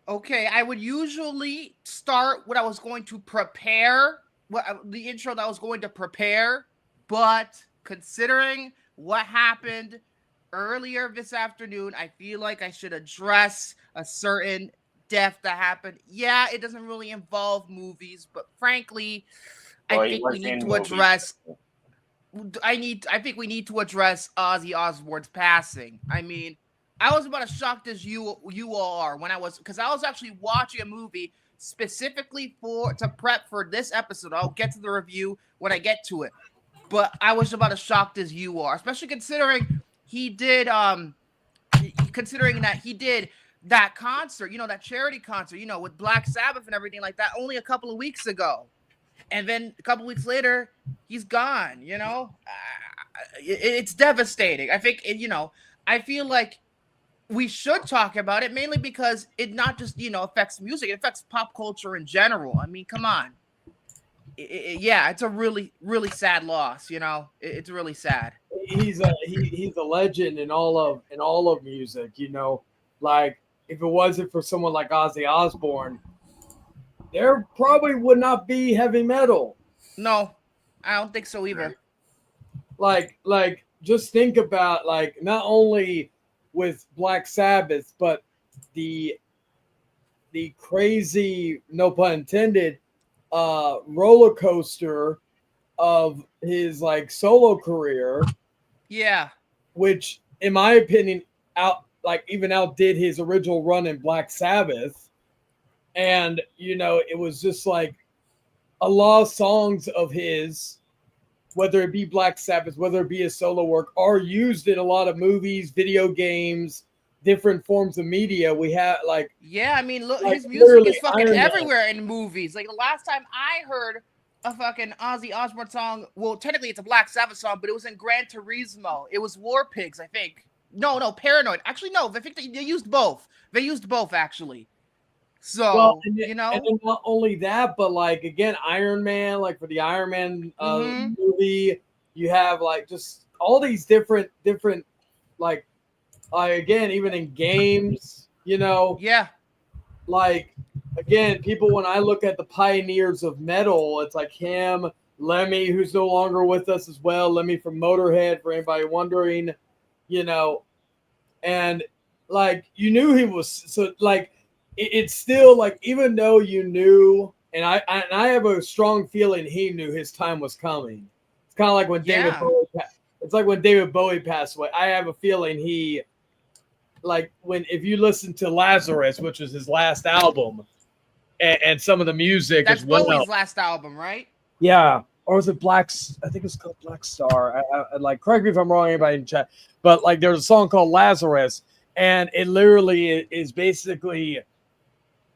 Okay, I would usually start what I was going to prepare, the intro that I was going to prepare, but considering what happened earlier this afternoon, I feel like I should address a certain death that happened. Yeah, it doesn't really involve movies, but frankly, I Well, he think we was need in to movies. address I think we need to address Ozzy Osbourne's passing. I mean, I was about as shocked as you all are when I was because I was actually watching a movie specifically for to prep for this episode. I'll get to the review when I get to it. But I was about as shocked as you are, especially he did considering that he did that concert, that charity concert, with Black Sabbath and everything like that only a couple of weeks ago. And then a couple weeks later, he's gone. It's devastating. I think I feel like we should talk about it mainly because it not just affects music; it affects pop culture in general. I mean, come on. Yeah, it's a really really sad loss. It's really sad. He's a legend in all of music. Like if it wasn't for someone like Ozzy Osbourne, there probably would not be heavy metal. No, I don't think so either. Like just think about like not only with Black Sabbath, but the the crazy, no pun intended, roller coaster of his like solo career, Yeah, which in my opinion even outdid his original run in Black Sabbath. And it was just like a lot of songs of his, whether it be Black Sabbath, whether it be his solo work, are used in a lot of movies, video games, different forms of media. We have yeah. I mean, look, like his music literally is fucking Iron Man. everywhere in movies. Like the last time I heard a fucking Ozzy Osbourne song, well, technically it's a Black Sabbath song, but it was in Gran Turismo. It was War Pigs, I think. No, Paranoid. Actually, no. I think they used both. They used both actually. Well, So and then not only that, but like again, Iron Man, like for the Iron Man mm-hmm. movie, you have like just all these different like again, even in games, Yeah, like again, people when I look at the pioneers of metal, it's like him, Lemmy, who's no longer with us as well, Lemmy from Motorhead, for anybody wondering, you know, and like you knew he was so like it's still like even though you knew, and I have a strong feeling he knew his time was coming. It's kind of like when David yeah. Bowie. It's like when David Bowie passed away. I have a feeling he, like when if you listen to Lazarus, which was his last album, and some of the music as That's well. Bowie's last album, right? Yeah, or was it Black? I think it's called Black Star. Like, correct me if I'm wrong, anybody in chat. But like, there's a song called Lazarus, and it literally is basically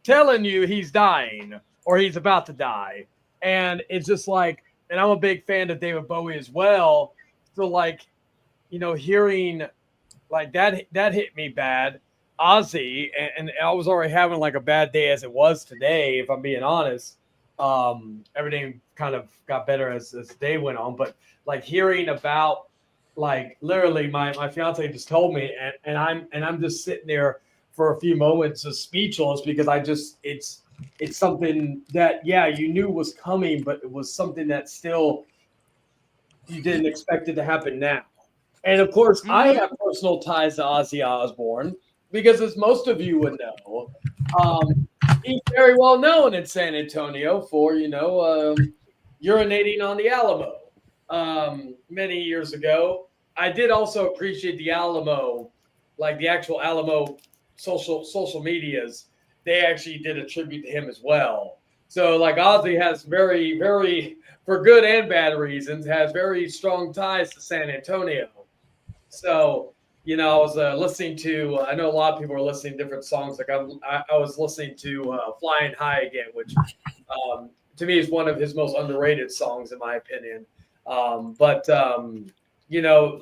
telling you he's dying or he's about to die, and it's just like, and I'm a big fan of David Bowie as well. So like, hearing like that hit me bad. Ozzy, and I was already having like a bad day as it was today, if I'm being honest. Everything kind of got better as the day went on, but like hearing about like literally my fiance just told me, and I'm just sitting there for a few moments of speechless because it's something that you knew was coming, but it was something that still you didn't expect it to happen now. And of course, I Mm-hmm. have personal ties to Ozzy Osbourne because, as most of you would know, he's very well known in San Antonio for urinating on the Alamo many years ago. I did also appreciate the Alamo, like the actual Alamo social medias. They actually did a tribute to him as well. So like Ozzy has very, very, for good and bad reasons, has very strong ties to San Antonio. So, I was listening to, I know a lot of people are listening to different songs. Like I was listening to Flying High again, which to me is one of his most underrated songs, in my opinion. But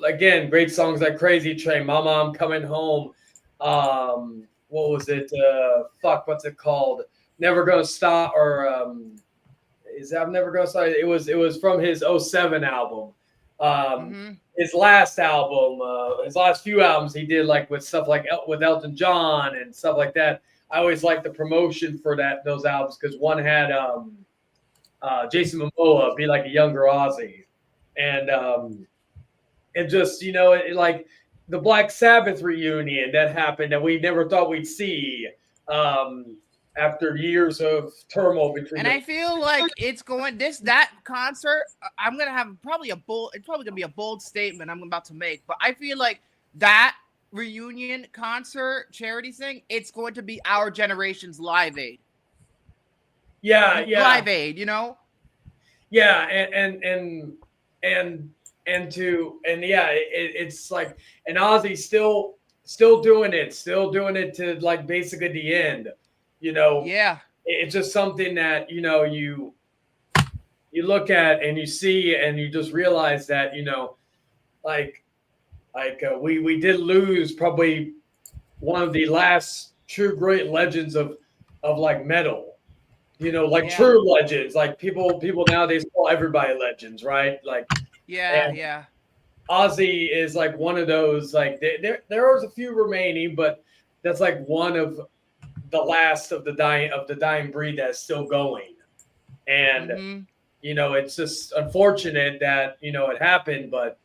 again, great songs like Crazy Train, Mama, I'm Coming Home. What was it? What's it called? Never Gonna Stop, or is that I'm Never Gonna Stop? It was from his '07 album. Mm-hmm. His last album, his last few albums, he did like with stuff like with Elton John and stuff like that. I always liked the promotion for those albums because one had Jason Momoa be like a younger Ozzy, and just like the Black Sabbath reunion that happened that we never thought we'd see after years of turmoil between. And I feel like it's that concert. I'm gonna have it's probably gonna be a bold statement I'm about to make, but I feel like that reunion concert charity thing, it's going to be our generation's Live Aid. Yeah. Live Aid, Yeah, it's like, and Ozzy's still doing it to like basically the end. Yeah. It's just something that you look at and you see and you just realize that we did lose probably one of the last true great legends of like metal. True legends. Like people nowadays call everybody legends, right? Like yeah. Ozzy is like one of those. Like there was a few remaining, but that's like one of the last of the dying breed that's still going. And it's just unfortunate that it happened, but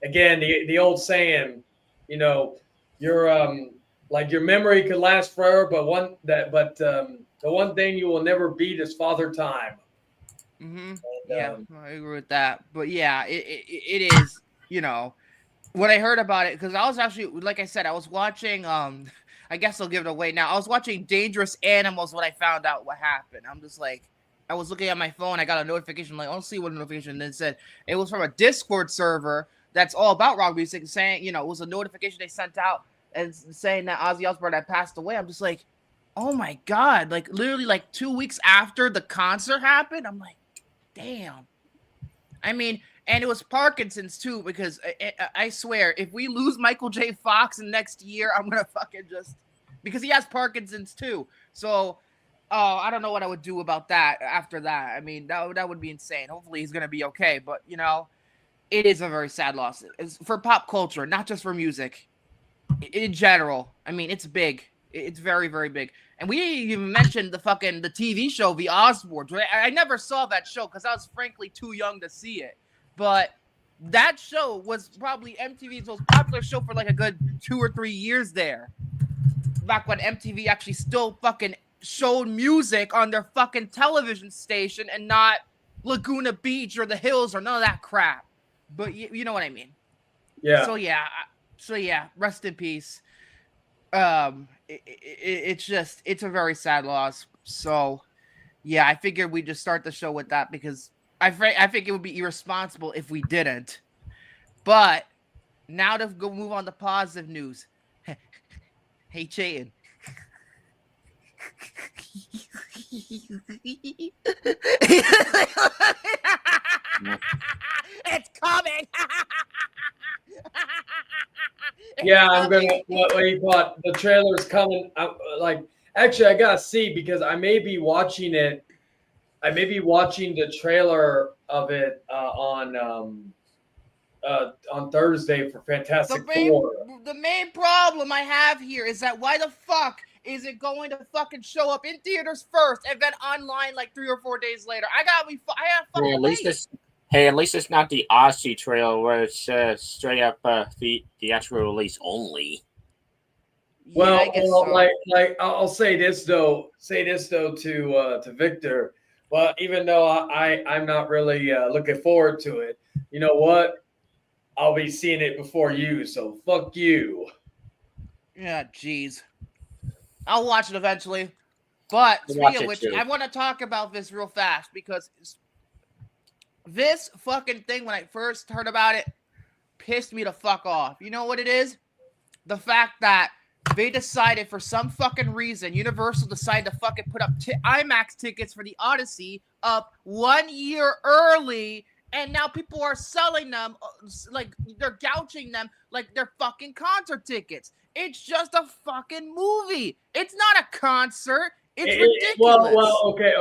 again, the old saying, your your memory could last forever, but the one thing you will never beat is Father Time. Yeah, I agree with that. But yeah, it is. When I heard about it, because I was actually, like I said, I was watching. I guess I'll give it away now. I was watching Dangerous Animals when I found out what happened. I'm just like, I was looking at my phone. I got a notification. Like, I don't see what notification. And then it said it was from a Discord server that's all about rock music, saying it was a notification they sent out and saying that Ozzy Osbourne had passed away. I'm just like, oh my God. Like literally like 2 weeks after the concert happened, I'm like, damn. I mean, and it was Parkinson's too, because I swear, if we lose Michael J. Fox in next year, I'm going to fucking because he has Parkinson's too. So, I don't know what I would do about that after that. I mean, that would be insane. Hopefully he's going to be okay. But, it is a very sad loss. It's for pop culture, not just for music. In general, I mean, it's big. It's very, very big. And we didn't even mention the TV show, The Osbournes. Right? I never saw that show because I was frankly too young to see it. But that show was probably MTV's most popular show for like a good 2 or 3 years there. Back when MTV actually still fucking showed music on their fucking television station and not Laguna Beach or The Hills or none of that crap. But you know what I mean? Yeah. So yeah, rest in peace. It's a very sad loss. So yeah, I figured we'd just start the show with that because I think it would be irresponsible if we didn't. But now to go move on to positive news. Hey, Chayton. It's coming. Yeah, I'm gonna. What do you thought? The trailer's coming. Actually, I gotta see because I may be watching it. I may be watching the trailer of it on Thursday for Fantastic Four. The main problem I have here is that why the fuck is it going to fucking show up in theaters first and then online like 3 or 4 days later? I gotta fucking at least it's not the Ozzy trailer where it's straight up the theatrical release only. Well, yeah, so. I'll say this though to Victor. Well, even though I'm not really looking forward to it, you know what? I'll be seeing it before you, so fuck you. Yeah, jeez. I'll watch it eventually. But speaking of which, I want to talk about this real fast because this fucking thing, when I first heard about it, pissed me the fuck off. You know what it is? The fact that they decided for some fucking reason, Universal decided to fucking put up IMAX tickets for the Odyssey up 1 year early, and now people are selling them like they're gouging them like they're fucking concert tickets. It's just a fucking movie. It's not a concert. It's ridiculous. Well, okay.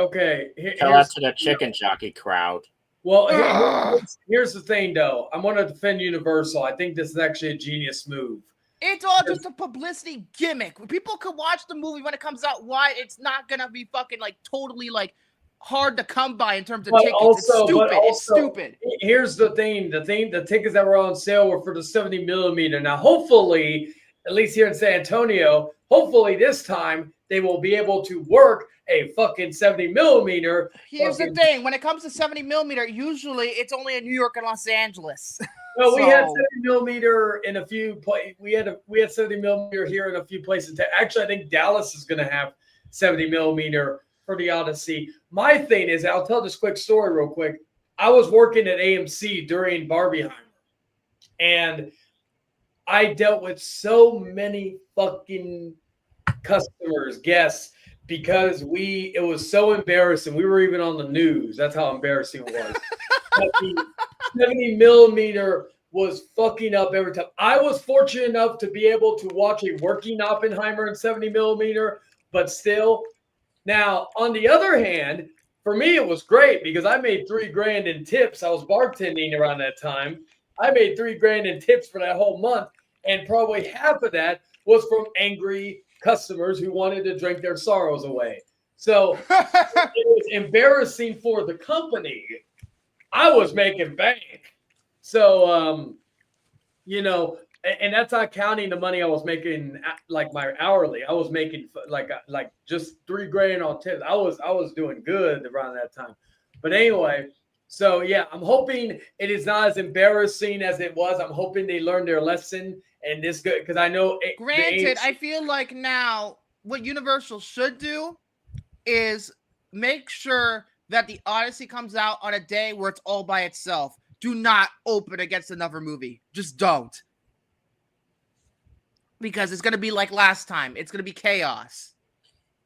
Tell that to the chicken jockey crowd. Well, here's the thing, though. I'm going to defend Universal. I think this is actually a genius move It's all just a publicity gimmick. People can watch the movie when it comes out. Why it's not gonna be fucking like totally like hard to come by in terms of tickets. It's stupid. Here's the thing. The tickets that were on sale were for the 70 millimeter. Now, hopefully, at least here in San Antonio, hopefully this time they will be able to work a fucking 70 millimeter. Here's the thing. When it comes to 70 millimeter, usually it's only in New York and Los Angeles. No, we had 70 millimeter in a few places. We had 70 millimeter here in a few places. Actually, I think Dallas is going to have 70 millimeter for the Odyssey. My thing is, I'll tell this quick story real quick. I was working at AMC during Barbieheimer, and I dealt with so many fucking customers, guests, because it was so embarrassing. We were even on the news. That's how embarrassing it was. The 70 millimeter was fucking up every time. I was fortunate enough to be able to watch a working Oppenheimer in 70 millimeter, but still. Now, on the other hand, for me, it was great because I made $3,000 in tips. I was bartending around that time. I made $3,000 in tips for that whole month, and probably half of that was from angry customers who wanted to drink their sorrows away. So it was embarrassing for the company. I was making bank. So, and that's not counting the money I was making, like my hourly. I was making like just $3,000 on tips. I was doing good around that time. But anyway, so yeah, I'm hoping it is not as embarrassing as it was. I'm hoping they learned their lesson and this good because I know. Granted, I feel like now what Universal should do is make sure that the Odyssey comes out on a day where it's all by itself. Do not open against another movie. Just don't. Because it's going to be like last time. It's going to be chaos.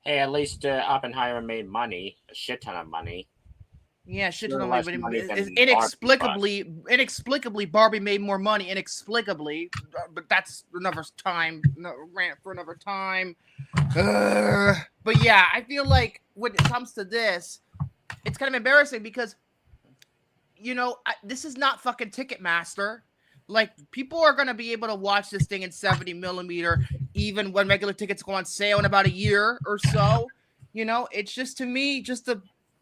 Hey, at least Oppenheimer made money. A shit ton of money. Yeah, shit ton of money. But inexplicably, Barbie made more money. Inexplicably. But that's another time. Rant for another time. But yeah, I feel like when it comes to this, it's kind of embarrassing because, this is not fucking Ticketmaster. Like, people are going to be able to watch this thing in 70 millimeter, even when regular tickets go on sale in about a year or so. It's just, to me, just a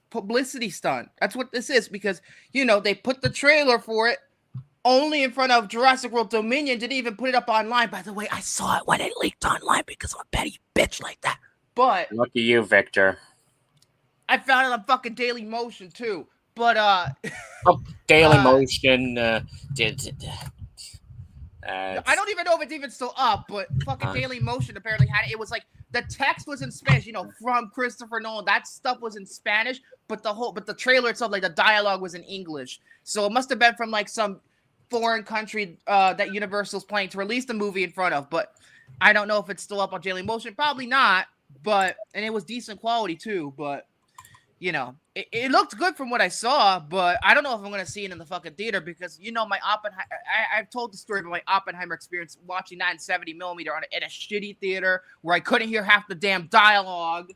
publicity stunt. That's what this is because, they put the trailer for it only in front of Jurassic World Dominion. Didn't even put it up online. By the way, I saw it when it leaked online because I'm a petty bitch like that. But lucky you, Victor. I found it on fucking Daily Motion, too. But, Daily Motion I don't even know if it's even still up, but fucking Daily Motion apparently had it. It was like the text was in Spanish, from Christopher Nolan. That stuff was in Spanish, but the trailer itself, like the dialogue was in English. So it must have been from like some foreign country that Universal's planning to release the movie in front of. But I don't know if it's still up on Daily Motion. Probably not. And it was decent quality too. But it looked good from what I saw, but I don't know if I'm going to see it in the fucking theater because, my Oppenheimer, I've told the story about my Oppenheimer experience watching that in 70 millimeter in a shitty theater where I couldn't hear half the damn dialogue.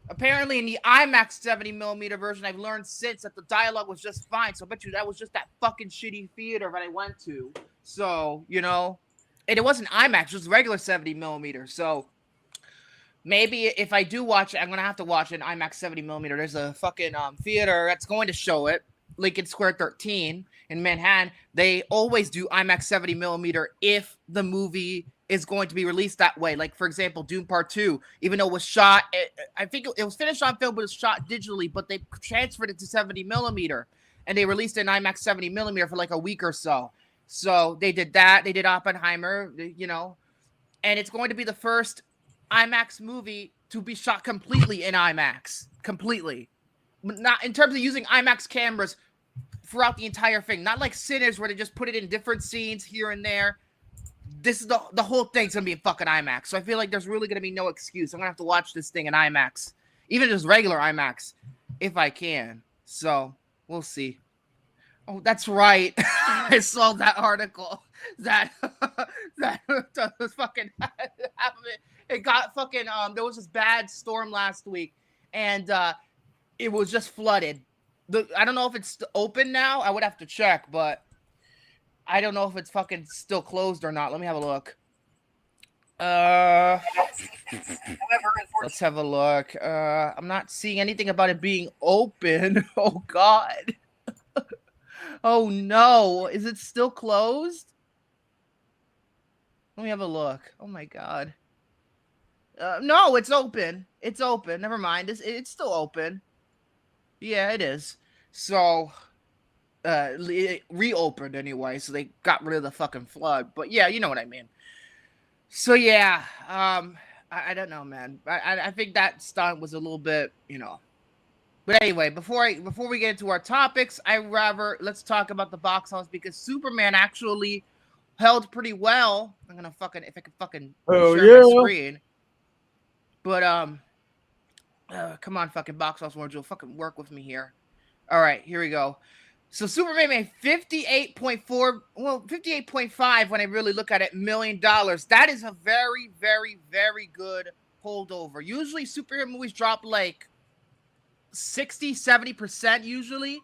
Apparently in the IMAX 70 millimeter version, I've learned since that the dialogue was just fine. So I bet you that was just that fucking shitty theater that I went to. So, and it wasn't IMAX, it was regular 70 millimeter. So maybe if I do watch it, I'm going to have to watch it in IMAX 70 millimeter. There's a fucking theater that's going to show it, Lincoln Square 13 in Manhattan. They always do IMAX 70 millimeter if the movie is going to be released that way. Like, for example, Dune Part 2, even though it was shot, I think it was finished on film, but it was shot digitally, but they transferred it to 70 millimeter, and they released it in IMAX 70 millimeter for like a week or so. So they did that. They did Oppenheimer, and it's going to be the first IMAX movie to be shot completely in IMAX. Completely. Not in terms of using IMAX cameras throughout the entire thing. Not like Sinners where they just put it in different scenes here and there. This is the whole thing's gonna be in fucking IMAX. So I feel like there's really gonna be no excuse. I'm gonna have to watch this thing in IMAX. Even just regular IMAX. If I can. So we'll see. Oh, that's right. I saw that article that was fucking half of it. It got fucking there was this bad storm last week and it was just flooded. I don't know if it's open now. I would have to check, but I don't know if it's fucking still closed or not. Let me have a look. Uh, let's have a look. I'm not seeing anything about it being open. Oh God. Oh no. Is it still closed? Let me have a look. Oh my God. No, it's open. It's open. Never mind. It's still open. Yeah, it is. So, it reopened anyway. So they got rid of the fucking flood. But yeah, you know what I mean. So yeah, I don't know, man. I think that stunt was a little bit, you know. But anyway, before we get into our topics, let's talk about the box office because Superman actually held pretty well. I'm gonna fucking if I can fucking share my screen. But come on, fucking box office Mojo, fucking work with me here. All right, here we go. So Superman made 58.5 when I really look at it, $1 million. That is a very, very, very good holdover. Usually superhero movies drop like 60, 70% usually.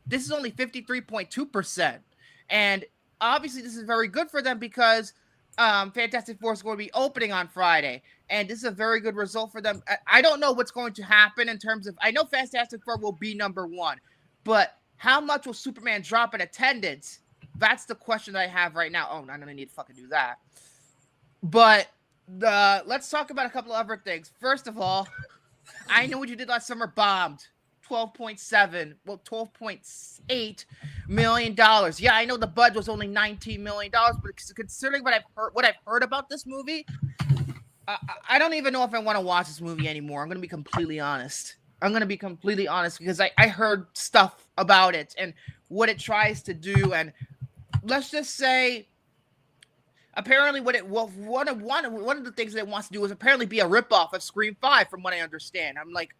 This is only 53.2%. And obviously this is very good for them because Fantastic Four is going to be opening on Friday. And this is a very good result for them. I don't know what's going to happen in terms of, I know Fantastic Four will be number one, but how much will Superman drop in attendance? That's the question that I have right now. Oh, I'm going to need to fucking do that. But let's talk about a couple of other things. First of all, I Know What You Did Last Summer bombed. 12.7, well, $12.8 million. Yeah, I know the budget was only $19 million, but considering what I've heard about this movie, I don't even know if I want to watch this movie anymore. I'm going to be completely honest. Because I heard stuff about it and what it tries to do, and let's just say, apparently, one of the things that it wants to do is apparently be a ripoff of Scream 5, from what I understand. I'm like,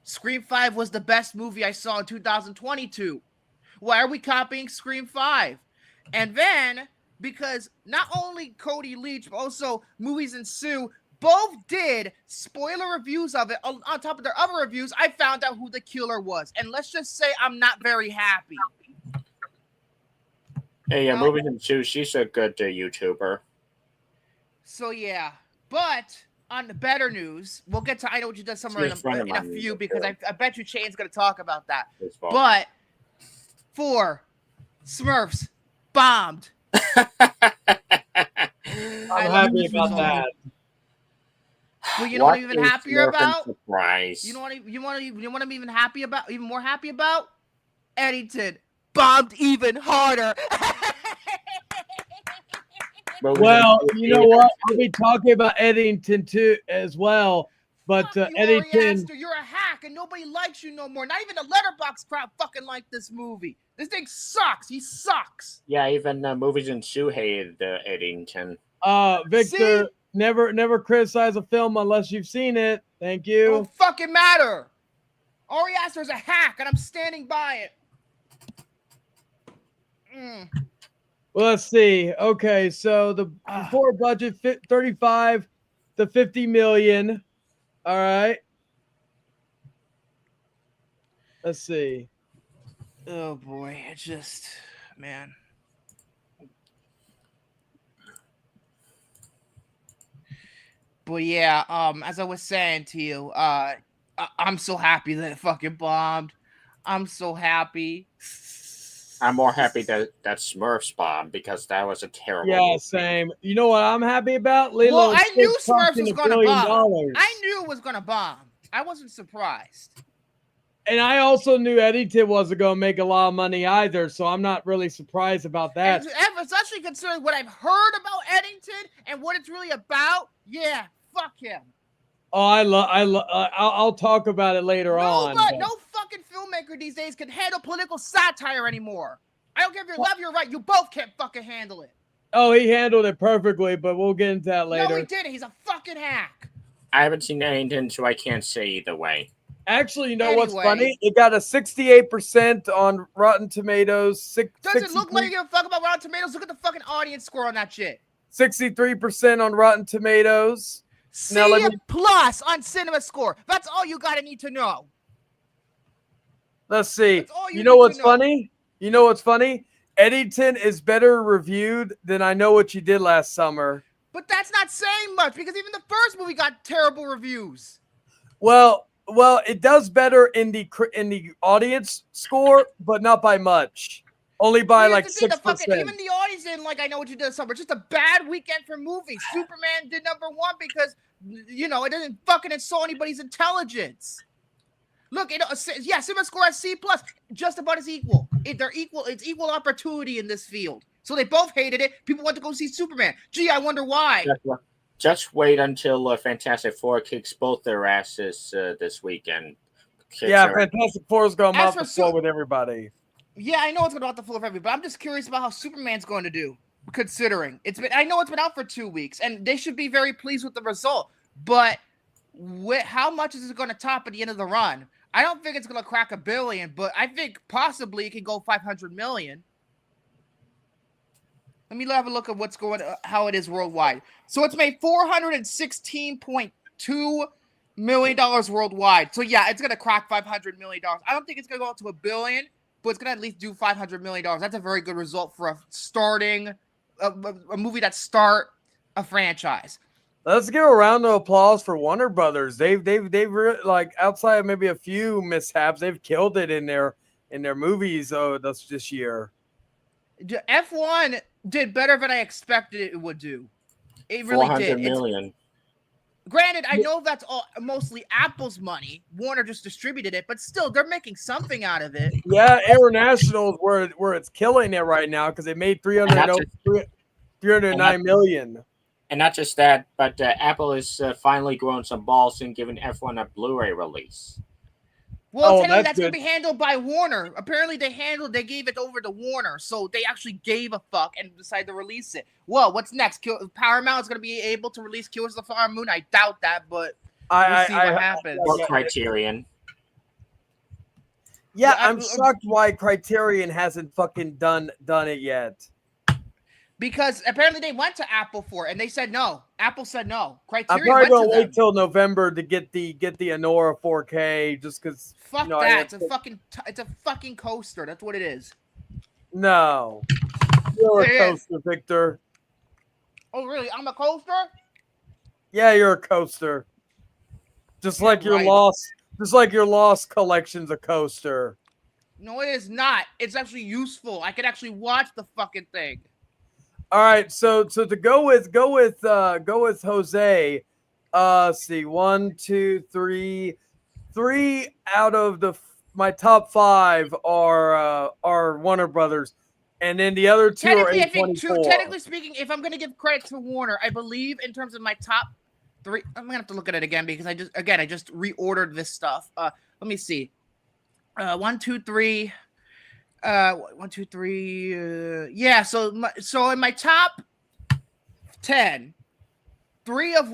Scream 5 was the best movie I saw in 2022. Why are we copying Scream 5? And then, because not only Cody Leach, but also Movies Ensue, both did spoiler reviews of it. On top of their other reviews, I found out who the killer was. And let's just say I'm not very happy. Hey, Movies Ensue, she's a good YouTuber. So, yeah. But on the better news, we'll get to I Know What You Did Summer in a few, because I bet you Shane's going to talk about that. But 4 Smurfs bombed. I'm happy about that. Well, you know what I'm even happier about? Surprise. You know what I'm even happy about? Even more happy about? Eddington bombed even harder. Well, you know what? I'll be talking about Eddington too as well. But Eddington, you're a hack and nobody likes you no more. Not even the Letterboxd crowd fucking like this movie. This thing sucks. He sucks. Yeah, even Movies Ensue hated Eddington. Victor, see? Never criticize a film unless you've seen it. Thank you. It don't fucking matter. Ari Aster's a hack, and I'm standing by it. Well, let's see. Okay, so the before budget 35 to 50 million. All right. Let's see. Oh boy, it's just, man. But yeah, as I was saying to you, I'm so happy that it fucking bombed. I'm so happy. I'm more happy that Smurfs bombed, because that was a terrible movie. Same. You know what I'm happy about? Lilo, well, I knew Smurfs was going to bomb. I knew it was going to bomb. I wasn't surprised. And I also knew Eddington wasn't going to make a lot of money either, so I'm not really surprised about that. And especially considering what I've heard about Eddington and what it's really about, yeah, fuck him. Oh, I'll talk about it later on. No fucking filmmaker these days can handle political satire anymore. I don't care if you're left or right, you both can't fucking handle it. Oh, he handled it perfectly, but we'll get into that later. No, he didn't. He's a fucking hack. I haven't seen Eddington, so I can't say either way. Actually, you know what's funny? It got a 68% on Rotten Tomatoes. Does it look like you give a fuck about Rotten Tomatoes? Look at the fucking audience score on that shit. 63% on Rotten Tomatoes. C++ on Cinema Score. That's all you gotta need to know. Let's see. You know what's funny? Eddington is better reviewed than I Know What You Did Last Summer. But that's not saying much because even the first movie got terrible reviews. Well, it does better in the audience score, but not by much. Only by like 6%. Even the audience didn't like I Know What You Did Summer. Just a bad weekend for movies. Superman did number one because it doesn't fucking insult anybody's intelligence. Look, Cinema score has C+, just about as equal. They're equal. It's equal opportunity in this field. So they both hated it. People went to go see Superman. Gee, I wonder why. Just wait until Fantastic Four kicks both their asses this weekend. Fantastic Four is going off the floor with everybody. Yeah, I know it's going off the floor with everybody, but I'm just curious about how Superman's going to do, considering I know it's been out for 2 weeks, and they should be very pleased with the result. But how much is it going to top at the end of the run? I don't think it's going to crack $1 billion, but I think possibly it can go $500 million. Let me have a look at how it is worldwide. So it's made $416.2 million worldwide. So yeah, it's gonna crack $500 million. I don't think it's gonna go up to $1 billion, but it's gonna at least do $500 million. That's a very good result for a movie that start a franchise. Let's give a round of applause for Warner Brothers. They've like outside of maybe a few mishaps, they've killed it in their movies. This year. F1 did better than I expected it would do. It really did. $400 million. Granted, I know that's all mostly Apple's money. Warner just distributed it, but still, they're making something out of it. Yeah, International is where it's killing it right now because they made $309 million. And not just that, but Apple is finally growing some balls and giving F1 a Blu-ray release. Well, that's going to be handled by Warner. Apparently, they gave it over to Warner, so they actually gave a fuck and decided to release it. Well, what's next? Paramount is going to be able to release Killers of the Flower Moon. I doubt that, but we'll see what happens. Or Criterion. Yeah, I'm shocked why Criterion hasn't fucking done it yet. Because apparently they went to Apple for it, and they said no. Apple said no. Criterion. I'm probably gonna wait till November to get the Anora 4K just because. Fuck that! It's a fucking coaster. That's what it is. No, you're a coaster, Victor. Oh really? I'm a coaster. Yeah, you're a coaster. Just like your Lost collection's a coaster. No, it is not. It's actually useful. I can actually watch the fucking thing. All right, so to go with Jose. See, 1, 2, 3 out of my top 5 are Warner Brothers, and then the other 2 are A24. Technically speaking, if I'm gonna give credit to Warner, I believe in terms of my top 3, I'm gonna have to look at it again because I just reordered this stuff. Let me see. 1, 2, 3. 1, 2, 3. Yeah. So in my top 10, 3 of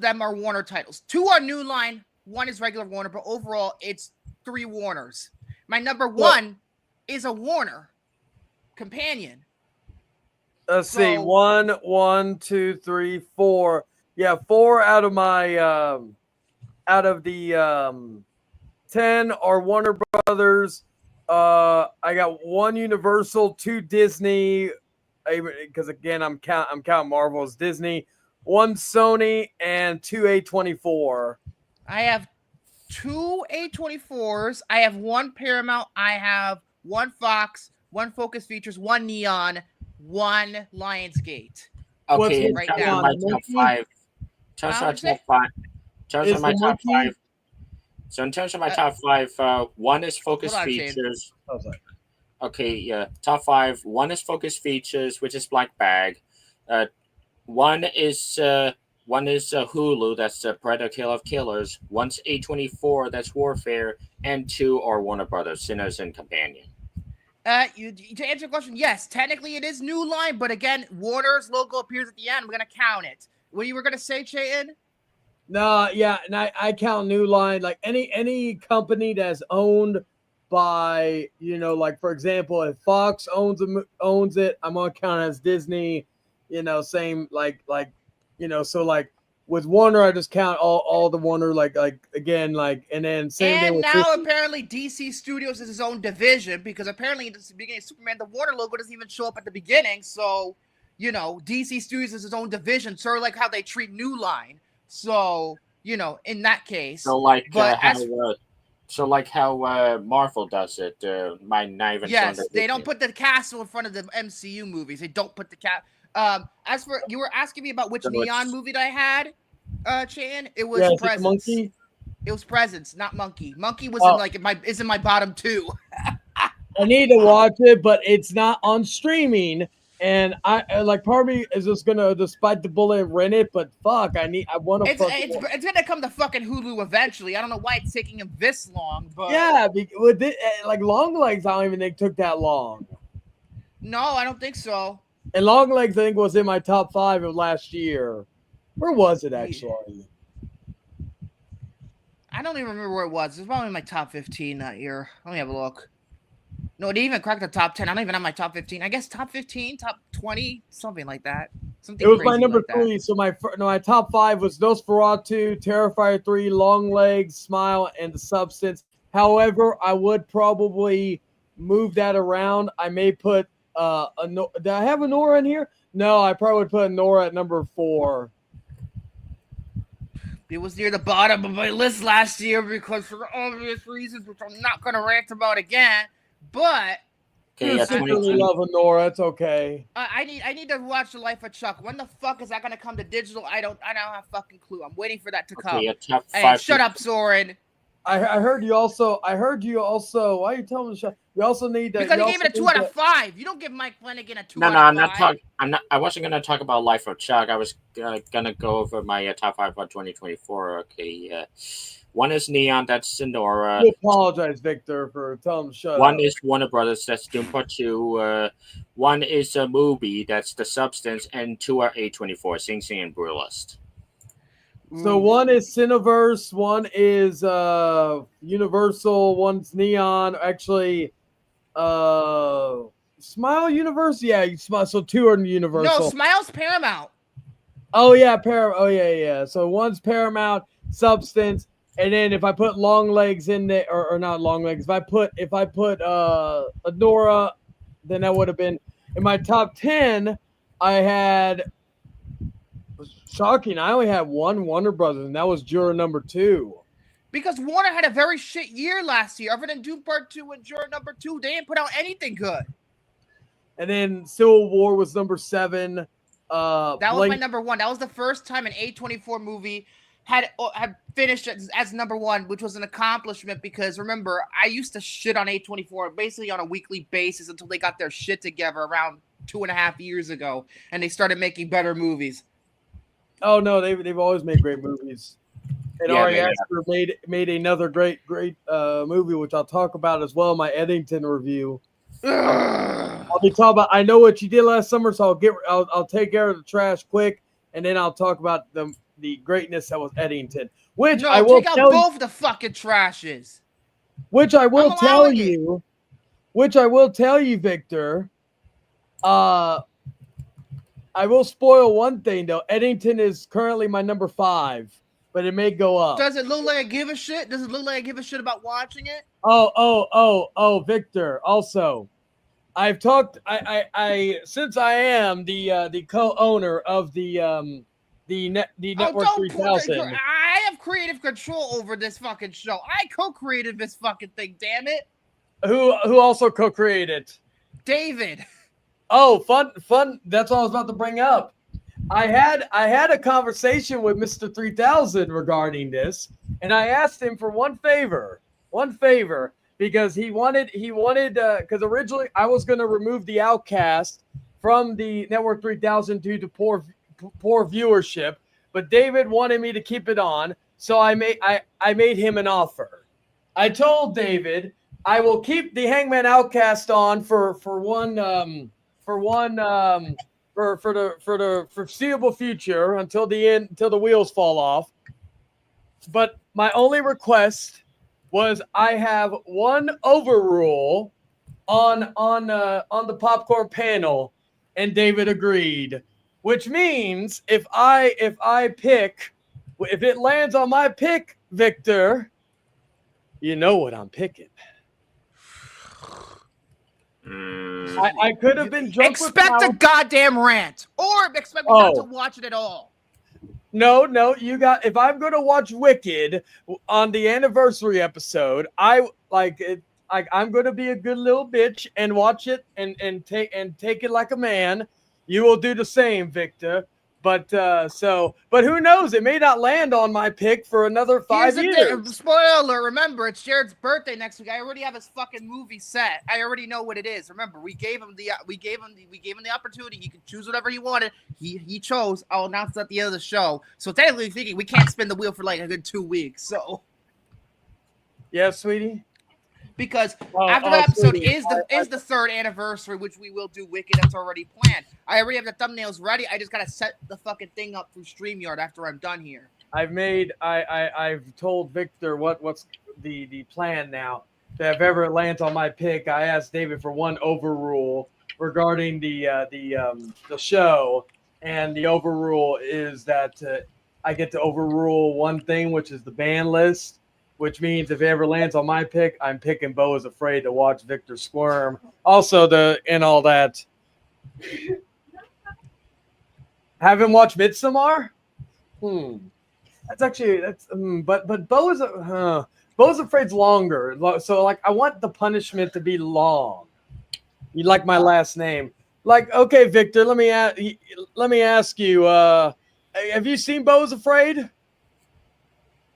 them are Warner titles. 2 are New Line. 1 is regular Warner, but overall it's 3 Warners. My number 1 is a Warner companion. Let's see. 1, 2, 3, 4. Yeah, 4 out of my out of the 10 are Warner Brothers. I got 1 Universal, 2 Disney, because again I'm counting Marvel as Disney, 1 Sony, and 2 A24. I have 2 A24s. I have 1 Paramount. I have 1 Fox, 1 Focus Features, 1 Neon, 1 Lionsgate. Okay, right now my top 5. Tell us my top 5. Tell us my top 5. So in terms of my top 5, 1 is Focus Features. Okay, yeah, top 5. 1 is Focus Features, which is Black Bag. 1 is Hulu, that's Predator Kill of Killers. 1's A24, that's Warfare, and 2 are Warner Brothers, Sinners and Companion. To answer your question, yes, technically it is New Line, but again, Warner's logo appears at the end. I'm gonna count it. What you were gonna say, Chayton? No, yeah, and I count New Line like any company that's owned by, like for example, if Fox owns it, I'm gonna count it as Disney. Same so like with Warner, I just count all the Warner like again and then same thing with now Disney. Apparently DC Studios is his own division because apparently at the beginning of Superman, the Warner logo doesn't even show up at the beginning. So DC Studios is its own division, sort of like how they treat New Line. So, in that case. So like how Marvel does it. My not even yes, they don't put the castle in front of the MCU movies. They don't put the as for you were asking me about which Neon movie that I had, Chan, it was Presence. Monkey. It was Presence, not Monkey. Monkey was in my bottom 2. I need to watch it, but it's not on streaming. And I like part of me is just gonna despite the bullet rent it, but fuck, I want to. It's gonna come to fucking Hulu eventually. I don't know why it's taking him this long, but yeah, with it, like Long Legs, I don't even think took that long. No, I don't think so. And Long Legs, I think, was in my top 5 of last year. Where was it actually? I don't even remember where it was. It was probably in my top 15 that year. Let me have a look. No, it didn't even crack the top 10. I don't even have my top 15. I guess top 15, top 20, something like that. Something. It was my number 3. So my top 5 was Nosferatu, Terrifier 3, Long Legs, Smile, and The Substance. However, I would probably move that around. I may put did I have a Nora in here? No, I probably would put Nora at number 4. It was near the bottom of my list last year because for obvious reasons, which I'm not going to rant about again. But I really love Nora. It's okay. I need to watch The Life of Chuck. When the fuck is that going to come to digital? I don't have a fucking clue. I'm waiting for that to come. Hey, shut up, Soren. I heard you also. Why are you telling me to shut? You also need that. Because he gave it a 2 out of 5. You don't give Mike Flanagan a 2 out of 5. No, I'm not talking. I wasn't going to talk about Life of Chuck. I was going to go over my top 5 for 2024. Okay. One is Neon. That's Sonora. I apologize, Victor, for telling him to shut up. One is Warner Brothers. That's Doom Part 2. One is a movie. That's The Substance. And 2 are A24. Sing Sing and Burlesque. So one is Cineverse, one is Universal, one's Neon. Actually, Smile Universe, yeah, Smile. So 2 are Universal. No, Smile's Paramount. Oh yeah, yeah. So one's Paramount, Substance, and then if I put Long Legs in there, or not Long Legs, if I put Adora, then that would have been in my top 10. I had. Shocking. I only had one Warner Brothers, and that was Juror number 2. Because Warner had a very shit year last year. Other than Doom Part 2 and Juror number 2, they didn't put out anything good. And then Civil War was number 7. That was my number 1. That was the first time an A24 movie had finished as number 1, which was an accomplishment because, remember, I used to shit on A24 basically on a weekly basis until they got their shit together around 2.5 years ago, and they started making better movies. Oh no, they've always made great movies. And Ari Aster made another great movie, which I'll talk about as well in my Eddington review. I'll be talking about. I know what you did last summer, so I'll take care of the trash quick, and then I'll talk about the greatness that was Eddington. Which I will take out both the fucking trashes. Which I will tell you. Which I will tell you, Victor. I will spoil one thing, though. Eddington is currently my number 5, but it may go up. Does it look like I give a shit? Does it look like I give a shit about watching it? Oh, Victor. Also, I've talked. I since I am the co-owner of the Network 3000. I have creative control over this fucking show. I co-created this fucking thing. Damn it. Who also co-created? David. Oh, fun. That's what I was about to bring up. I had a conversation with Mr. 3000 regarding this, and I asked him for one favor, because he wanted because originally I was going to remove the Outcast from the Network 3000 due to poor viewership, but David wanted me to keep it on, so I made him an offer. I told David I will keep the Hangman Outcast on for the foreseeable future until the end, until the wheels fall off. But my only request was I have one overrule on the popcorn panel, and David agreed. Which means if it lands on my pick, Victor, you know what I'm picking. I could have been drunk. Expect a goddamn rant, or expect me not to watch it at all. No, you got. If I'm going to watch Wicked on the anniversary episode, I'm going to be a good little bitch and watch it and take it like a man. You will do the same, Victor. But who knows? It may not land on my pick for another 5 years. Spoiler! Remember, it's Jared's birthday next week. I already have his fucking movie set. I already know what it is. Remember, we gave him the opportunity. He could choose whatever he wanted. He chose. I'll announce it at the end of the show. So technically speaking, we can't spin the wheel for like a good 2 weeks. So yeah, sweetie. Because after the episode is the third anniversary, which we will do Wicked. That's already planned. I already have the thumbnails ready. I just gotta set the fucking thing up through StreamYard after I'm done here. I've told Victor what's the plan now. That if ever it lands on my pick, I asked David for one overrule regarding the show, and the overrule is that I get to overrule one thing, which is the ban list. Which means if it ever lands on my pick, I'm picking Beau is Afraid to watch Victor squirm. Also, and all that. Haven't watched Midsommar? But Beau is Afraid's longer. So like I want the punishment to be long. You like my last name? Like, okay, Victor, let me ask you. Have you seen Beau is Afraid?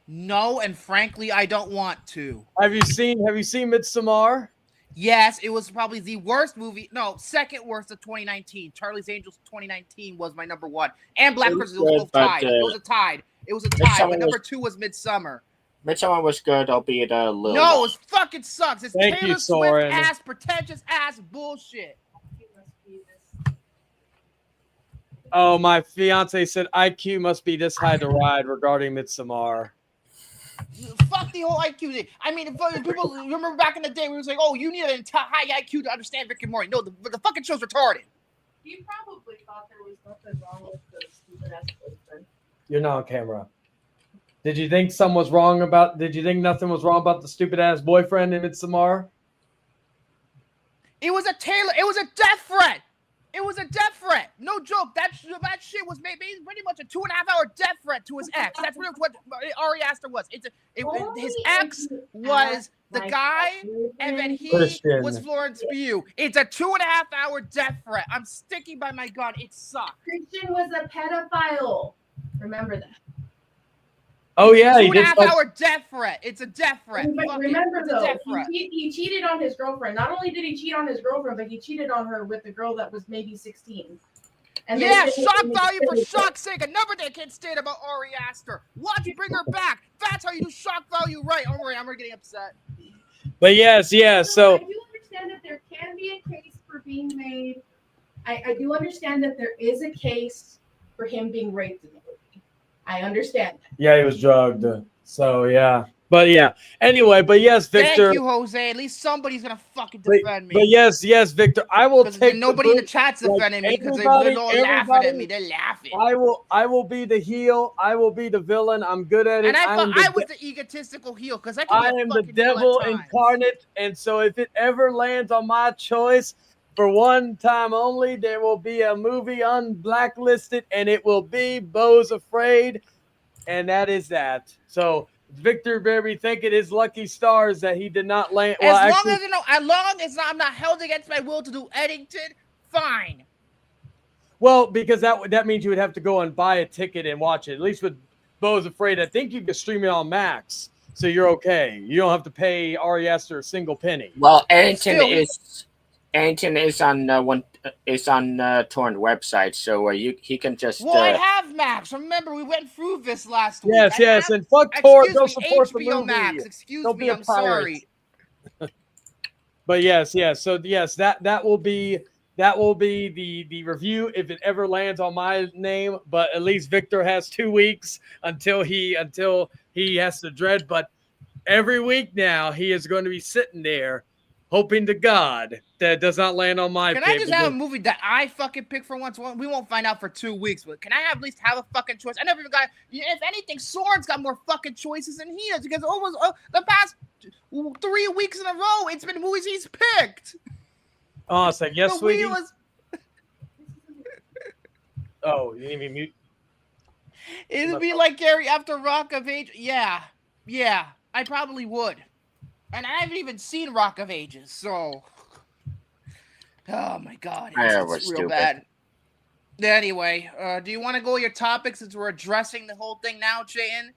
No, and frankly, I don't want to. Have you seen Midsommar? Yes, it was probably the worst movie. No, second worst of 2019. Charlie's Angels 2019 was my number one, and Black Christmas was both tied. It was a tie. But number 2 was Midsommar. Midsommar was good, albeit a little. No, it fucking sucks. It's Thank Taylor you, Soren. Swift ass, pretentious ass bullshit. Oh, my fiance said IQ must be this high to ride regarding Midsommar. Fuck the whole IQ thing. I mean, people remember back in the day, we was like, "Oh, you need a high IQ to understand Rick and Morty." No, the fucking show's retarded. You probably thought there was nothing wrong with the stupid ass boyfriend. You're not on camera. Did you think nothing was wrong about the stupid ass boyfriend in Midsommar? It was a death threat. It was a death threat. No joke. That shit was pretty much a 2.5-hour death threat to his ex. That's what Ari Aster was. His ex was the guy, and then he was Florence Pugh. It's a 2.5-hour death threat. I'm sticking by my gun. It sucked. Christian was a pedophile. Remember that. Oh yeah, 2.5-hour death threat. It's a death threat. But remember though, he cheated on his girlfriend. Not only did he cheat on his girlfriend, but he cheated on her with the girl that was maybe 16. And yeah, shock value for shock's sake. Another day can't stand about Ari Aster. Watch Bring Her Back. That's how you do shock value right. Don't worry, I'm getting upset. But yes, yeah. So I do understand that there can be a case for being made. I do understand that there is a case for him being raped in the movie. I understand that. Yeah, he was drugged. So yeah. But yeah. Anyway, but yes, Victor. Thank you, Jose. At least somebody's gonna fucking defend me. But yes, Victor. I will take. Nobody in the chat's defending me because they're all laughing at me. They're laughing. I will be the heel. I will be the villain. I'm good at it. And I was the egotistical heel because I am the devil incarnate. And so if it ever lands on my choice, for one time only, there will be a movie unblacklisted, and it will be Beau's Afraid, and that is that. So Victor Berry thanking his lucky stars that he did not land. As long as I'm not held against my will to do Eddington, fine. Well, because that means you would have to go and buy a ticket and watch it. At least with Beau's Afraid, I think you can stream it on Max, so you're okay. You don't have to pay Ari Aster a single penny. Well, Eddington is on torrent website, so he can just. Well, I have Max. Remember, we went through this last week. Yes, and fuck torrent. Go support the movie. Max. Excuse me, I'm sorry. But yes. So yes, that will be the review if it ever lands on my name. But at least Victor has 2 weeks until he has to dread. But every week now he is going to be sitting there, hoping to God that it does not land on my. Can I just have a movie that I fucking pick for once? We won't find out for 2 weeks, but can I at least have a fucking choice? I never even got. If anything, Soren's got more fucking choices than he does because almost the past 3 weeks in a row, it's been movies he's picked. Oh, it's like, yes, The sweetie. Wii was. Oh, you need me mute? It'd be like Gary after Rock of Ages. Yeah, I probably would. And I haven't even seen Rock of Ages, so. Oh my God, it's real bad. Anyway, do you want to go with your topic since we're addressing the whole thing now, Chayton?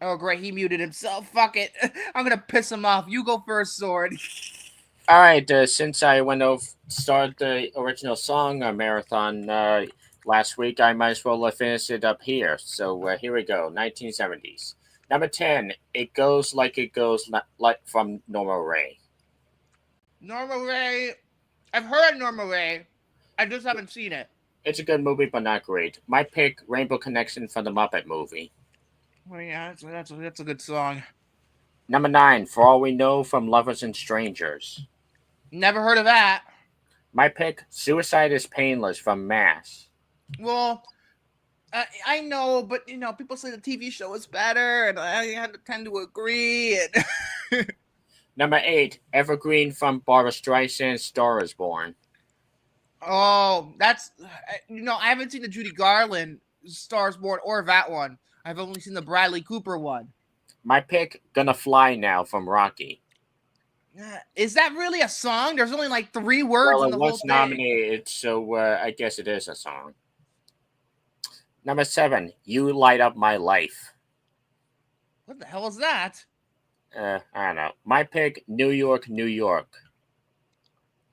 Oh, great, he muted himself. Fuck it. I'm gonna piss him off. You go first, Soren. All right, since I went over started the original song marathon last week, I might as well finish it up here. So here we go, 1970s. Number 10, It Goes Like It Goes, like from Norma Rae. Norma Rae. I've heard Norma Rae. I just haven't seen it. It's a good movie, but not great. My pick, Rainbow Connection from the Muppet movie. Well, yeah, that's a good song. Number 9, For All We Know from Lovers and Strangers. Never heard of that. My pick, Suicide is Painless from Mass. Well, I know, but people say the TV show is better, and I tend to agree. And Number 8, Evergreen from Barbra Streisand's Star is Born. Oh, that's I haven't seen the Judy Garland Stars Born or that one. I've only seen the Bradley Cooper one. My pick, Gonna Fly Now from Rocky. Is that really a song? There's only like 3 words in the whole thing. It was nominated, so I guess it is a song. Number 7, You Light Up My Life. What the hell is that? I don't know. My pick, New York, New York.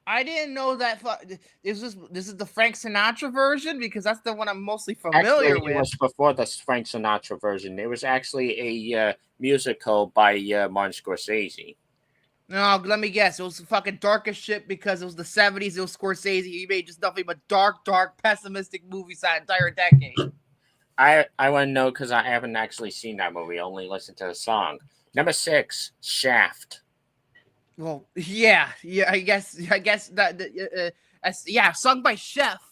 I didn't know that. This is the Frank Sinatra version because that's the one I'm mostly familiar with. It was before the Frank Sinatra version. It was actually a musical by Martin Scorsese. No, let me guess. It was fucking dark as shit because it was the 70s. It was Scorsese. He made just nothing but dark, pessimistic movies that entire decade. I want to know because I haven't actually seen that movie. I only listened to the song. Number 6, Shaft. Well, yeah. I guess that. Yeah, sung by Chef.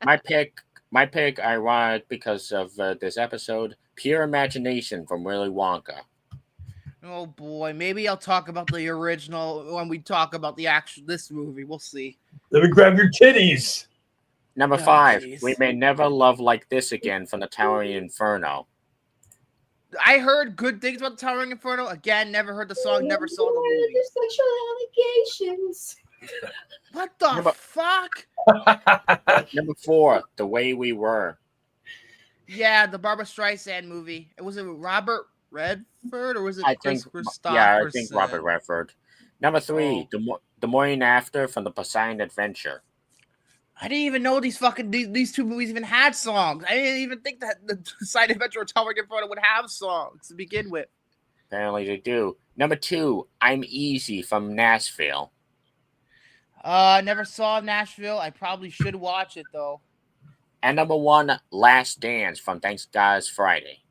my pick, ironic because of this episode, Pure Imagination from Willy Wonka. Oh boy, maybe I'll talk about the original when we talk about this movie. We'll see. Let me grab your titties. Number 5, geez. We May Never Love Like This Again from the Towering Inferno. I heard good things about the Towering Inferno. Again, never heard the song, never saw the movie. Sexual allegations. What the fuck? Number 4, The Way We Were. Yeah, the Barbra Streisand movie. Was it Robert Redford or was it Chris Christopherson? Yeah, I think Robert Redford. Number 3, The Morning After from the Poseidon Adventure. I didn't even know these 2 movies even had songs. I didn't even think that the Side Adventure or Towering Inferno would have songs to begin with. Apparently they do. Number 2, I'm Easy from Nashville. Never saw Nashville. I probably should watch it though. And number 1, Last Dance from Thank God It's Friday.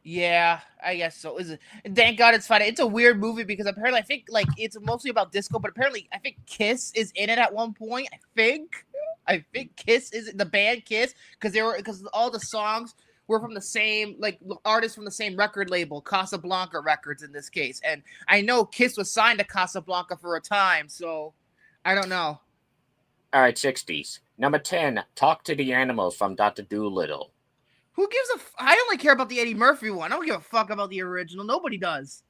Yeah, I guess so. Is it? Thank God It's Friday. It's a weird movie because apparently I think like it's mostly about disco, but apparently I think Kiss is in it at one point. I think Kiss is the band Kiss because all the songs were from the same artists from the same record label, Casablanca Records in this case. And I know Kiss was signed to Casablanca for a time, so I don't know. All right, 60s. Number 10, Talk to the Animals from Dr. Dolittle. Who gives I only care about the Eddie Murphy one. I don't give a fuck about the original. Nobody does.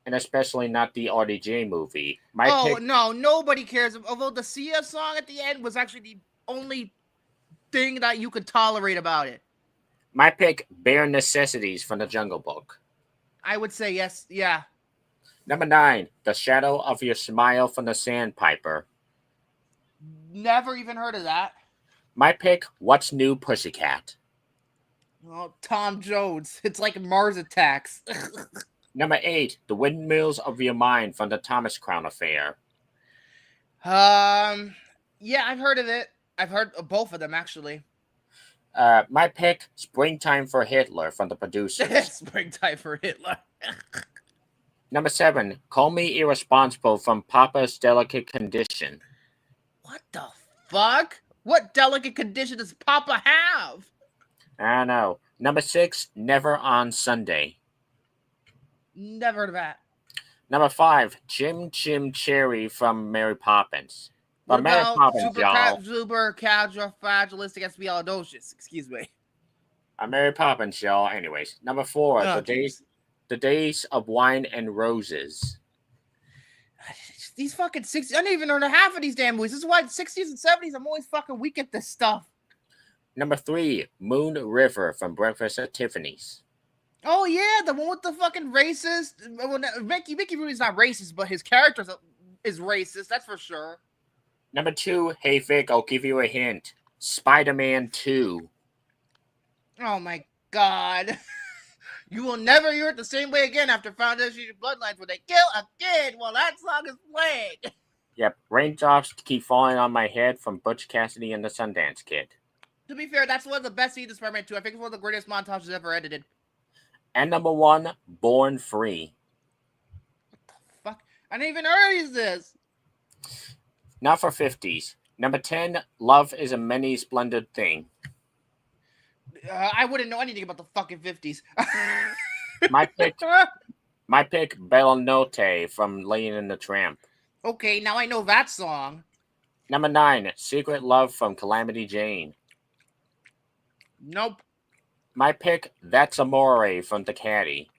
And especially not the RDJ movie. No, nobody cares. Although the Sia song at the end was actually the only thing that you could tolerate about it. My pick, Bare Necessities from the Jungle Book. I would say yes, yeah. Number 9, The Shadow of Your Smile from the Sandpiper. Never even heard of that. My pick, What's New, Pussycat. Oh, Tom Jones. It's like Mars Attacks. Number 8, The Windmills of Your Mind from the Thomas Crown Affair. Yeah, I've heard of it. I've heard of both of them, actually. My pick, Springtime for Hitler from the Producers. Springtime for Hitler. Number 7, Call Me Irresponsible from Papa's Delicate Condition. What the fuck? What delicate condition does Papa have? I don't know. Number 6, Never on Sunday. Never heard of that. Number 5, Jim Cherry from Mary Poppins. What Mary about Poppins, y'all. supercalifragilistic espialidocious? Excuse me. Mary Poppins, y'all. Anyways, number 4, the days of wine and roses. These fucking 60s. I didn't even know half of these damn movies. This is why the 60s and 70s, I'm always fucking weak at this stuff. Number 3, Moon River from Breakfast at Tiffany's. Oh yeah, the one with the fucking racist. Well, Mickey Rooney's not racist, but his character is racist. That's for sure. Number 2, hey Vic, I'll give you a hint. Spider-Man 2. Oh my god. You will never hear it the same way again after Foundation Bloodlines where they kill a kid while that song is playing. Yep, raindrops keep falling on my head from Butch Cassidy and the Sundance Kid. To be fair, that's one of the best scenes in Spider-Man 2. I think it's one of the greatest montages ever edited. And number 1, Born Free. What the fuck? I didn't even heard of this. Not for 50s. Number 10, Love is a Many Splendid Thing. I wouldn't know anything about the fucking 50s. My pick, Bella Notte from Lady and the Tramp. Okay, now I know that song. Number 9, Secret Love from Calamity Jane. Nope. My pick, That's Amore from The Caddy.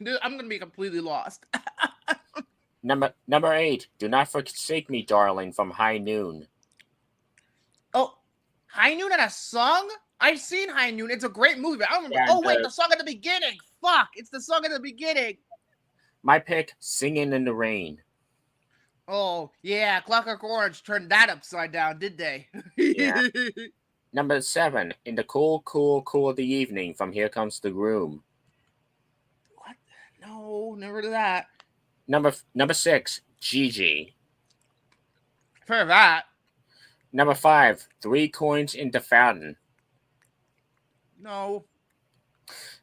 Dude, I'm gonna be completely lost. Number 8, Do Not Forsake Me, Darling from High Noon. Oh, High Noon had a song? I've seen High Noon. It's a great movie. I don't remember. Yeah, wait, the song at the beginning. Fuck, it's the song at the beginning. My pick, Singing in the Rain. Oh, yeah, Clockwork Orange turned that upside down, did they? Yeah. Number 7, In the Cool of the Evening from Here Comes the Groom. What? No, never did that. Number 6, Gigi. For that. Number 5, 3 Coins in the Fountain. No.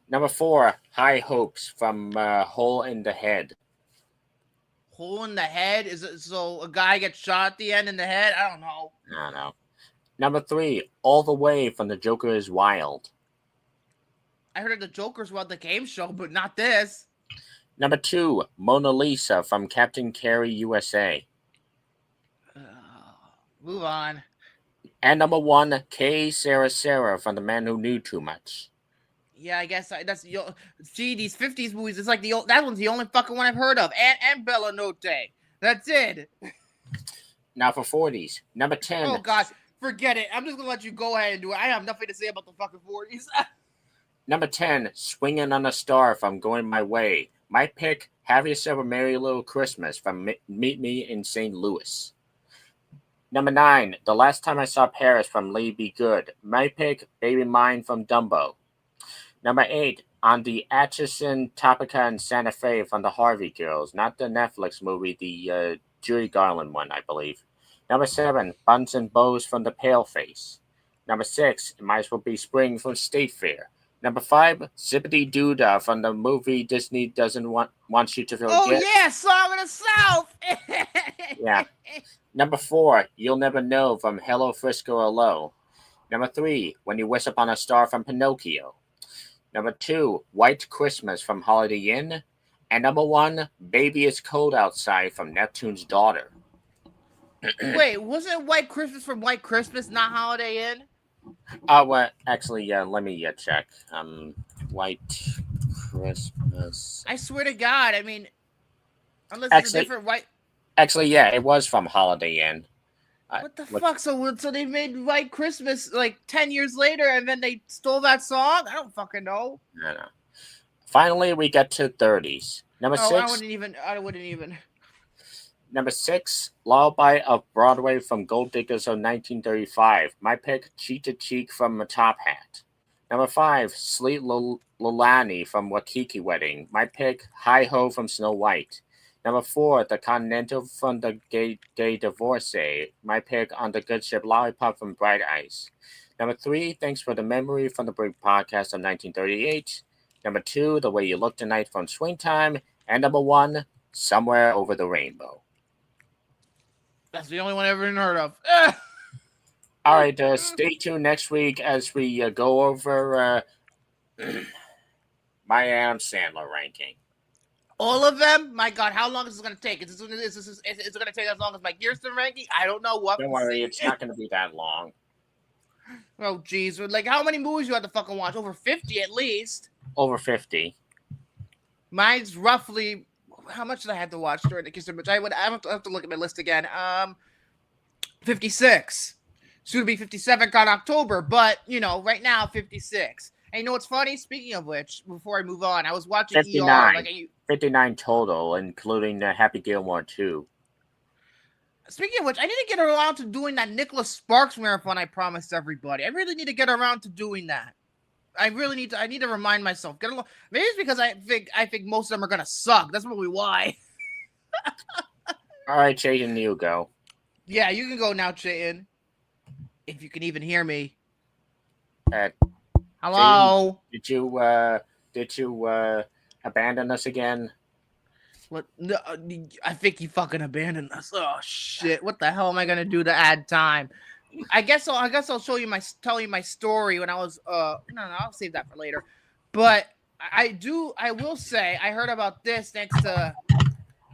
Number 4, High Hopes from Hole in the Head. Hole in the head? Is it so a guy gets shot at the end in the head? I don't know. I don't know. Number 3, All the Way from The Joker is Wild. I heard of the Joker's Wild, the game show, but not this. Number 2, Mona Lisa from Captain Carey USA. Move on. And number 1, K. Sarah from The Man Who Knew Too Much. Yeah, I guess that's see these 50s movies. It's like that one's the only fucking one I've heard of, and Bella Notte. That's it. Now for 40s, number 10. Oh god, forget it. I'm just gonna let you go ahead and do it. I have nothing to say about the fucking 40s. Number 10, Swinging on a Star from Going My Way. My pick, Have Yourself a Merry Little Christmas from Meet Me in St. Louis. Number 9, The Last Time I Saw Paris from Lady Be Good. My pick, Baby Mine from Dumbo. Number 8, On the Atchison, Topeka, and Santa Fe from the Harvey Girls. Not the Netflix movie, the Judy Garland one, I believe. Number 7, Buns and Bows from The Paleface. Number 6, It Might As Well Be Spring from State Fair. Number 5, Zippity Doodah from the movie Disney Doesn't Want You to Forget. Oh yeah, Song of the South. Yeah. Number 4, You'll Never Know from Hello Frisco Hello. Number 3, When You Wish Upon a Star from Pinocchio. Number 2, White Christmas from Holiday Inn. And number 1, Baby It's Cold Outside from Neptune's Daughter. Wait, wasn't White Christmas from White Christmas, not Holiday Inn? Well, actually, yeah, let me check. White Christmas. I swear to God, I mean, unless it's a different white. Actually, yeah, it was from Holiday Inn. What the fuck? So they made White Christmas like 10 years later, and then they stole that song? I don't fucking know. I know. Finally, we get to 30s. Number 6. I wouldn't even. Number 6, Lullaby of Broadway from Gold Diggers of 1935. My pick, Cheek to Cheek from A Top Hat. Number 5, Sleet Lulani from Wakiki Wedding. My pick, Hi Ho from Snow White. Number 4, The Continental from The Gay Divorcee. My pick, On the Good Ship Lollipop from Bright Eyes. Number 3, Thanks for the Memory from the Brick Podcast of 1938. Number 2, The Way You Look Tonight from Swing Time. And number 1, Somewhere Over the Rainbow. That's the only one I've ever heard of. All right, stay tuned next week as we go over my Adam Sandler ranking. All of them? My God, how long is this going to take? Is it going to take as long as my Kirsten ranking? I don't know. Don't worry, it's not going to be that long. Oh, geez. Like, how many movies you have to fucking watch? Over 50 at least. Over 50. Mine's roughly... How much did I have to watch during the Kirsten? I have to look at my list again. 56. Soon to be 57 on October, but, right now, 56. And you know what's funny? Speaking of which, before I move on, I was watching 59. ER. 59 total, including Happy Gilmore 2. Speaking of which, I need to get around to doing that Nicholas Sparks marathon I promised everybody. I really need to get around to doing that. I need to remind myself. Maybe it's because I think most of them are gonna suck. That's probably why. All right, Chayton, you go. Yeah, you can go now, Chayton. If you can even hear me. Hello. Chayton, did you abandon us again? What? No, I think you fucking abandoned us. Oh shit! What the hell am I gonna do to add time? I guess I'll tell you my story when I was no, I'll save that for later. But I will say I heard about this thanks to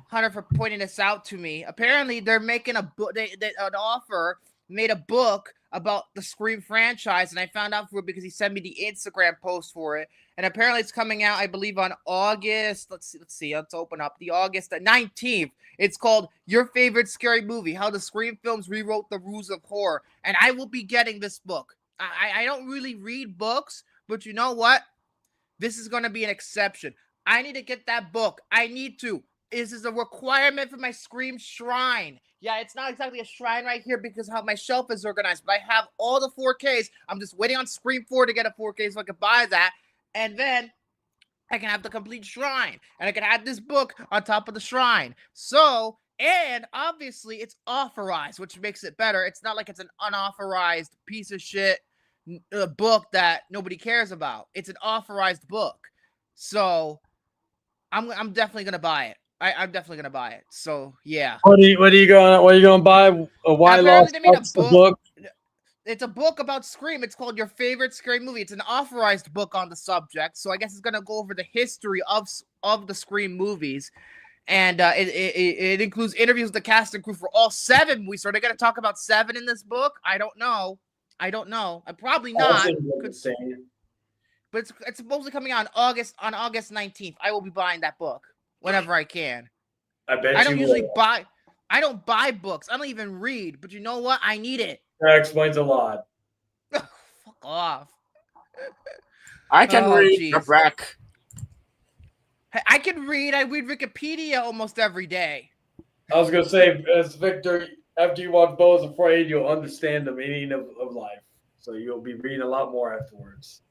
Hunter for pointing this out to me. Apparently they're making a book. An author made a book about the Scream franchise, and I found out for it because he sent me the Instagram post for it. And apparently it's coming out, I believe, on August. Let's see. Let's open up the August 19th. It's called Your Favorite Scary Movie: How the Scream Films Rewrote the Rules of Horror. And I will be getting this book. I don't really read books, but you know what? This is going to be an exception. I need to get that book. I need to. This is a requirement for my Scream shrine. Yeah, it's not exactly a shrine right here because how my shelf is organized, but I have all the 4Ks. I'm just waiting on Scream 4 to get a 4K so I can buy that. And then I can have the complete shrine. And I can add this book on top of the shrine. So, and obviously it's authorized, which makes it better. It's not like it's an unauthorized piece of shit book that nobody cares about. It's an authorized book. So, I'm definitely going to buy it. I'm definitely gonna buy it. So yeah. What are you gonna buy? Why Lost the book? It's a book about Scream. It's called Your Favorite Scary Movie. It's an authorized book on the subject. So I guess it's gonna go over the history of the Scream movies, and it includes interviews with the cast and crew for all 7 movies. So they're gonna talk about 7 in this book. I don't know. I'm probably not. But it's supposedly coming out on August 19th. I will be buying that book whenever I can. I bet I don't usually buy. I don't buy books. I don't even read. But you know what? I need it. That explains a lot. Fuck off. I can read the wreck. I can read. I read Wikipedia almost every day. I was gonna say, as Victor, after you watch Bo is Afraid, you'll understand the meaning of life. So you'll be reading a lot more afterwards.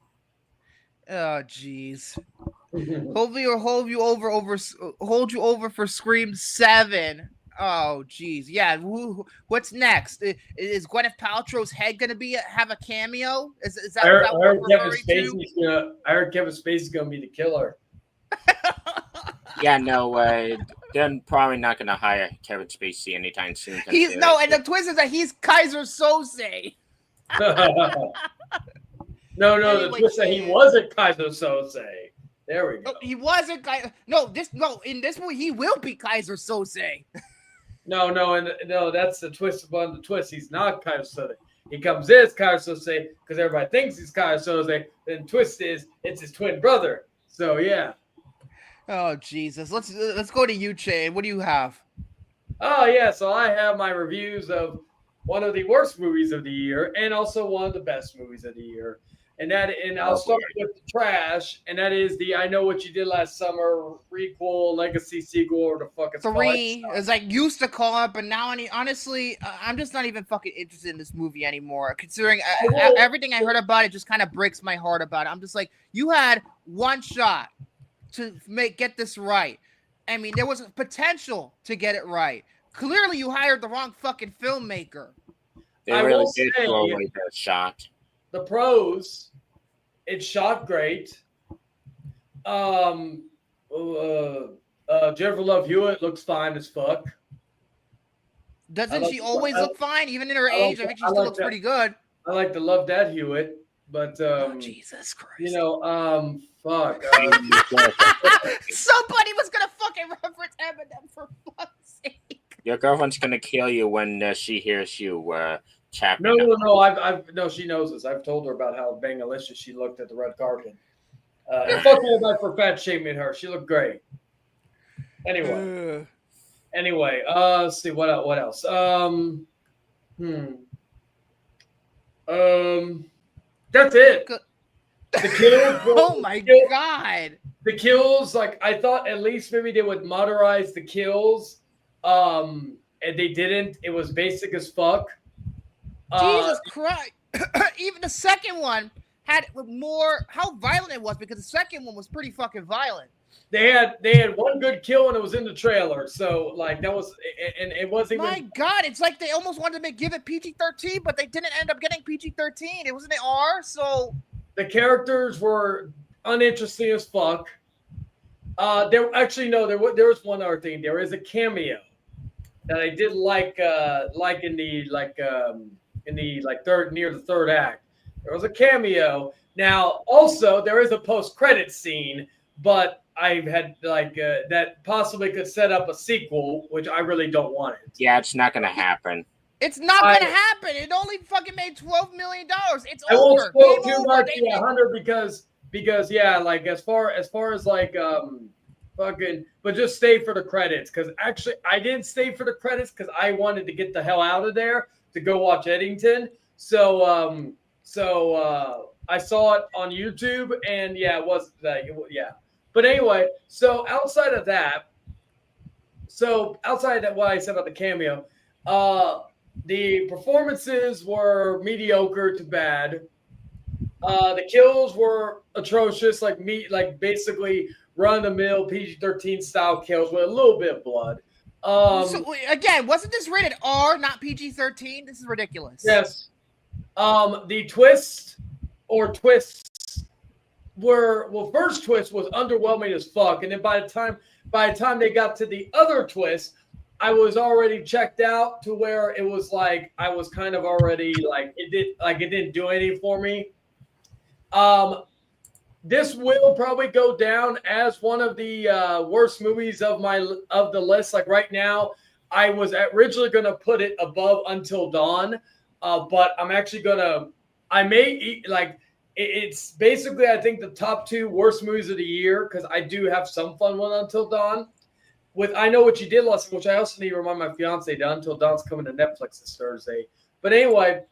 Oh, jeez. Hopefully, or hold you over for Scream 7. Oh, jeez. Yeah. What's next? Is Gwyneth Paltrow's head gonna have a cameo? Is that I what heard we're Kevin referring to? I heard Kevin Spacey's gonna be the killer. Yeah, no way. They're probably not gonna hire Kevin Spacey anytime soon. And the twist is that he's Kaiser Sose. No, the twist that he wasn't Kaiser Sose. There we go. He wasn't Kaiser. In this movie he will be Kaiser Sose. No, that's the twist upon the twist. He's not Kaiser Sose. He comes in as Kaiser Sose because everybody thinks he's Kaiser Sose. Then the twist is it's his twin brother. So yeah. Oh Jesus. Let's go to you, Che. What do you have? Oh yeah, so I have my reviews of one of the worst movies of the year and also one of the best movies of the year. And I'll start with the trash, and that is the I Know What You Did Last Summer requel, legacy sequel, or the fucking 3, as I used to call it, but now honestly, I'm just not even fucking interested in this movie anymore. Considering everything I heard about it, just kind of breaks my heart about it. I'm just like, you had one shot to get this right. I mean, there was a potential to get it right. Clearly, you hired the wrong fucking filmmaker. They really did throw away that shot. The pros, it's shot great. Jennifer Love Hewitt looks fine as fuck. Doesn't she always look fine, even in her age? I think she still looks pretty good. I like to love that Hewitt. But Jesus Christ. you know, fuck. Somebody was gonna fucking reference Eminem for fuck's sake. Your girlfriend's gonna kill you when she hears you chapping. No. No. She knows this. I've told her about how bangalicious she looked at the red carpet. And fuck everybody for fat shaming her. She looked great. Anyway, let's see what else. That's it. The kills. Oh my god. The kills, like I thought, at least maybe they would moderize the kills. And they didn't. It was basic as fuck. Jesus Christ! Even the second one had more how violent it was because the second one was pretty fucking violent. They had one good kill and it was in the trailer, so like that was, and it wasn't. My God, it's like they almost wanted to give it PG-13, but they didn't end up getting PG-13. It was an R, so the characters were uninteresting as fuck. There was one other thing. There is a cameo that I did like in the third near the third act. There was a cameo. Now, also there is a post-credit scene, but I've had that possibly could set up a sequel, which I really don't want it. Yeah, it's not gonna happen. It's not gonna happen. It only fucking made $12 million. It's I won't over. spoil too much, yeah, Hunter, because yeah, like as far as like fucking, but just stay for the credits, because actually I didn't stay for the credits because I wanted to get the hell out of there to go watch Eddington. So I saw it on YouTube, and yeah, it was like yeah. But anyway, so outside of that, what I said about the cameo, the performances were mediocre to bad. The kills were atrocious, like basically run-of-the-mill PG-13 style kills with a little bit of blood. So again, wasn't this rated R, not PG-13? This is ridiculous. Yes. The twists first twist was underwhelming as fuck, and then by the time they got to the other twist, I was already checked out to where it was like I was kind of already it didn't do anything for me. This will probably go down as one of the worst movies of the list. Like right now, I was originally going to put it above Until Dawn, but I'm actually it's basically, I think, the top 2 worst movies of the year, because I do have some fun with Until Dawn. With I Know What You Did Last Week, which I also need to remind my fiance that Until Dawn's coming to Netflix this Thursday. But anyway,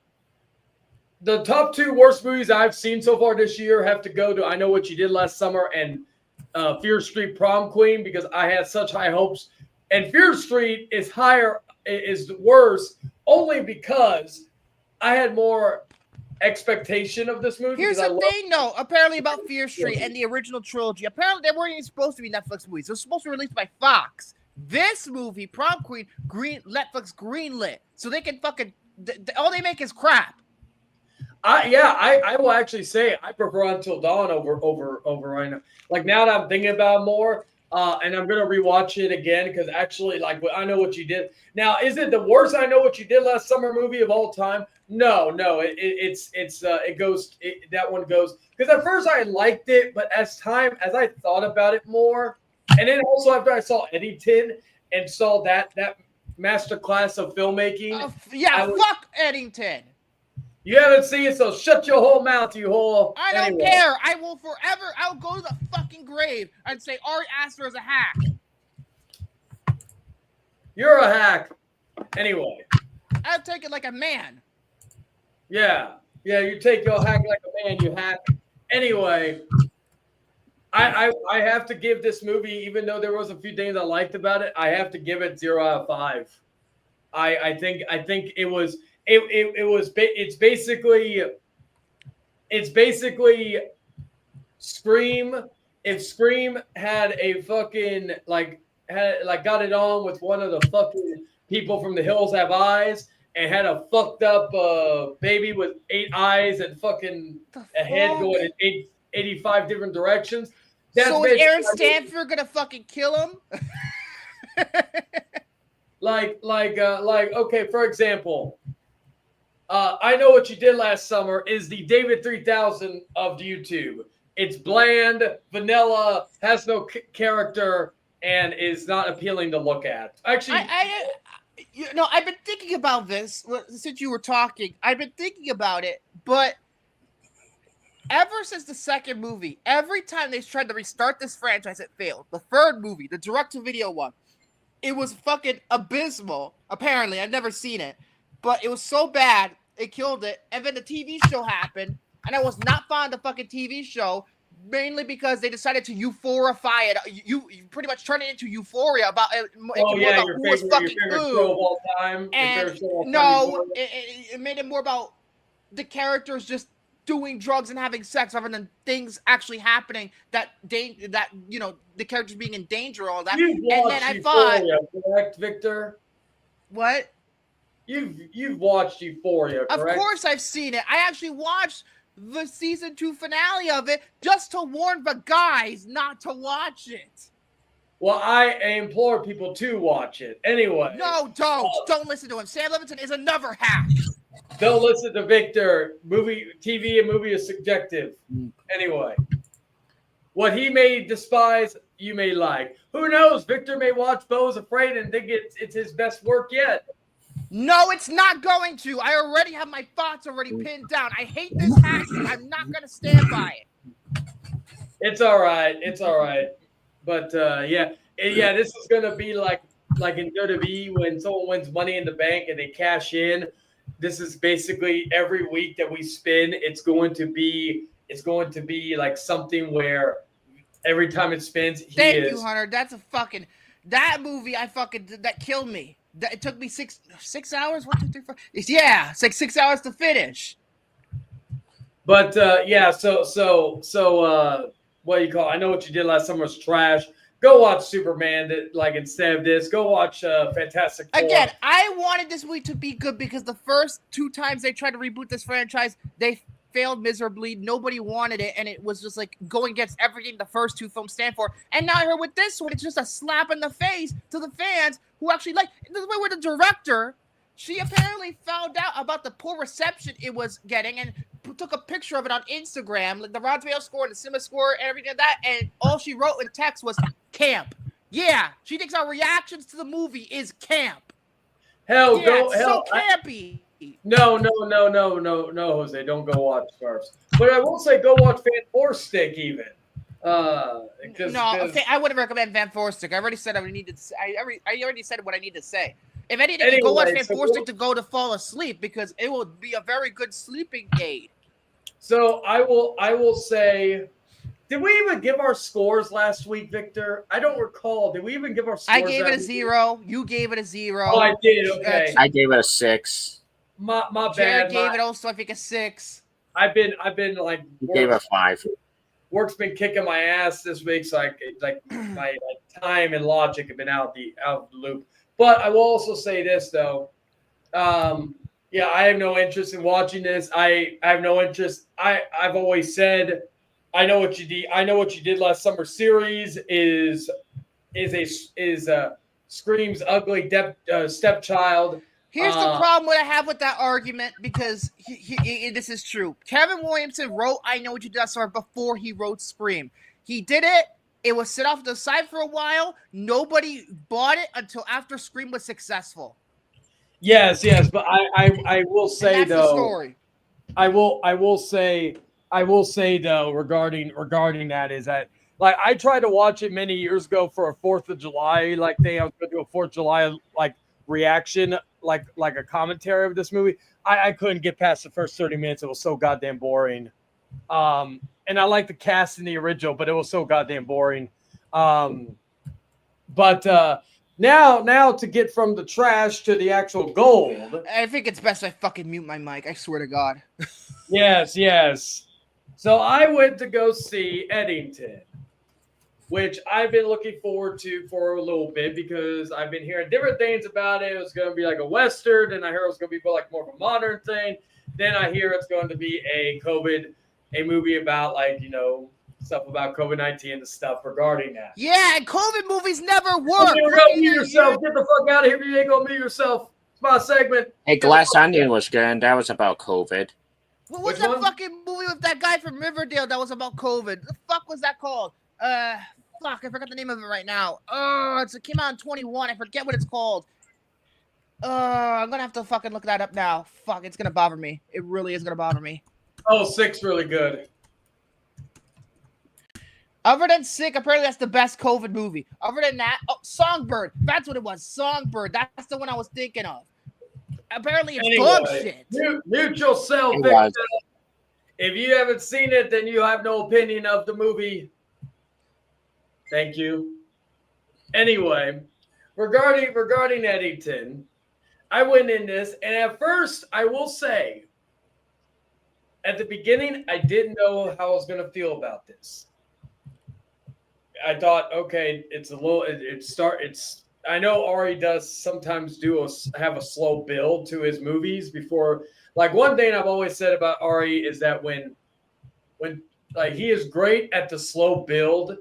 the top 2 worst movies I've seen so far this year have to go to I Know What You Did Last Summer and Fear Street Prom Queen, because I had such high hopes. And Fear Street is worse only because I had more expectation of this movie. Here's the thing, though, apparently about Fear Street and the original trilogy. Apparently, they weren't even supposed to be Netflix movies. They were supposed to be released by Fox. This movie, Prom Queen, Netflix greenlit, so they can fucking all they make is crap. I will actually say I prefer Until Dawn over right now. Like now that I'm thinking about it more, and I'm gonna rewatch it again because actually, like I Know What You Did. Now, is it the worst I Know What You Did Last Summer movie of all time? No. That one goes, because at first I liked it, but as I thought about it more, and then also after I saw Eddington and saw that masterclass of filmmaking, fuck Eddington. You haven't seen it, so shut your whole mouth, you whole. I don't care. I will forever. I'll go to the fucking grave and say Ari Aster is a hack. You're a hack. Anyway. I'll take it like a man. Yeah, you take your hack like a man, you hack. Anyway, I have to give this movie, even though there was a few things I liked about it, I have to give it 0 out of 5. I think it was it's basically Scream. If Scream had a fucking got it on with one of the fucking people from The Hills Have Eyes and had a fucked up baby with 8 eyes and fucking a head going in 85 different directions. So is Aaron Stanford gonna fucking kill him? Okay, for example, I Know What You Did Last Summer is the David 3000 of YouTube. It's bland, vanilla, has no character, and is not appealing to look at. Actually, I've been thinking about this since you were talking. I've been thinking about it, but ever since the second movie, every time they tried to restart this franchise, it failed. The third movie, the direct-to-video one, it was fucking abysmal. Apparently, I've never seen it, but it was so bad, it killed it. And then the TV show happened, and I was not fond of the fucking TV show, mainly because they decided to euphorify it. You pretty much turn it into Euphoria about your favorite show of all time. And no, it made it more about the characters just doing drugs and having sex rather than things actually happening that the characters being in danger, all that. And then I thought, correct, Victor? What? You've watched Euphoria, correct? Of course I've seen it. I actually watched the season 2 finale of it just to warn the guys not to watch it. Well, I implore people to watch it. Anyway. No, don't listen to him. Sam Levinson is another hack. Don't listen to Victor. TV and movie is subjective. Anyway. What he may despise, you may like. Who knows? Victor may watch Beau is Afraid and think it's his best work yet. No, it's not going to. I already have my thoughts already pinned down. I hate this hacking. I'm not going to stand by it. It's all right. It's all right. But, this is going to be like in WWE when someone wins Money in the Bank and they cash in. This is basically every week that we spin, it's going to be like something where every time it spins, Thank you, Hunter. That's that movie that killed me. It took me 6 hours. 1, 2, 3, 4. Yeah, it's like 6 hours to finish. But so what do you call it? I Know What You Did Last Summer was trash. Go watch Superman. Instead of this, go watch Fantastic Four. Again, I wanted this movie to be good because the first 2 times they tried to reboot this franchise, they failed miserably. Nobody wanted it, and it was just like going against everything the first 2 films stand for. And now I heard with this one, it's just a slap in the face to the fans who actually like the way with the director. She apparently found out about the poor reception it was getting and took a picture of it on Instagram, like the Rotten Tomatoes score and the Cinema score and everything like that. And all she wrote in text was camp. Yeah, she thinks our reactions to the movie is camp. So campy. No, Jose, don't go watch first. But I will say, go watch Van Forstick even. I wouldn't recommend Van Forstick. I already said I already said what I need to say. If anything, go watch Van Forstick to fall asleep because it will be a very good sleeping aid. So I will say, did we even give our scores last week, Victor? I don't recall. Did we even give our scores? I gave it a 0. You gave it a 0. Oh, I did. Okay. I gave it a 6. My bad. Jared gave it also, I think, a 6. I've been like. You gave it a 5. Work's been kicking my ass this week, so my time and logic have been out of the loop. But I will also say this though, I have no interest in watching this. I have no interest. I've always said, I Know What You Did Last Summer series is Scream's ugly stepchild. Here's the problem I have with that argument because this is true. Kevin Williamson wrote I Know What You Did Last Summer before he wrote Scream. He did it. It was set off to the side for a while. Nobody bought it until after Scream was successful. Yes, but I will say that's though. The story. I will say though regarding that is that like I tried to watch it many years ago for a 4th of July thing. I was going to do a 4th of July reaction like a commentary of this movie. I couldn't get past the first 30 minutes. It was so goddamn boring. And I like the cast in the original, but it was so goddamn boring. But now to get from the trash to the actual gold. I think it's best I fucking mute my mic. I swear to God. Yes. So I went to go see Eddington, which I've been looking forward to for a little bit because I've been hearing different things about it. It was going to be like a Western, and I heard it was going to be like more of a modern thing. Then I hear it's going to be a movie about stuff about COVID-19 and stuff regarding that. Yeah, and COVID movies never work. You're gonna mute yourself. Get the fuck out of here if you ain't gonna mute yourself. my segment. Hey, Glass Onion was good, and that was about COVID. What was that fucking movie with that guy from Riverdale that was about COVID? The fuck was that called? Fuck, I forgot the name of it right now. It came out in 21. I forget what it's called. I'm gonna have to fucking look that up now. Fuck, it's gonna bother me. It really is gonna bother me. Oh, Sick's really good. Other than Sick, apparently that's the best COVID movie. Other than that, Songbird. That's what it was. Songbird. That's the one I was thinking of. Apparently it's dog shit. Mute yourself, Victor. If you haven't seen it, then you have no opinion of the movie. Thank you. Anyway, regarding Eddington, I went in this, and at first, I will say, at the beginning, I didn't know how I was going to feel about this. I thought, okay, it's a little. I know Ari does sometimes have a slow build to his movies before. Like one thing I've always said about Ari is that when like he is great at the slow build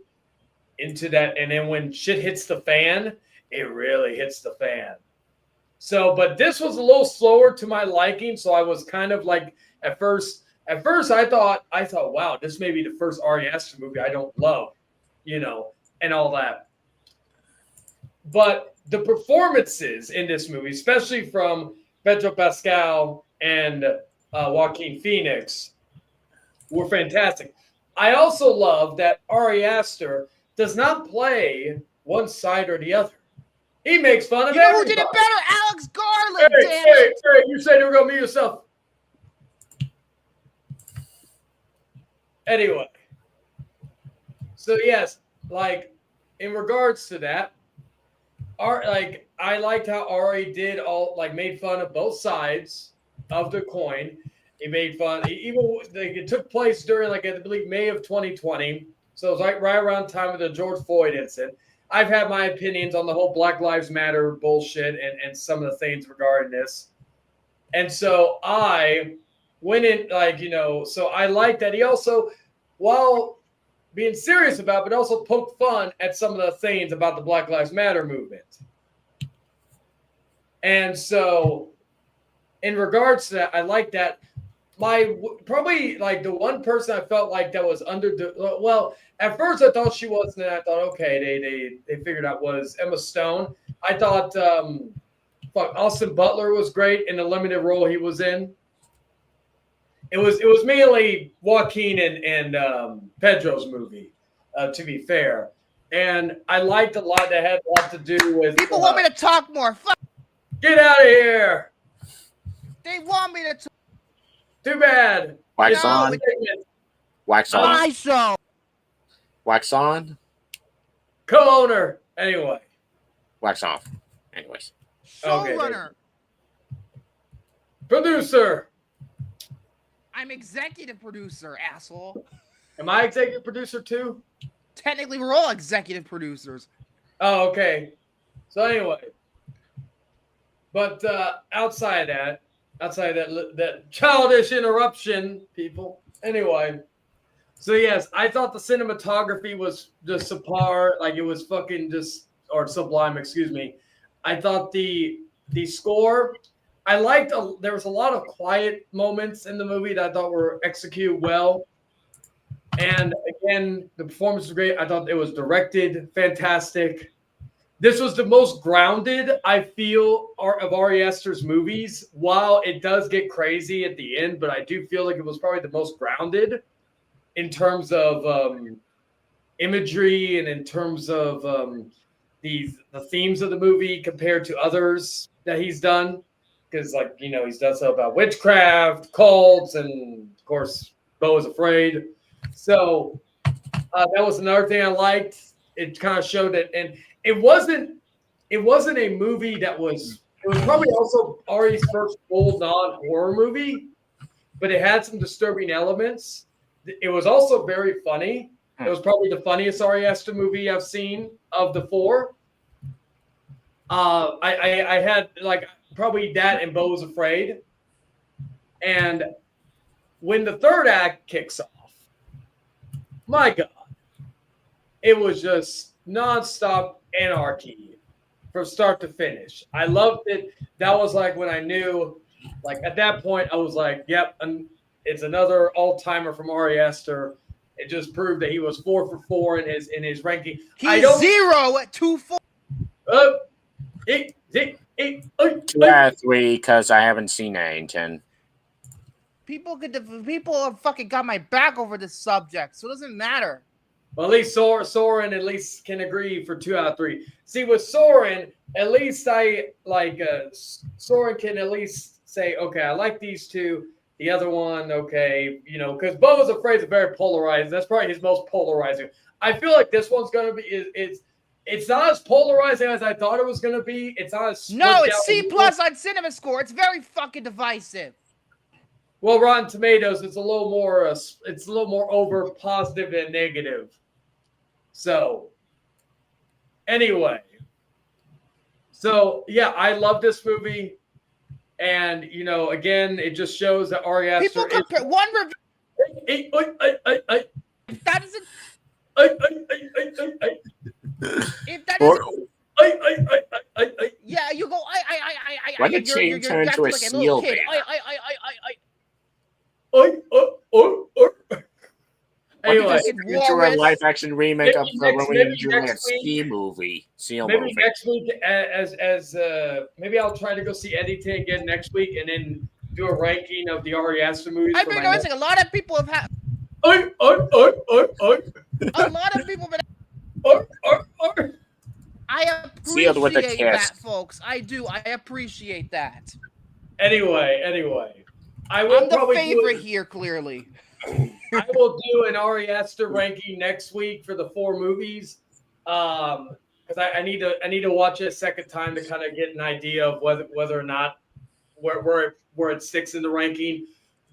into that, and then when shit hits the fan, it really hits the fan. So, but this was a little slower to my liking, so I was kind of like at first I thought, wow, this may be the first Ari Aster movie I don't love, and all that. But the performances in this movie, especially from Pedro Pascal and Joaquin Phoenix, were fantastic. I also love that Ari Aster does not play one side or the other. He makes fun of everybody. Who did it better? Alex Garland, Hey, you said you were going to mute yourself. Anyway. So, yes, like, in regards to that, I liked how Ari made fun of both sides of the coin. He made fun. It took place during, I believe, May of 2020. So it was right around the time of the George Floyd incident. I've had my opinions on the whole Black Lives Matter bullshit and some of the things regarding this. And so I went in, so I like that he also, while being serious about it, but also poked fun at some of the things about the Black Lives Matter movement. And so in regards to that, I like that. Probably the one person I felt like that was at first I thought she was, and then I thought, okay, they figured out was Emma Stone. I thought Austin Butler was great in the limited role he was in. It was mainly Joaquin and Pedro's movie, to be fair. And I liked a lot that had a lot to do with people want me to talk more. Get out of here. They want me to talk. Too bad. Wax on. Wax on. My show. Wax on. Co-owner. Anyway. Wax off. Anyways. Showrunner. Producer. I'm executive producer, asshole. Am I executive producer too? Technically, we're all executive producers. Oh, okay. So anyway. But outside of that childish interruption, people. Anyway, so yes, I thought the cinematography was just subpar, like it was or sublime, excuse me. I thought the score, I liked. There was a lot of quiet moments in the movie that I thought were executed well. And again, the performance was great. I thought it was directed fantastic. This was the most grounded, I feel, of Ari Aster's movies. While it does get crazy at the end, but I do feel like it was probably the most grounded in terms of imagery and in terms of the themes of the movie compared to others that he's done. Because, he's done stuff about witchcraft, cults, and, of course, Beau is Afraid. So that was another thing I liked. It kind of showed it, and it wasn't a movie it was probably also Ari's first full non-horror movie, but it had some disturbing elements. It was also very funny. It was probably the funniest Ari Aster movie I've seen of the four. I had probably that and Beau is Afraid. And when the third act kicks off, my God, it was just nonstop anarchy. from start to finish. I loved it. That was like when I knew, like at that point, I was like, yep, and it's another all-timer from Ari Aster. It just proved that he was 4 for 4 in his ranking. He's 0 at 2-4. 2 out of 3 because I haven't seen Eddington. People have fucking got my back over this subject, so it doesn't matter. Well, at least Soren at least can agree for 2 out of 3. See, with Soren, at least Soren can at least say, okay, I like these two. The other one, okay, because Beau is Afraid is very polarizing. That's probably his most polarizing. I feel like this one's going to be it's not as polarizing as I thought it was going to be. It's not as it's C+ on Cinema Score. It's very fucking divisive. Well, Rotten Tomatoes, it's a little more over positive and negative. So, anyway. So, yeah, I love this movie. And, again, it just shows that Ari Aster people compare one review. That doesn't. If that doesn't. Yeah, you go. Why did Shane turn into a seal bear? Anyway, into a live-action remake of the Romeo and Juliet ski movie. Maybe next week, maybe I'll try to go see Eddington again next week, and then do a ranking of the Ari Aster movies. I've been noticing a lot of people have had. A lot of people have been. I appreciate that, folks. I do. I appreciate that. Anyway, I'm the favorite here, clearly. I will do an Ari Aster ranking next week for the 4 movies, because I need to watch it a second time to kind of get an idea of whether or not where it sticks in the ranking.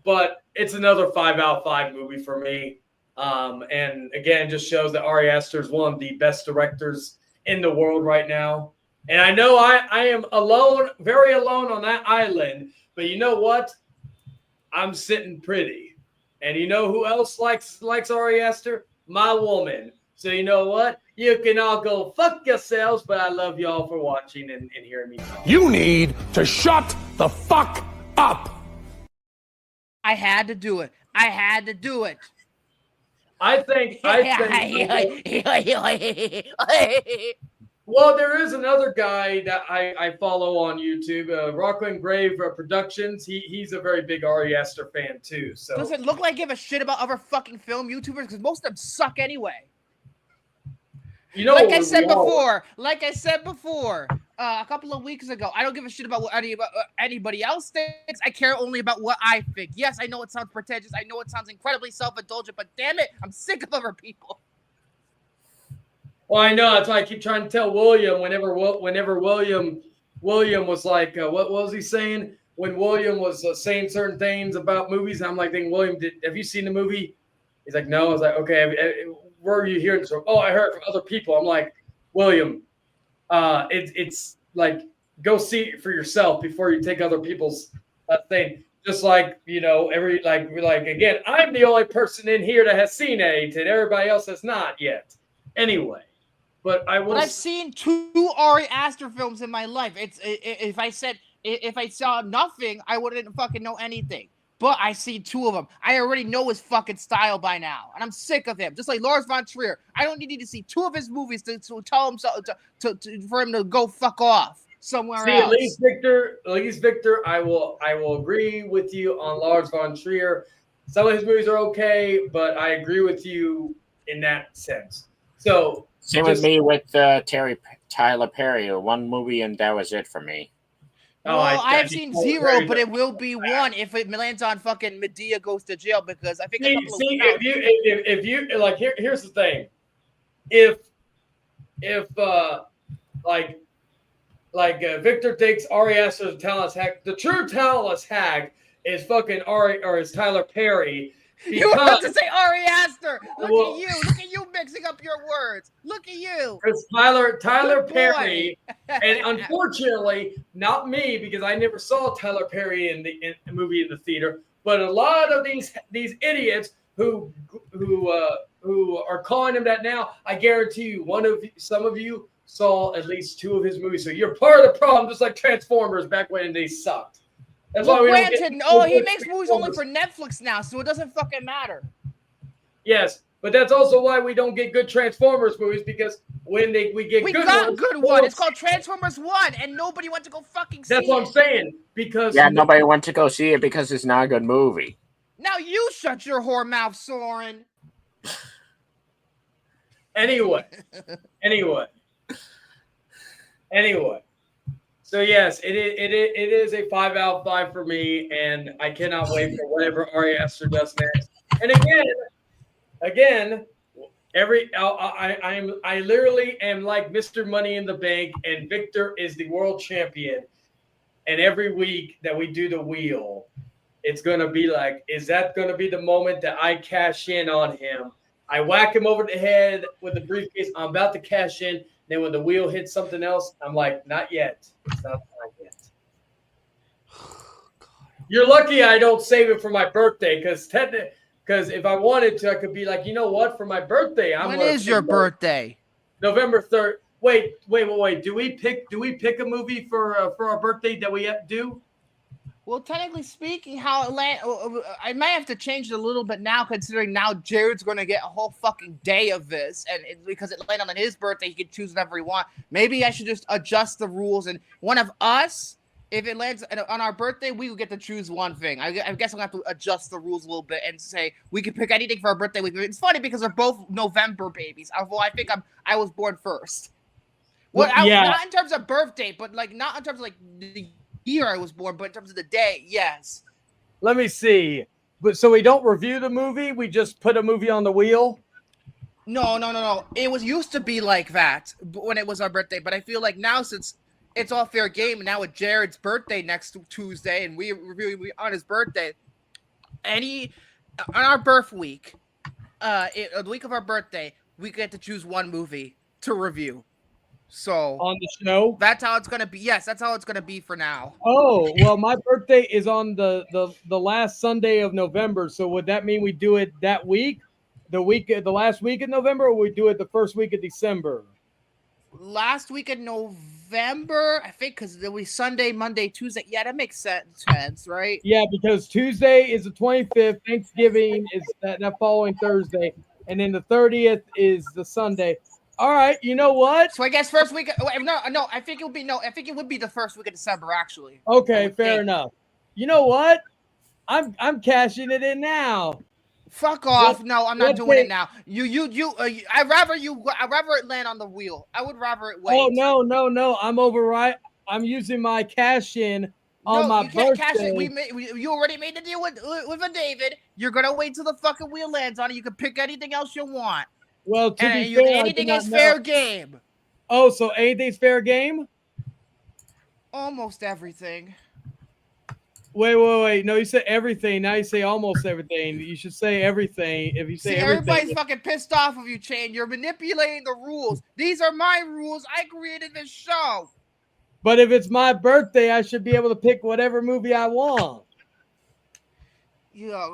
But it's another 5 out of 5 movie for me, and again, just shows that Ari Aster is one of the best directors in the world right now. And I know I am alone, very alone on that island. But you know what? I'm sitting pretty. And you know who else likes Ari Aster? My woman. So you know what? You can all go fuck yourselves, but I love y'all for watching and hearing me talk. You need to shut the fuck up. I had to do it. I think well, there is another guy that I follow on YouTube, Rockland Grave Productions. He's a very big Ari Aster fan too. So does it look like I give a shit about other fucking film YouTubers? Because most of them suck anyway. Like I said before, a couple of weeks ago, I don't give a shit about what anybody else thinks. I care only about what I think. Yes, I know it sounds pretentious. I know it sounds incredibly self-indulgent, but damn it, I'm sick of other people. Well, I know. That's why I keep trying to tell William whenever William was like, what was he saying? When William was saying certain things about movies, I'm like, thinking, William, have you seen the movie? He's like, no. I was like, okay, where are you hearing this from? Oh, I heard it from other people. I'm like, William, it's like, go see it for yourself before you take other people's thing. Just like, again, I'm the only person in here that has seen Eddington. Everybody else has not yet. Anyway. But I've seen 2 Ari Aster films in my life. If I saw nothing, I wouldn't fucking know anything. But I see 2 of them. I already know his fucking style by now, and I'm sick of him. Just like Lars von Trier, I don't need to see 2 of his movies to tell him for him to go fuck off somewhere else. At least Victor, I will agree with you on Lars von Trier. Some of his movies are okay, but I agree with you in that sense. So. Same with me with Tyler Perry. 1 movie, and that was it for me. Well, I have seen 0, but it will be 1 if it lands on fucking Medea Goes to Jail, because I think if you like, here's the thing. If Victor thinks Ari Aster is a talentless hack, the true talentless hack is fucking is Tyler Perry. You were about to say Ari Aster. Look at you mixing up your words. Look at you. Because Tyler Perry, and unfortunately, not me, because I never saw Tyler Perry in the movie in the theater, but a lot of these idiots who are calling him that now, I guarantee you, some of you saw at least 2 of his movies, so you're part of the problem, just like Transformers back when they sucked. That's why we granted, don't get he makes movies only for Netflix now, so it doesn't fucking matter. Yes, but that's also why we don't get good Transformers movies, because when we get we good got ones, good one. It's called Transformers 1, and nobody went to go fucking see it. That's what I'm saying. Because nobody went to go see it because it's not a good movie. Now you shut your whore mouth, Soren. Anyway. So yes, it is a 5 out of 5 for me, and I cannot wait for whatever Ari Aster does next. And again, I literally am like Mr. Money in the Bank, and Victor is the world champion. And every week that we do the wheel, it's gonna be like, is that gonna be the moment that I cash in on him? I whack him over the head with the briefcase. I'm about to cash in. Then when the wheel hits something else, I'm like, not yet. It's not time yet. You're lucky I don't save it for my birthday, because if I wanted to, I could be like, you know what? For my birthday, when is your birthday? November 3rd. Wait. Do we pick a movie for our birthday that we do? Well, technically speaking, I might have to change it a little bit now, considering now Jared's going to get a whole fucking day of this, and because it landed on his birthday, he can choose whatever he wants. Maybe I should just adjust the rules, and one of us, if it lands on our birthday, we will get to choose one thing. I guess I'm going to have to adjust the rules a little bit and say we can pick anything for our birthday. It's funny because we're both November babies, although I think I was born first. Well, not in terms of birthday, but like not in terms of like the year I was born, but in terms of the day, yes. Let me see. But so we don't review the movie, we just put a movie on the wheel? No. It was used to be like that when it was our birthday, but I feel like now, since it's all fair game, and now with Jared's birthday next Tuesday, and we review on his birthday, on our birth week, the week of our birthday, we get to choose one movie to review. So on the show, that's how it's gonna be. Yes, that's how it's gonna be for now. Oh well, my birthday is on the last Sunday of November. So would that mean we do it that week, the last week of November, or we do it the first week of December? Last week of November, I think, because there was Sunday, Monday, Tuesday. Yeah, that makes sense, right? Yeah, because Tuesday is the 25th, Thanksgiving is that following Thursday, and then the 30th is the Sunday. All right, you know what? So I guess first week. No. I think it would be the first week of December, actually. Okay, fair enough. You know what? I'm cashing it in now. Fuck off! No, I'm not doing it now. I'd rather it land on the wheel. I would rather it wait. Oh no! I'm using my cash in on my birthday. Cash it. You already made the deal with a David. You're gonna wait till the fucking wheel lands on it. You can pick anything else you want. Well, anything is fair game. Oh, so anything's fair game? Almost everything. Wait. No, you said everything. Now you say almost everything. You should say everything. If you say everything. Everybody's fucking pissed off of you, Chain. You're manipulating the rules. These are my rules. I created this show. But if it's my birthday, I should be able to pick whatever movie I want. Yeah,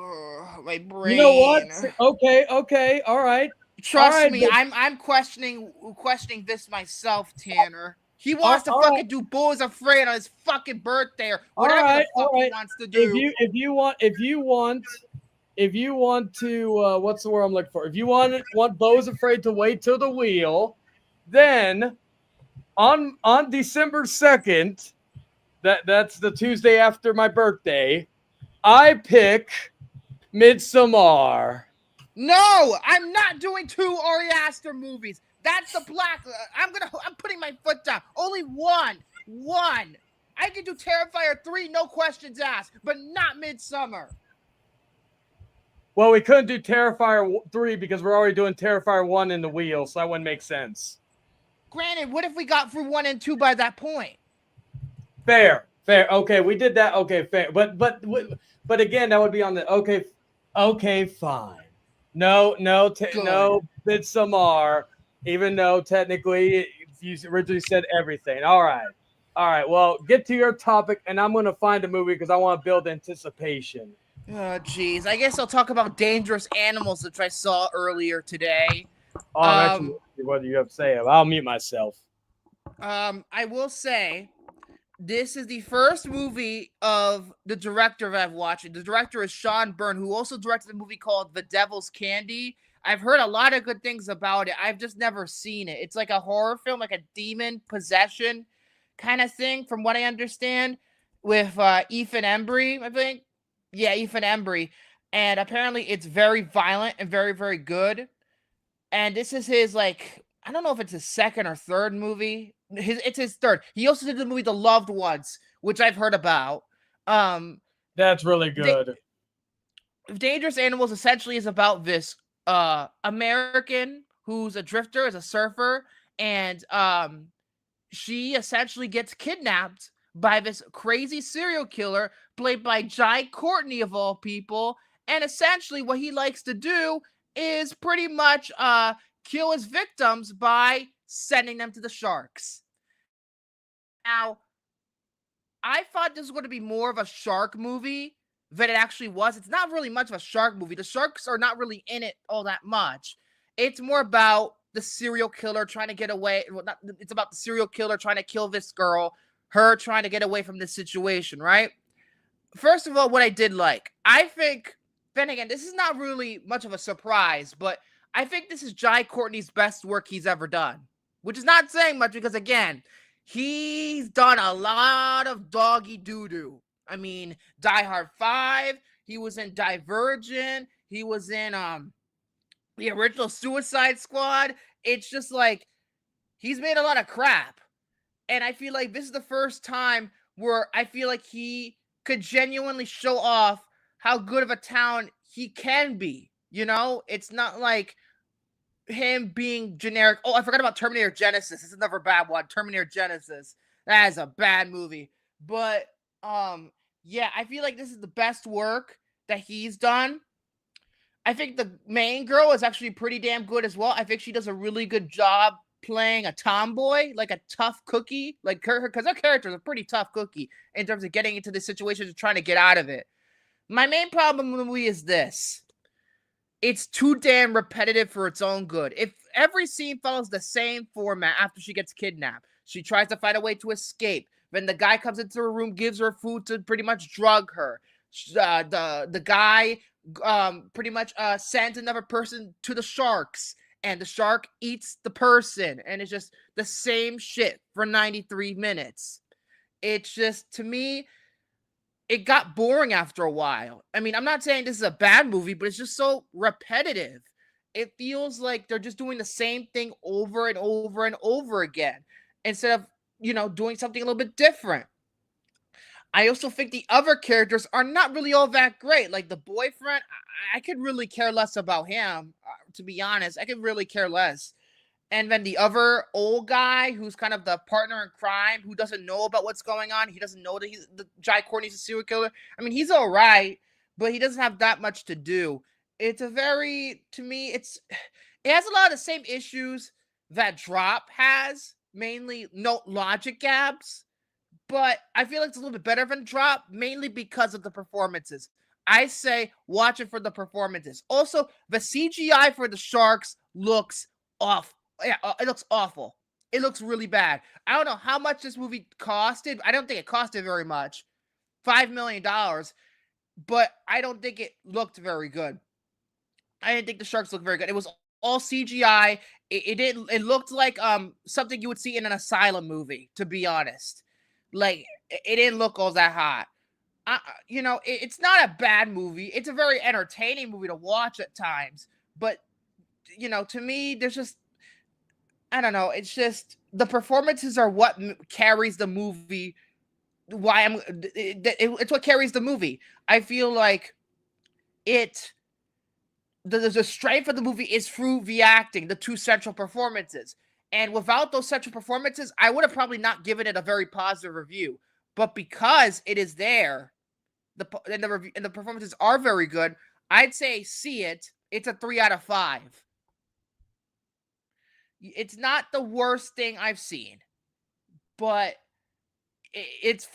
my brain. You know what? Okay. All right. Trust me, I'm questioning this myself, Tanner. He wants to fucking do Bulls Afraid on his fucking birthday or whatever the fuck he wants to do. If you want to what's the word I'm looking for? If you want Bulls Afraid to wait till the wheel, then on December 2nd, that's the Tuesday after my birthday, I pick Midsommar. No, I'm not doing 2 Ari Aster movies. That's the black. I'm putting my foot down. Only one. I can do Terrifier 3, no questions asked, but not Midsommar. Well, we couldn't do Terrifier 3 because we're already doing Terrifier 1 in the wheel, so that wouldn't make sense. Granted, what if we got through 1 and 2 by that point? Fair. Okay, we did that. Okay, fair. But again, that would be on the okay, fine. No, Midsommar, even though technically you originally said everything. All right. Well, get to your topic, and I'm going to find a movie because I want to build anticipation. Oh, jeez. I guess I'll talk about Dangerous Animals, which I saw earlier today. Oh, that's what you have to say. I'll mute myself. I will say this is the first movie of the director that I've watched. The director is Sean Byrne, who also directed a movie called The Devil's Candy. I've heard a lot of good things about it. I've just never seen it. It's like a horror film, like a demon possession kind of thing, from what I understand, with Ethan Embry, I think. Yeah, Ethan Embry. And apparently it's very violent and very, very good. And this is his, like, I don't know if it's his second or third movie. It's his third. He also did the movie The Loved Ones, which I've heard about. That's really good. Dangerous Animals essentially is about this American who's a drifter, is a surfer, and she essentially gets kidnapped by this crazy serial killer played by Jai Courtney of all people. And essentially what he likes to do is pretty much kill his victims by sending them to the sharks. Now, I thought this was going to be more of a shark movie than it actually was. It's not really much of a shark movie. The sharks are not really in it all that much. It's more about the serial killer trying to get away. Well, it's about the serial killer trying to kill this girl, her trying to get away from this situation, right? First of all, what I did like, I think, then again, this is not really much of a surprise, but I think this is Jai Courtney's best work he's ever done, which is not saying much because, again, he's done a lot of doggy doo-doo. I mean, Die Hard 5, he was in Divergent, he was in the original Suicide Squad. It's just like, he's made a lot of crap. And I feel like this is the first time where I feel like he could genuinely show off how good of a talent he can be. You know, it's not like him being generic. Oh, I forgot about Terminator Genesis. It's another bad one. Terminator Genesis. That is a bad movie. But yeah, I feel like this is the best work that he's done. I think the main girl is actually pretty damn good as well. I think she does a really good job playing a tomboy, like a tough cookie, like her, because her character is a pretty tough cookie in terms of getting into the situation and trying to get out of it. My main problem with the movie is this. It's too damn repetitive for its own good. If every scene follows the same format after she gets kidnapped, she tries to find a way to escape. Then the guy comes into her room, gives her food to pretty much drug her. The guy pretty much sends another person to the sharks, and the shark eats the person, and it's just the same shit for 93 minutes. It's just, to me, it got boring after a while. I mean, I'm not saying this is a bad movie, but it's just so repetitive. It feels like they're just doing the same thing over and over and over again instead of, you know, doing something a little bit different. I also think the other characters are not really all that great. Like the boyfriend, I could really care less about him, to be honest. I could really care less. And then the other old guy who's kind of the partner in crime, who doesn't know about what's going on. He doesn't know that the Jai Courtney's a serial killer. I mean, he's all right, but he doesn't have that much to do. It's a very, to me, it has a lot of the same issues that Drop has, mainly no logic gaps. But I feel like it's a little bit better than Drop, mainly because of the performances. I say watch it for the performances. Also, the CGI for the sharks looks off. Yeah, it looks awful. It looks really bad. I don't know how much this movie costed. I don't think it costed very much. $5 million. But I don't think it looked very good. I didn't think the sharks looked very good. It was all CGI. It looked like something you would see in an asylum movie, to be honest. Like, it didn't look all that hot. You know, it's not a bad movie. It's a very entertaining movie to watch at times. But, you know, to me, there's just, I don't know. It's just the performances are what carries the movie. It's what carries the movie. I feel like the strength of the movie is through the acting, the two central performances. And without those central performances, I would have probably not given it a very positive review. But because it is there, and the performances are very good, I'd say see it. It's a 3 out of 5. It's not the worst thing I've seen, but it's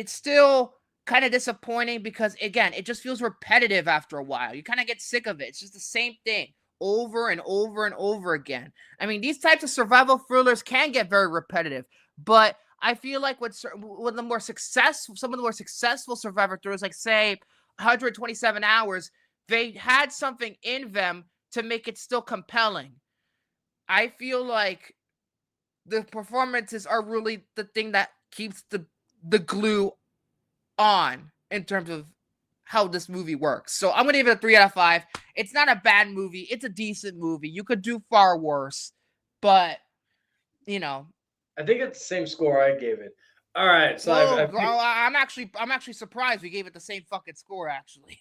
still kind of disappointing because, again, it just feels repetitive after a while. You kind of get sick of it. It's just the same thing over and over and over again. I mean, these types of survival thrillers can get very repetitive, but I feel like with the more successful, some of the more successful survivor thrillers, like say 127 Hours, they had something in them to make it still compelling. I feel like the performances are really the thing that keeps the glue on in terms of how this movie works. So I'm gonna give it a 3 out of 5. It's not a bad movie. It's a decent movie. You could do far worse, but you know, I think it's the same score I gave it. All right, so I'm actually surprised we gave it the same fucking score. Actually,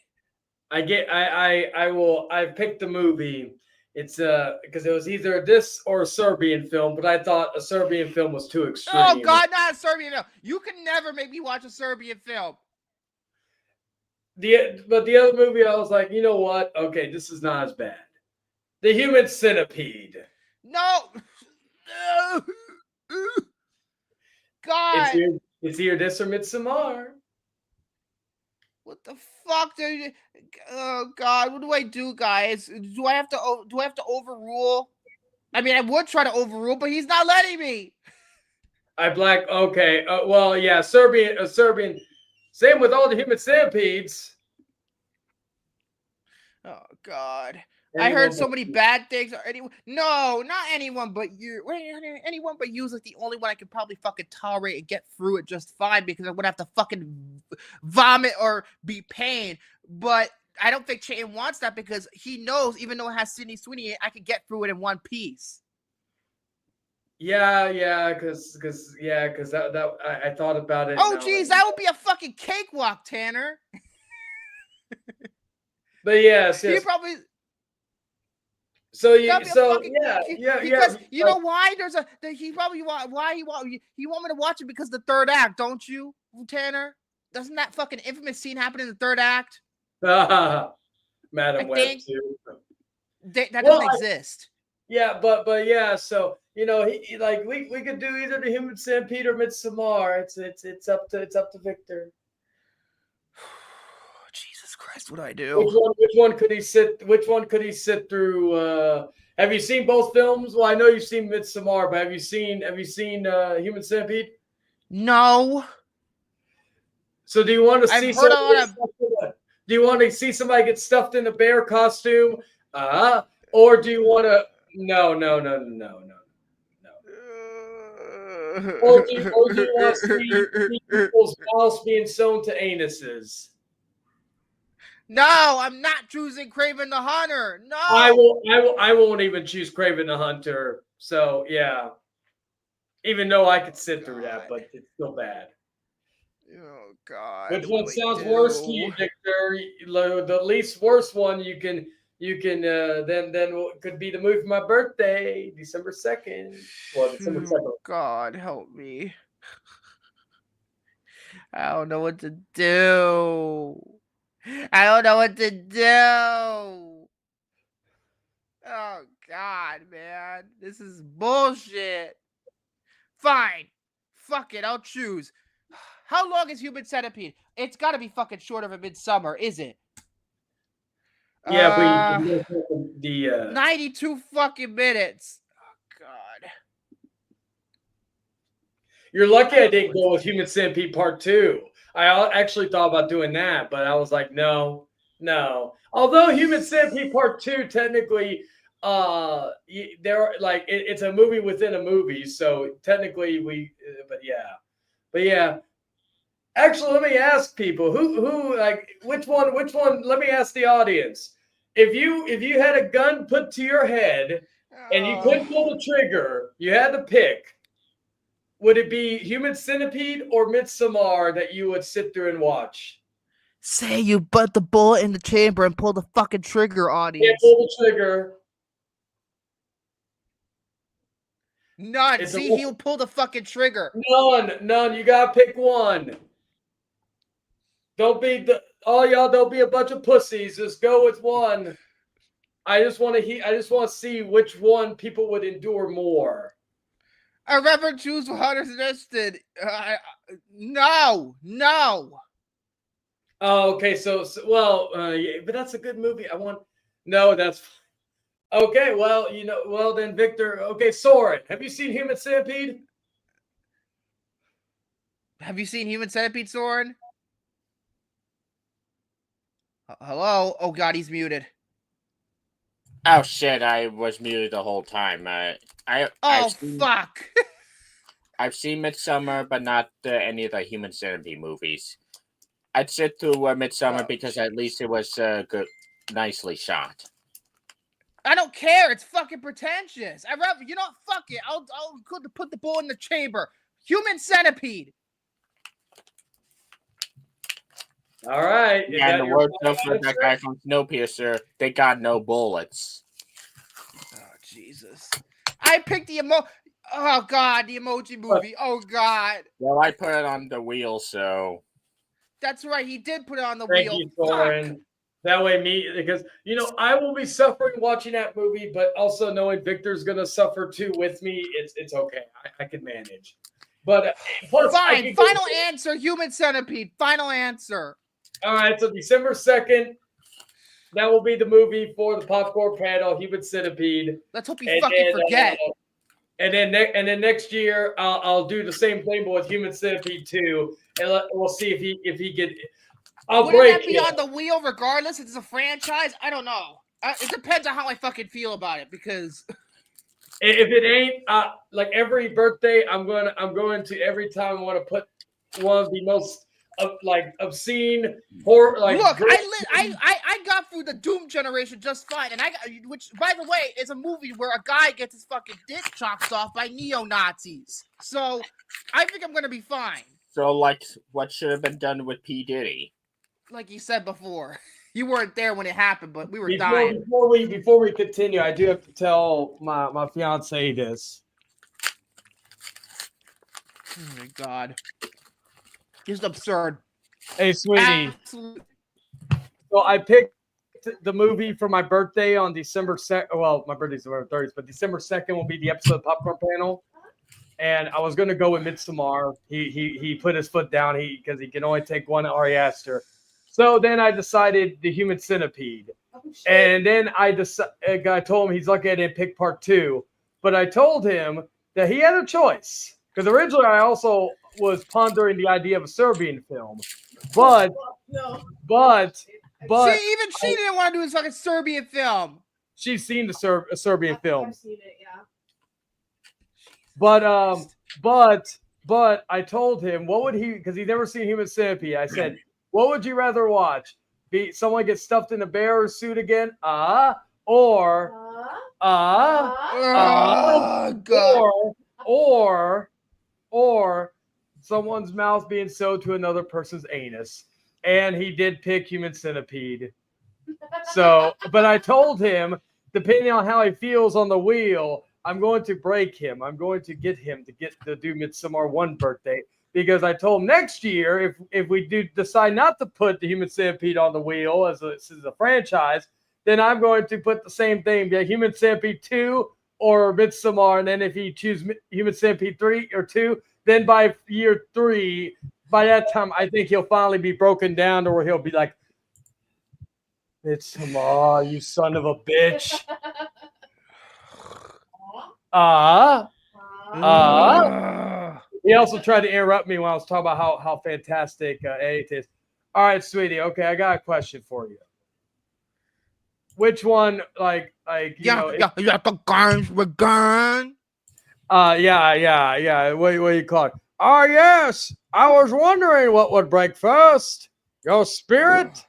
I picked the movie. It's because it was either this or a Serbian film, but I thought a Serbian film was too extreme. Oh God, not a Serbian film. You can never make me watch a Serbian film. But the other movie, I was like, you know what? Okay, this is not as bad. The Human Centipede. No. God. It's either this or Midsommar. What the fuck? Oh God, what do I do, guys? Do I have to overrule? I mean, I would try to overrule, but he's not letting me. Okay. Well, yeah, Serbian. Same with all the Human Centipedes. Oh God. I heard so many bad things. No, not anyone but you. Anyone but you is like the only one I could probably fucking tolerate and get through it just fine because I would have to fucking vomit or be pain. But I don't think Chayton wants that because he knows, even though it has Sydney Sweeney, I could get through it in one piece. Yeah, because that I thought about it. Oh, geez, that would be a fucking cakewalk, Tanner. But yes. You probably. Yeah. Because you know why he probably want me to watch it because the third act, don't you, Tanner? Doesn't that fucking infamous scene happen in the third act? Madam Web too. That doesn't exist. But yeah. So we could do either the Human Centipede or Midsommar. It's up to Victor. Jesus Christ, what do I do? Which one could he sit through? Have you seen both films? Well, I know you've seen Midsommar, but have you seen Human Centipede? No. So do you want to see do you want to see somebody get stuffed in a bear costume? Or do you want to No. Or do you want to see people's mouths being sewn to anuses? No, I'm not choosing Kraven the Hunter. No, I won't even choose Kraven the Hunter. So yeah, even though I could sit through that, but it's still bad. Oh God! Which one sounds worse to you, Victor? The least worst one you can then could be the movie for my birthday, December 2nd. Well, December 2nd. God help me! I don't know what to do. Oh God, man, this is bullshit. Fine, fuck it, I'll choose. How long is Human Centipede? It's got to be fucking short of a Midsummer, is it? Yeah, but the 92 fucking minutes. Oh God. You're lucky I didn't go with Human Centipede Part 2. I actually thought about doing that, but I was like, no. Although Human Centipede Part 2 technically, it's a movie within a movie, so technically but yeah. Actually, let me ask people who like which one. Let me ask the audience. If you had a gun put to your head and you couldn't pull the trigger, you had to pick. Would it be Human Centipede or Midsommar that you would sit through and watch? Say you put the bullet in the chamber and pull the fucking trigger, audience. Yeah, pull the trigger. None. See, he'll pull the fucking trigger. None. You gotta pick one. Don't be don't be a bunch of pussies. Just go with one. I just want to see which one people would endure more. I rather choose Hunter's Nested. No. Oh, okay. Yeah, but that's a good movie. Okay, well then, Victor. Okay, Soren, have you seen Human Centipede? Have you seen Human Centipede, Soren? Hello? Oh God, he's muted. Oh shit! I was muted the whole time. Fuck! I've seen Midsummer, but not any of the Human Centipede movies. I'd sit through Midsummer because at least it was good, nicely shot. I don't care. It's fucking pretentious. I rather, fuck it. I'll put the ball in the chamber. Human Centipede. All right. And the words of that guy from Snowpiercer, they got no bullets. Oh Jesus! I picked the Oh God, the Emoji Movie. Oh God. Well, I put it on the wheel, so. That's right. He did put it on the Thank wheel. You, Soren. That way, because I will be suffering watching that movie, but also knowing Victor's gonna suffer too with me, it's okay. I can manage. But plus, fine. Final answer: Human Centipede. Final answer. All right. So December 2nd, that will be the movie for the popcorn panel. Human Centipede. Let's hope you fucking forget. And then next year, I'll do the same thing, but with Human Centipede 2, and we'll see if he get. Wouldn't that be on the wheel regardless? It's a franchise. I don't know. It depends on how I fucking feel about it because if it ain't like every birthday, I'm going to every time I want to put one of the most obscene horror. Look, I got through the Doom generation just fine, and which by the way is a movie where a guy gets his fucking dick chopped off by neo-Nazis. So I think I'm gonna be fine. So what should have been done with P. Diddy? Like you said before, you weren't there when it happened, but we were dying. Before we continue, I do have to tell my fiance this. Oh my God. Just absurd. Hey, sweetie. Absolutely. So I picked the movie for my birthday on December 2nd. Well, my birthday's November 30th, but December 2nd will be the episode of Popcorn Panel. And I was going to go with Midsommar. He put his foot down because he can only take one Ari Aster. So then I decided the Human Centipede. And then I told him he's lucky I didn't pick part 2. But I told him that he had a choice. Because originally I also was pondering the idea of a Serbian film. But see, even she didn't want to do this fucking Serbian film. She's seen the Serbian film. I've seen it, yeah. But I told him what would he, because he'd never seen Human Centipede. I said, what would you rather watch? Be someone get stuffed in a bear suit again? Or someone's mouth being sewed to another person's anus. And he did pick Human Centipede. So, but I told him, depending on how he feels on the wheel, I'm going to break him. I'm going to get him to do Midsommar one birthday. Because I told him next year, if we do decide not to put the Human Centipede on the wheel as a franchise, then I'm going to put the same thing, be Human Centipede 2 or Midsommar. And then if you choose Human Centipede 3 or 2, then by year 3, by that time, I think he'll finally be broken down, or he'll be like, Midsommar, you son of a bitch. He also tried to interrupt me when I was talking about how fantastic Eddington is. All right, sweetie. Okay, I got a question for you. Which one, like you know? Yeah, the guns were gone. Yeah. What do you call it? Oh yes, I was wondering what would break first, your spirit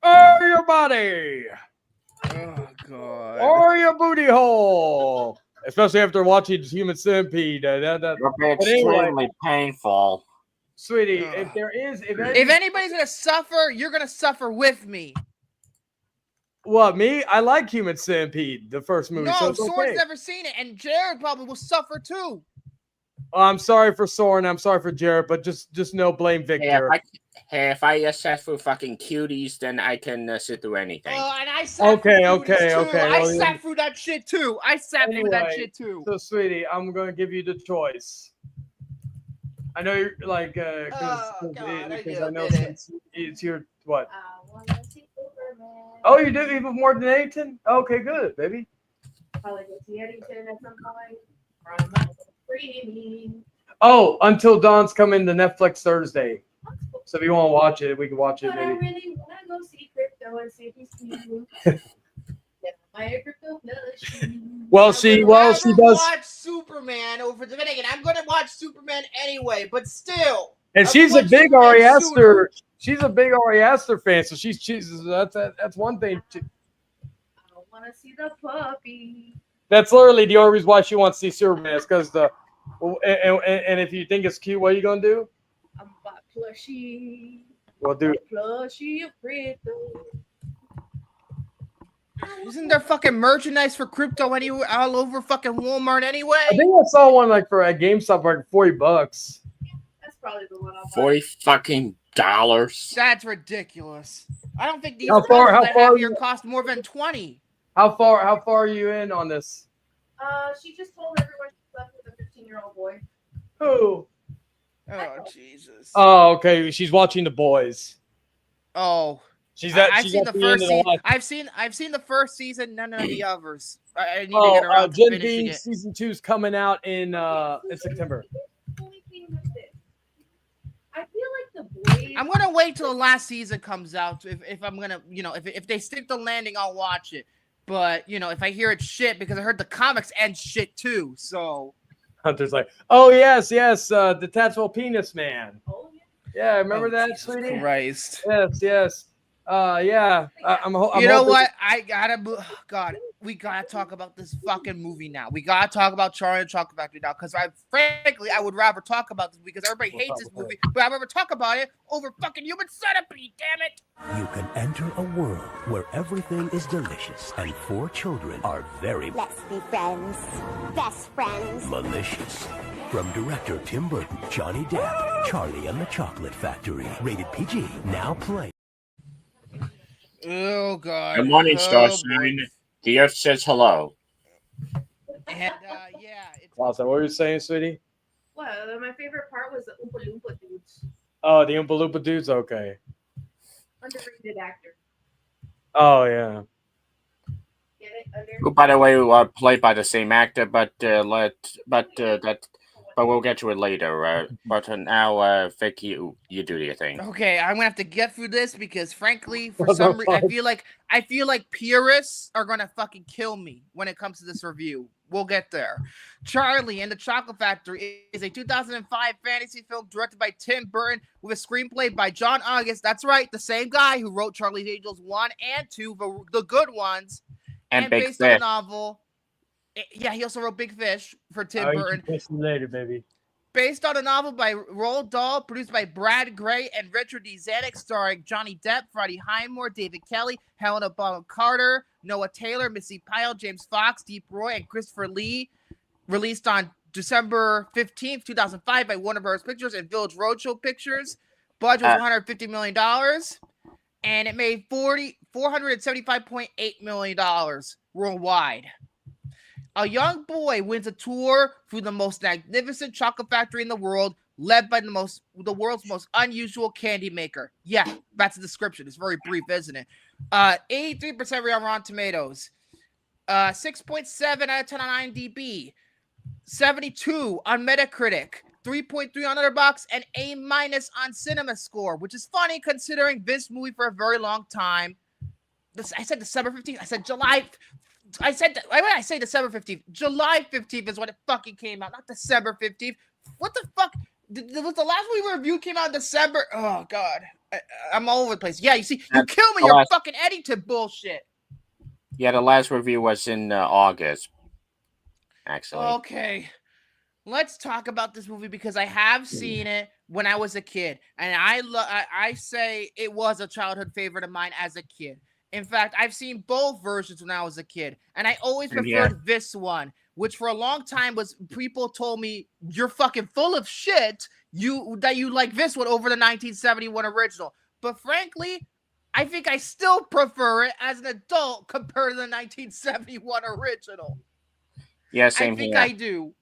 or your body. Oh God. Or your booty hole. Especially after watching Human Centipede. It'll be extremely painful. Sweetie, if anybody's gonna suffer, you're gonna suffer with me. What, me? I like Human Centipede, the first movie. No, so Soren's never seen it, and Jared probably will suffer too. I'm sorry for Soren. I'm sorry for Jared, but just no blame Victor. If I sat through fucking cuties, then I can sit through anything. And I sat through cuties too. I well, sat through that shit too. So, sweetie, I'm going to give you the choice. I know you're like, because I know since it's your, what? I wanna see Superman. Oh, you did even more than Eddington? Okay, good, baby. probably go see Eddington at some point. Or I might go streaming. Oh, Until Dawn's coming to Netflix Thursday. So if you want to watch it, we can watch it. But I Maybe. really want to go see Crypto and see if he's seen my Crypto plushie. Well, she does. Watch Superman over the minute. I'm going to watch Superman anyway, but still. And she's a big Ari Aster. She's a big Ari Aster fan, so she's that's one thing. I want to see the puppy. That's literally the only reason why she wants to see Superman. Is because and if you think it's cute, what are you gonna do? I'm about plushie. Well, dude. Plushie of Crypto. Isn't there fucking merchandise for Crypto anywhere all over fucking Walmart anyway? I think I saw one like for at GameStop for like $40. That's probably the one I'll $40 fucking dollars. That's ridiculous. I don't think these How far here cost more than 20. How far are you in on this? She just told everyone she left with a 15-year-old boy. Who? Oh Jesus. Oh, okay. She's watching The Boys. Oh. I've seen the first season. I've seen the first season. None of the others. I need to get around to Gen finishing B it. season 2 is coming out in September. Only thing with this, I feel like the boys. I'm gonna wait till the last season comes out. If I'm gonna, if they stick the landing, I'll watch it. But if I hear it's shit, because I heard the comics end shit too. So Hunter's like, oh yes, detachable penis man. Oh yeah. Yeah, remember that, Jesus sweetie? Christ. Yes. Yeah. I'm You know what? God, we gotta talk about this fucking movie now. We gotta talk about Charlie and the Chocolate Factory now, because frankly, I would rather talk about this because everybody hates this movie, but I'd rather talk about it over fucking Human Centipede. Damn it! You can enter a world where everything is delicious and 4 children are very Let's be friends. Best friends. malicious. From director Tim Burton, Johnny Depp, Charlie and the Chocolate Factory. Rated PG. Now play. Oh God. Good morning, Star boy. Sign. The Earth says hello. And yeah, it's Awesome. What were you saying, sweetie? Well, my favorite part was the Oompa Loompa dudes. Oh, the Oompa Loompa dudes? Okay. Underrated actor. Oh, yeah. Get it? Who, by the way, are played by the same actor, but we'll get to it later. But now, Vicky, you do your thing. okay. I'm gonna have to get through this because, frankly, for some reason, I feel like purists are gonna fucking kill me when it comes to this review. We'll get there. Charlie and the Chocolate Factory is a 2005 fantasy film directed by Tim Burton with a screenplay by John August. That's right, the same guy who wrote Charlie's Angels 1 and 2, the good ones, And Big based on a Fish. novel. Yeah, he also wrote Big Fish for Tim Burton. Later, baby. Based on a novel by Roald Dahl, produced by Brad Gray and Richard D. Zanuck, starring Johnny Depp, Freddie Highmore, David Kelly, Helena Bonham Carter, Noah Taylor, Missy Pyle, James Fox, Deep Roy, and Christopher Lee. Released on December 15th, 2005 by Warner Bros. Pictures and Village Roadshow Pictures. Budget was $150 million. And it made $475.8 million worldwide. A young boy wins a tour through the most magnificent chocolate factory in the world, led by the world's most unusual candy maker. Yeah, that's the description. It's very brief, isn't it? 83% on Rotten Tomatoes, 6.7 out of 10 on IMDb, 72 on Metacritic, 3.3 on Letterboxd, and A- on CinemaScore, which is funny considering this movie for a very long time. I said December 15th. I said July. Why would I say December 15th? July 15th is when it fucking came out, not December 15th. What the fuck? Was the last movie review came out in December? Oh, God. I'm all over the place. Yeah, you see, you kill me, your fucking Eddington bullshit. Yeah, the last review was in August, actually. Okay. Let's talk about this movie because I have seen it when I was a kid. And I say it was a childhood favorite of mine as a kid. In fact, I've seen both versions when I was a kid, and I always preferred this one, which for a long time was people told me you're fucking full of shit. That you like this one over the 1971 original. But frankly, I think I still prefer it as an adult compared to the 1971 original. Yeah, same here. I do.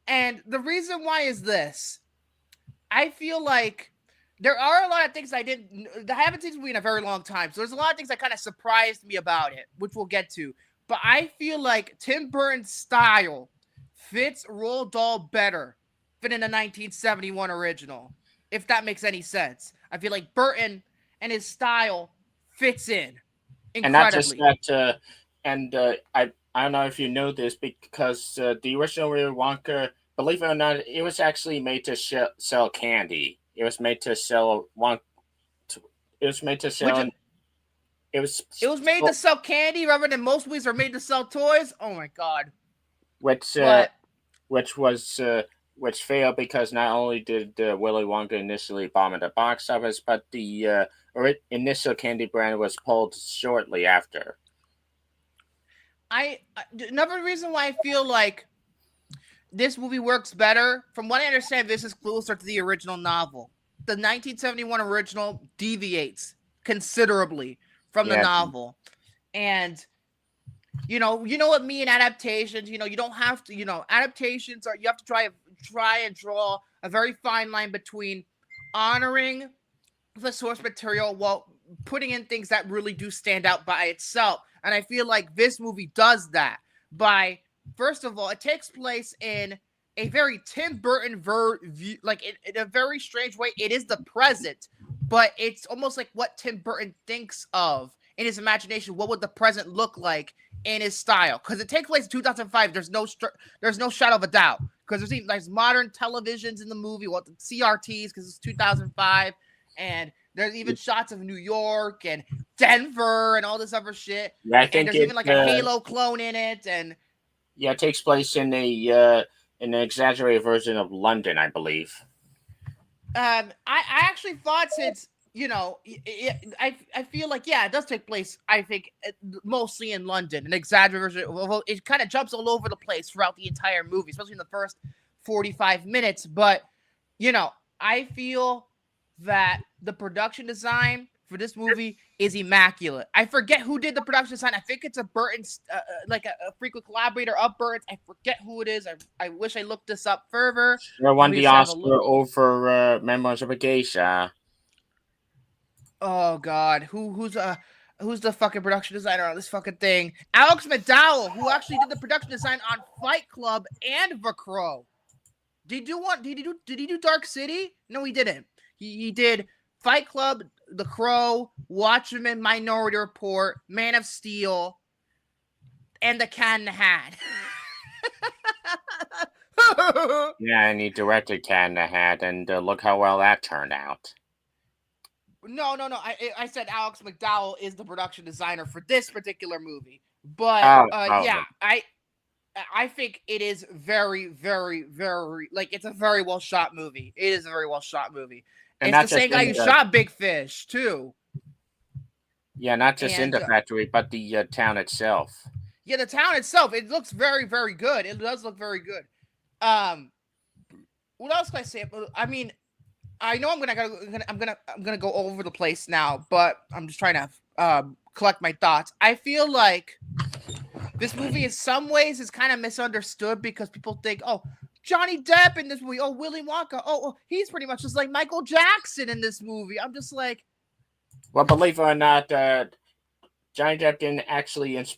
And the reason why is this. I feel like there are a lot of things I haven't seen this movie in a very long time. So there's a lot of things that kind of surprised me about it, which we'll get to. but I feel like Tim Burton's style fits Roald Dahl better than in the 1971 original, if that makes any sense. I feel like Burton and his style fits in incredibly. And not just that, I don't know if you know this, because the original Willy Wonka, believe it or not, it was actually made to sell candy. It was made to sell It was made to sell. It was made to sell candy rather than most movies are made to sell toys. Oh my god! Which failed because not only did Willy Wonka initially bomb at the box office, but the initial candy brand was pulled shortly after. Another reason why I feel like this movie works better, from what I understand, this is closer to the original novel. The 1971 original deviates considerably from the novel. And you know what me and adaptations, you don't have to, adaptations are, you have to try and draw a very fine line between honoring the source material while putting in things that really do stand out by itself. And I feel like this movie does that by, first of all, it takes place in a very Tim Burton in a very strange way. It is the present, but it's almost like what Tim Burton thinks of in his imagination. What would the present look like in his style? Because it takes place in 2005. There's no shadow of a doubt. Because there's modern televisions in the movie, the CRTs, because it's 2005, and there's even shots of New York and Denver and all this other shit. Yeah, I think there's even like a Halo clone in it, and it takes place in an exaggerated version of London, I believe. I actually thought, since I feel like it does take place, I think, mostly in London, an exaggerated version. Well, it kind of jumps all over the place throughout the entire movie, especially in the first 45 minutes. But I feel that the production design for this movie is immaculate. I forget who did the production design. I think it's a Burton's, like a frequent collaborator of Burton's. I forget who it is. I wish I looked this up further. They won the Oscar over Memoirs of a Geisha. Oh God, who's the fucking production designer on this fucking thing? Alex McDowell, who actually did the production design on Fight Club and The Crow. Did he do Dark City? No, he didn't. He did Fight Club, The Crow, Watchmen, Minority Report, Man of Steel, and The Cat in the Hat. Yeah, and he directed Cat in the Hat, and look how well that turned out. No. I said Alex McDowell is the production designer for this particular movie. But I think it is very, very, very, it's a very well shot movie. It is a very well shot movie. And it's the same guy who shot Big Fish too. Yeah, not just in the factory, but the town itself. Yeah, the town itself. It looks very, very good. It does look very good. What else can I say? I mean, I know I'm gonna go over the place now, but I'm just trying to collect my thoughts. I feel like this movie, in some ways, is kind of misunderstood because people think, oh, Johnny Depp in this movie, oh, Willy Wonka, oh, he's pretty much just like Michael Jackson in this movie. I'm just like, well, believe it or not, Johnny Depp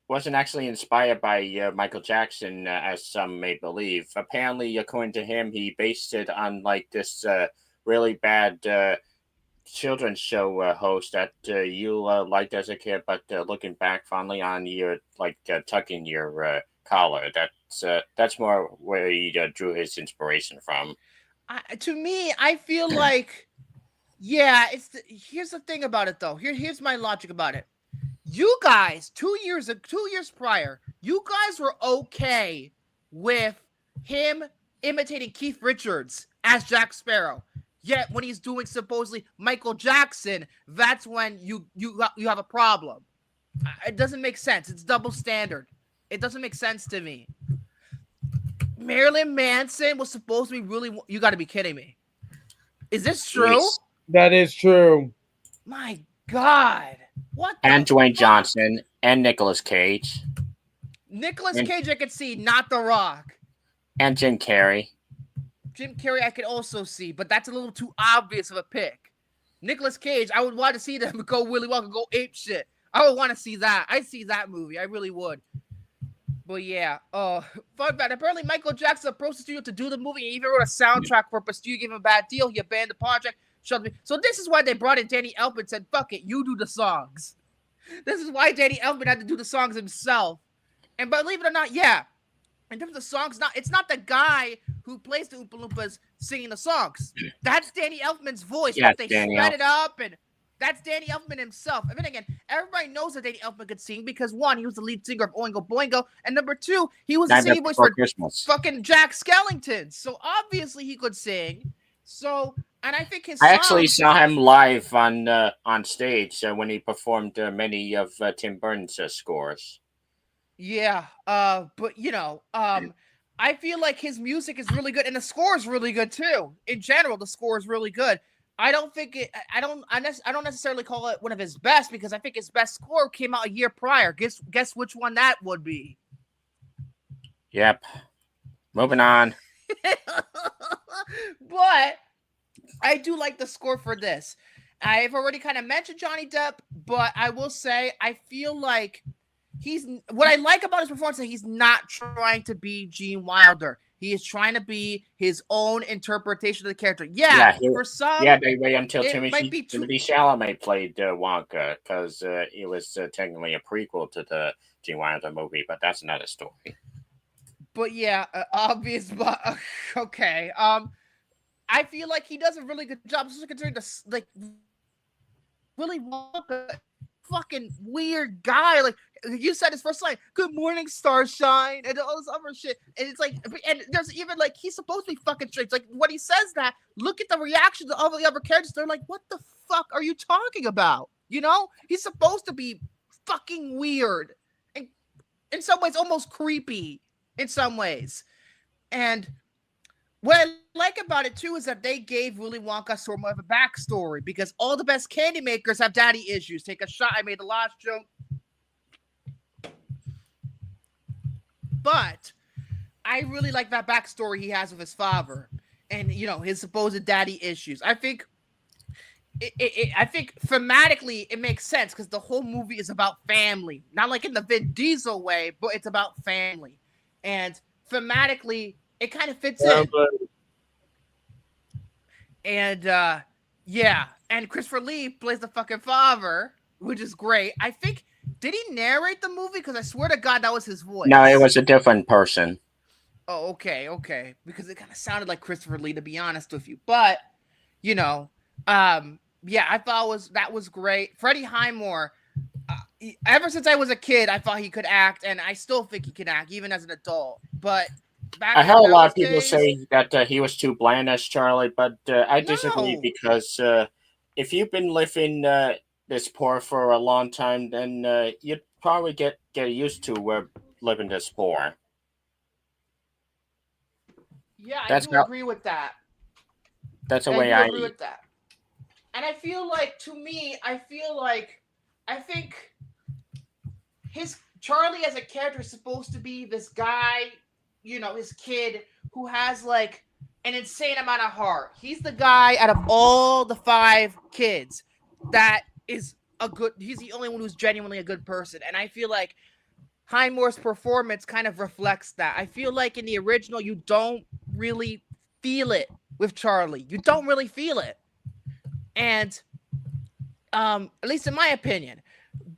wasn't actually inspired by Michael Jackson, as some may believe. Apparently, according to him, he based it on this really bad children's show host that you liked as a kid, but looking back fondly on your tucking your collar. That's more where he drew his inspiration from. To me, I feel like, here's the thing about it though. Here's my logic about it. You guys, 2 years prior, you guys were okay with him imitating Keith Richards as Jack Sparrow. Yet when he's doing supposedly Michael Jackson, that's when you have a problem. It doesn't make sense. It's double standard. It doesn't make sense to me. Marilyn Manson was supposed to be really... You got to be kidding me. Is this true? Yes. That is true. My God. What? And Dwayne Johnson and Nicolas Cage. Nicolas Cage, I could see, not The Rock. And Jim Carrey. Jim Carrey, I could also see, but that's a little too obvious of a pick. Nicolas Cage, I would want to see them go Willy Wonka, go ape shit. I would want to see that. I'd see that movie. I really would. But yeah, fun fact. Apparently, Michael Jackson approached the studio to do the movie and even wrote a soundtrack for it, but studio gave him a bad deal. He abandoned the project. So this is why they brought in Danny Elfman and said, fuck it, you do the songs. This is why Danny Elfman had to do the songs himself. And believe it or not, yeah, in terms of songs, it's not the guy who plays the Oompa Loompas singing the songs. That's Danny Elfman's voice. Yeah, they sped it up, and that's Danny Elfman himself. And then again, everybody knows that Danny Elfman could sing because, one, he was the lead singer of Oingo Boingo, and number two, he was the singing voice for Christmas. Fucking Jack Skellington. So obviously he could sing. So, and I think I actually saw him live on stage when he performed many of Tim Burton's scores. Yeah, but I feel like his music is really good, and the score is really good too. In general, the score is really good. I don't necessarily call it one of his best because I think his best score came out a year prior. Guess which one that would be? Yep. Moving on. But I do like the score for this. I've already kind of mentioned Johnny Depp, but I will say I feel like what I like about his performance is that he's not trying to be Gene Wilder. He is trying to be his own interpretation of the character. For some, they wait until Timothy Chalamet played Wonka because it was technically a prequel to the Gene Wilder movie, but that's another story. But yeah, obvious. But okay. I feel like he does a really good job. Just considering Willy Wonka, fucking weird guy. Like you said, his first line, "Good morning, starshine," and all this other shit. And it's like, and there's even like he's supposed to be fucking straight. Like when he says that, look at the reactions of all the other characters. They're like, "What the fuck are you talking about?" You know, he's supposed to be fucking weird, and in some ways, almost creepy. In some ways, and what I like about it too is that they gave Willy Wonka sort of a backstory because all the best candy makers have daddy issues. Take a shot. I made the last joke. But I really like that backstory he has with his father and, his supposed daddy issues. I think thematically it makes sense because the whole movie is about family. Not like in the Vin Diesel way, but it's about family. And thematically, it kind of fits in. And, and Christopher Lee plays the fucking father, which is great. I think, did he narrate the movie? Because I swear to God, that was his voice. No, it was a different person. Oh, okay. Because it kind of sounded like Christopher Lee, to be honest with you. But, I thought that was great. Freddie Highmore, ever since I was a kid, I thought he could act, and I still think he can act, even as an adult. But I heard a lot of people say that he was too bland as Charlie, but I disagree because if you've been living this poor for a long time, then you'd probably get used to living this poor. Yeah, I do agree with that. That's the way I agree with that. And I feel like, to me, I think Charlie as a character is supposed to be this guy, his kid who has like an insane amount of heart. He's the guy out of all the 5 kids that is he's the only one who's genuinely a good person. And I feel like Highmore's performance kind of reflects that. I feel like in the original, you don't really feel it with Charlie. You don't really feel it. And at least in my opinion.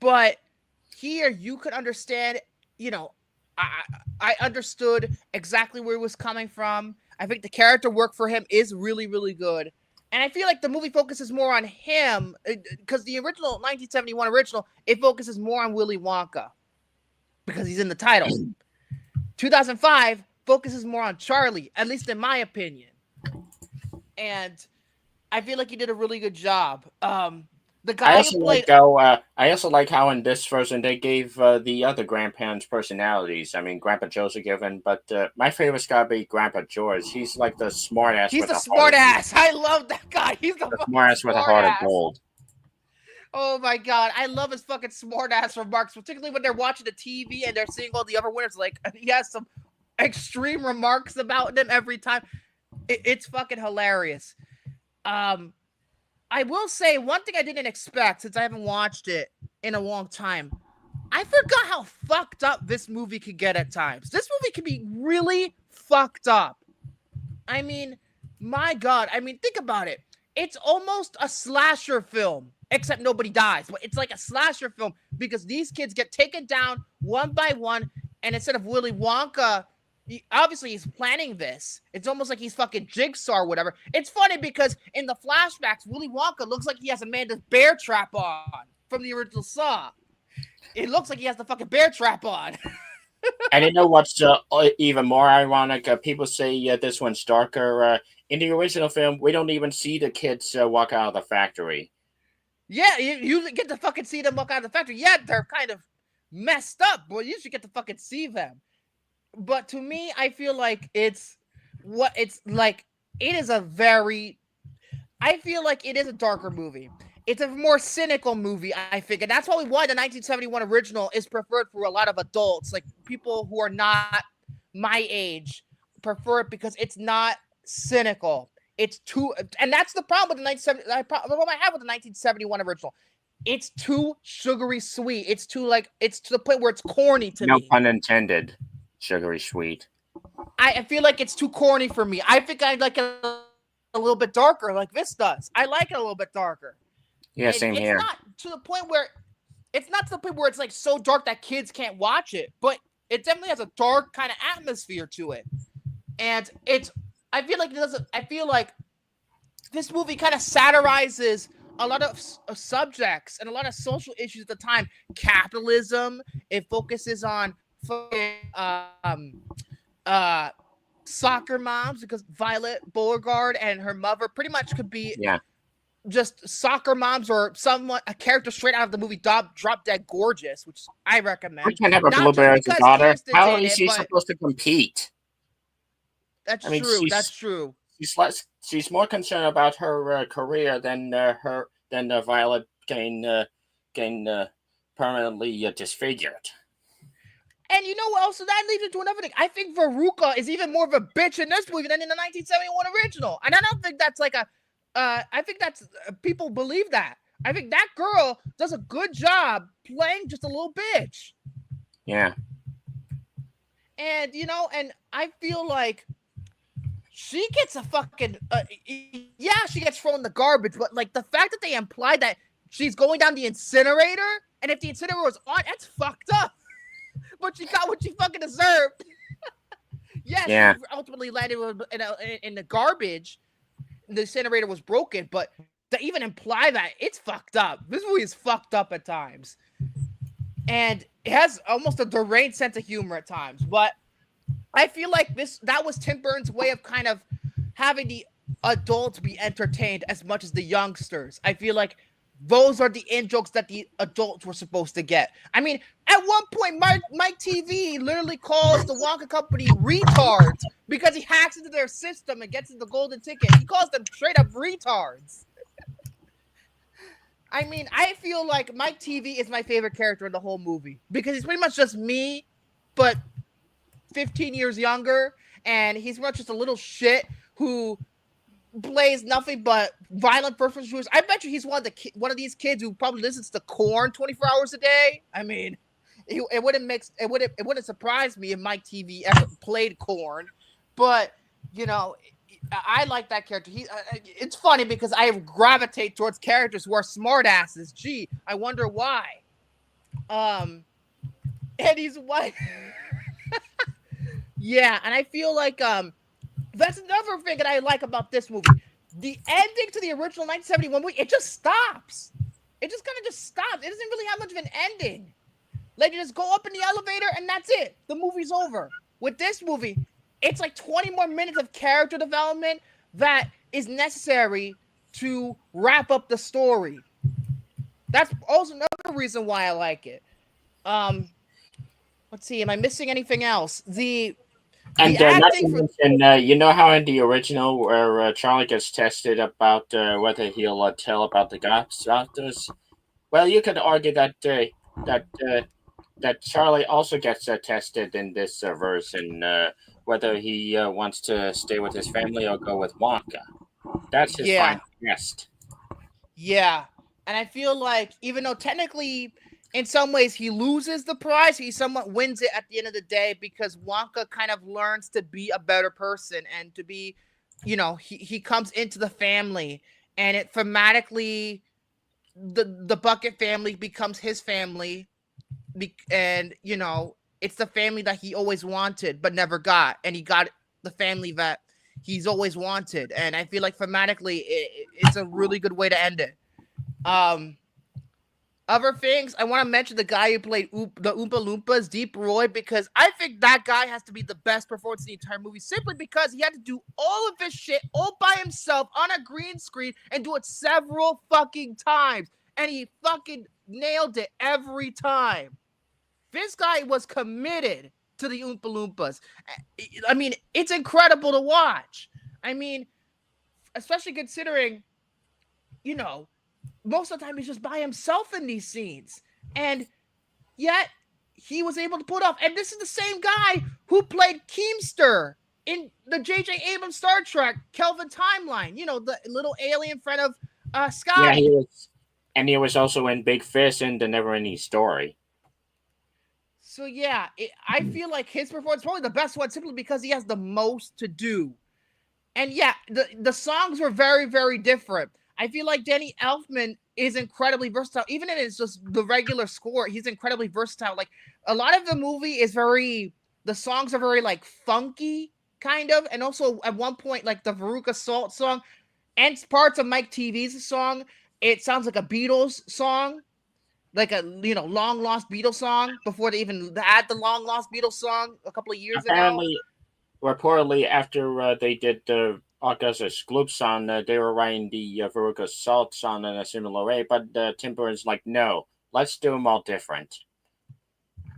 But here you could understand, I understood exactly where he was coming from. I think the character work for him is really, really good. And I feel like the movie focuses more on him because the original 1971 original, it focuses more on Willy Wonka because he's in the title. 2005 focuses more on Charlie, at least in my opinion. And I feel like he did a really good job. The guy I also like how in this version they gave the other grandparents personalities. I mean, Grandpa Joe's a given, but my favorite's gotta be Grandpa George. He's like the smart ass. He's the smart ass. I love that guy. He's the smart ass with a heart of gold. Oh my God, I love his fucking smart ass remarks, particularly when they're watching the TV and they're seeing all the other winners. Like he has some extreme remarks about them every time. It's fucking hilarious. I will say one thing I didn't expect since I haven't watched it in a long time. I forgot how fucked up this movie could get at times. This movie could be really fucked up. I mean, my God. I mean, think about it. It's almost a slasher film, except nobody dies. But it's like a slasher film because these kids get taken down one by one. And instead of Willy Wonka, obviously he's planning this. It's almost like he's fucking Jigsaw or whatever. It's funny because in the flashbacks, Willy Wonka looks like he has Amanda's bear trap on from the original Saw. It looks like he has the fucking bear trap on. And you know what's even more ironic? People say this one's darker. In the original film, we don't even see the kids walk out of the factory. Yeah, you get to fucking see them walk out of the factory. Yeah, they're kind of messed up, but you should get to fucking see them. But to me, I feel like it is a very... I feel like it is a darker movie. It's a more cynical movie, I think. And that's probably why the 1971 original is preferred for a lot of adults. Like, people who are not my age prefer it because it's not cynical. It's too... And that's the problem with the the problem I have with the 1971 original. It's too sugary sweet. It's too, like... It's to the point where it's corny to me. No pun intended. Sugary sweet. I feel like it's too corny for me. I think I'd like it a little bit darker like this does. I like it a little bit darker. Yeah, same here. It's not to the point where it's like so dark that kids can't watch it, but it definitely has a dark kind of atmosphere to it. And I feel like this movie kind of satirizes a lot of subjects and a lot of social issues at the time. Capitalism. It focuses on soccer moms because Violet Beauregard and her mother pretty much could be just soccer moms or a character straight out of the movie Drop Dead Gorgeous, which I recommend. We can't have a Blueberry as a daughter. How is she supposed to compete? That's true. That's true. She's more concerned about her career than Violet getting permanently disfigured. And you know what else? So that leads into another thing. I think Veruca is even more of a bitch in this movie than in the 1971 original. And I don't think that's like I think that's people believe that. I think that girl does a good job playing just a little bitch. Yeah. And and I feel like she gets a fucking she gets thrown in the garbage, but like the fact that they implied that she's going down the incinerator, and if the incinerator was on, that's fucked up. But she got what she fucking deserved. Yes, yeah. She ultimately landed in the garbage. The incinerator was broken, but to even imply that, it's fucked up. This movie is fucked up at times. And it has almost a deranged sense of humor at times. But I feel like that was Tim Burton's way of kind of having the adults be entertained as much as the youngsters. I feel like those are the in-jokes that the adults were supposed to get. I mean, at one point, Mike TV literally calls the Wonka Company retards because he hacks into their system and gets the golden ticket. He calls them straight up retards. I mean, I feel like Mike TV is my favorite character in the whole movie because he's pretty much just me, but 15 years younger, and he's pretty much just a little shit who plays nothing but violent personal shooters. I bet you he's one of these kids who probably listens to Korn 24 hours a day. I mean, it wouldn't surprise me if Mike TV ever played Korn, but I like that character. It's funny because I gravitate towards characters who are smartasses. Gee, I wonder why. And he's white. Yeah, and I feel like that's another thing that I like about this movie. The ending to the original 1971 movie, it just stops. It just kind of just stops. It doesn't really have much of an ending. Like, you just go up in the elevator and that's it. The movie's over. With this movie, it's like 20 more minutes of character development that is necessary to wrap up the story. That's also another reason why I like it. Let's see. Am I missing anything else? And not to mention, you know how in the original where Charlie gets tested about whether he'll tell about the doctors? Well, you could argue that that Charlie also gets tested in this version, whether he wants to stay with his family or go with Wonka. That's his final test. Yeah, and I feel like even though technically in some ways he loses the prize. He somewhat wins it at the end of the day because Wonka kind of learns to be a better person and to be, he comes into the family, and it thematically, the Bucket family becomes his family, and it's the family that he always wanted but never got, and he got the family that he's always wanted. And I feel like thematically it's a really good way to end it. Other things, I want to mention the guy who played the Oompa Loompas, Deep Roy, because I think that guy has to be the best performance in the entire movie, simply because he had to do all of this shit all by himself on a green screen and do it several fucking times. And he fucking nailed it every time. This guy was committed to the Oompa Loompas. I mean, it's incredible to watch. I mean, especially considering, most of the time he's just by himself in these scenes. And yet he was able to pull it off. And this is the same guy who played Keemster in the J.J. Abrams Star Trek Kelvin timeline. The little alien friend of Scotty. Yeah, he was. And he was also in Big Fish and The Never-Ending Story. So yeah, I feel like his performance is probably the best one simply because he has the most to do. And yeah, the songs were very, very different. I feel like Danny Elfman is incredibly versatile. Even if it's just the regular score, he's incredibly versatile. Like, a lot of the movie is the songs are very, like, funky, kind of. And also, at one point, like, the Veruca Salt song and parts of Mike TV's song, it sounds like a Beatles song. Like a, long lost Beatles song before they even had the long lost Beatles song a couple of years ago. Reportedly, after they did the Augustus Gloop song, they were writing the Veruca Salt song in a similar way, but Tim Burton's like, no, let's do them all different.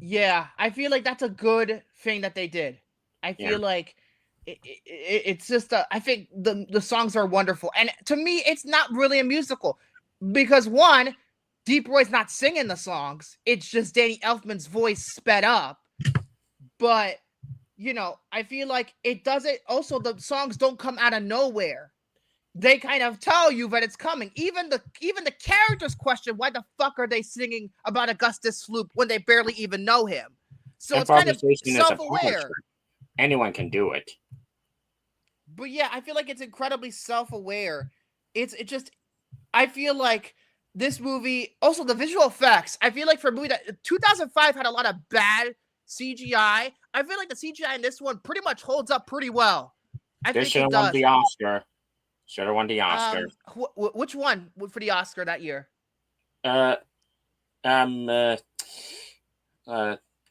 Yeah, I feel like that's a good thing that they did. I feel like it's just, I think the songs are wonderful. And to me, it's not really a musical because, one, Deep Roy's not singing the songs. It's just Danny Elfman's voice sped up. But, I feel like it doesn't. Also, the songs don't come out of nowhere. They kind of tell you that it's coming. Even the characters question why the fuck are they singing about Augustus Gloop when they barely even know him. So it's kind of self-aware. Anyone can do it. But yeah, I feel like it's incredibly self-aware. I feel like this movie, also the visual effects, I feel like for a movie that 2005 had a lot of bad CGI, I feel like the CGI in this one pretty much holds up pretty well. This should have won the Oscar. Should have won the Oscar. Which one for the Oscar that year?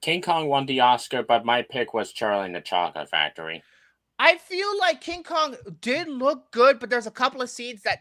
King Kong won the Oscar, but my pick was Charlie and the Chocolate Factory. I feel like King Kong did look good, but there's a couple of scenes that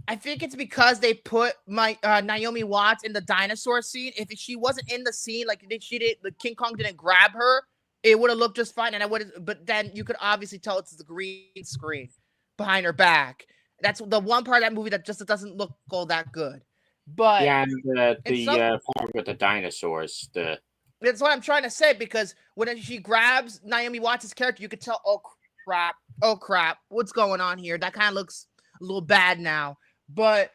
I think it's because they put Naomi Watts in the dinosaur scene. If she wasn't in the scene, like the King Kong didn't grab her, it would have looked just fine. And but then you could obviously tell it's the green screen behind her back. That's the one part of that movie that just doesn't look all that good. But yeah, and the part with the dinosaurs, that's what I'm trying to say, because when she grabs Naomi Watts' character, you could tell, oh crap, what's going on here? That kind of looks a little bad now. But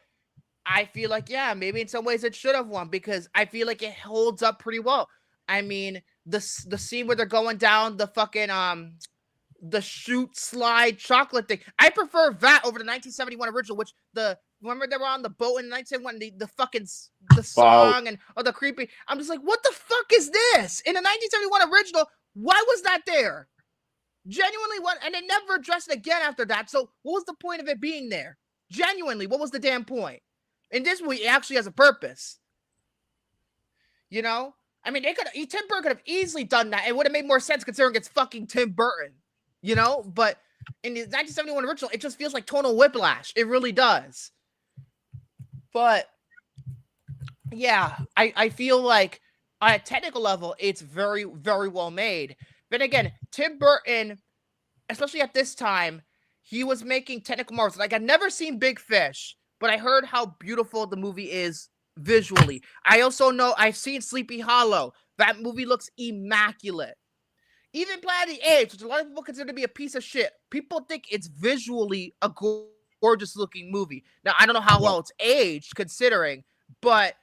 I feel like, yeah, maybe in some ways it should have won, because I feel like it holds up pretty well. I mean, the scene where they're going down the fucking the shoot slide chocolate thing, I prefer that over the 1971 original, which remember they were on the boat in 1971, the song and the creepy. I'm just like, what the fuck is this? In the 1971 original, why was that there? Genuinely, what? And they never addressed it again after that. So what was the point of it being there? Genuinely, what was the damn point? In this movie, it actually has a purpose. I mean, Tim Burton could have easily done that. It would have made more sense considering it's fucking Tim Burton, But in the 1971 original, it just feels like tonal whiplash. It really does. But yeah, I feel like on a technical level, it's very, very well made. But again, Tim Burton, especially at this time, he was making technical marvels. Like, I've never seen Big Fish, but I heard how beautiful the movie is visually. I also know I've seen Sleepy Hollow. That movie looks immaculate. Even Planet of the Apes, which a lot of people consider to be a piece of shit, people think it's visually a gorgeous looking movie. Now, I don't know how well it's aged considering, but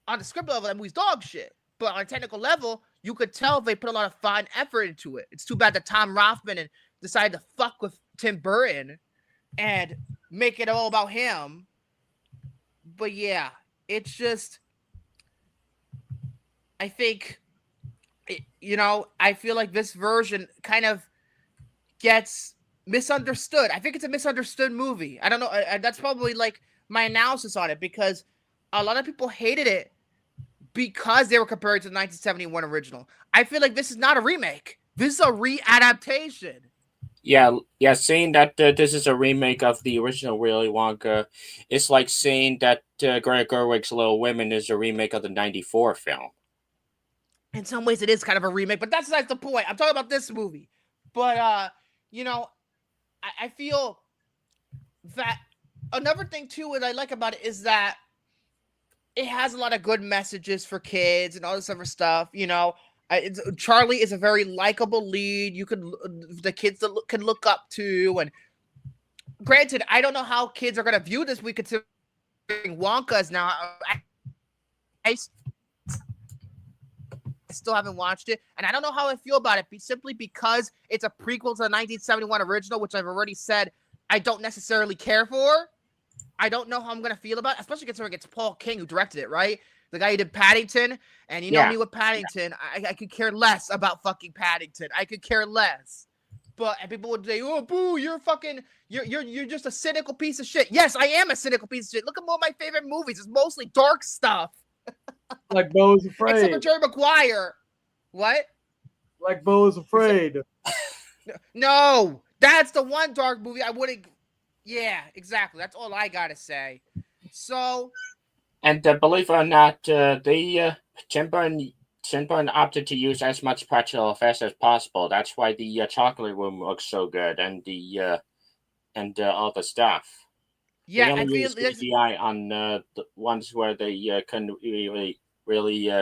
on the script level, that movie's dog shit. But on a technical level, you could tell they put a lot of fine effort into it. It's too bad that Tom Rothman decided to fuck with Tim Burton and make it all about him. But yeah, it's just, I think, I feel like this version kind of gets misunderstood. I think it's a misunderstood movie. I don't know. That's probably like my analysis on it, because a lot of people hated it because they were comparing it to the 1971 original. I feel like this is not a remake. This is a re-adaptation. Yeah. Saying that this is a remake of the original Willy Wonka, it's like saying that Greta Gerwig's Little Women is a remake of the '94 film. In some ways, it is kind of a remake, but that's the point. I'm talking about this movie. But I feel that another thing too, what I like about it is that it has a lot of good messages for kids and all this other stuff. Charlie is a very likable lead. The kids can look up to. And granted, I don't know how kids are going to view this. We considering Wonka is now. I still haven't watched it, and I don't know how I feel about it. Simply because it's a prequel to the 1971 original, which I've already said I don't necessarily care for. I don't know how I'm gonna feel about it, especially considering it's Paul King who directed it, right? The guy who did Paddington, and know me with Paddington, I could care less about fucking Paddington. I could care less. And people would say, "Oh, boo! You're just a cynical piece of shit." Yes, I am a cynical piece of shit. Look at all my favorite movies. It's mostly dark stuff. Like Beau is Afraid. Except for Jerry Maguire. What? Like Beau is Afraid. No, that's the one dark movie I wouldn't. Yeah, exactly. That's all I gotta say. So. And believe it or not, Tim Burton opted to use as much practical effects as possible. That's why the chocolate room looks so good, and all the stuff. Yeah, I feel CGI on the ones where they couldn't really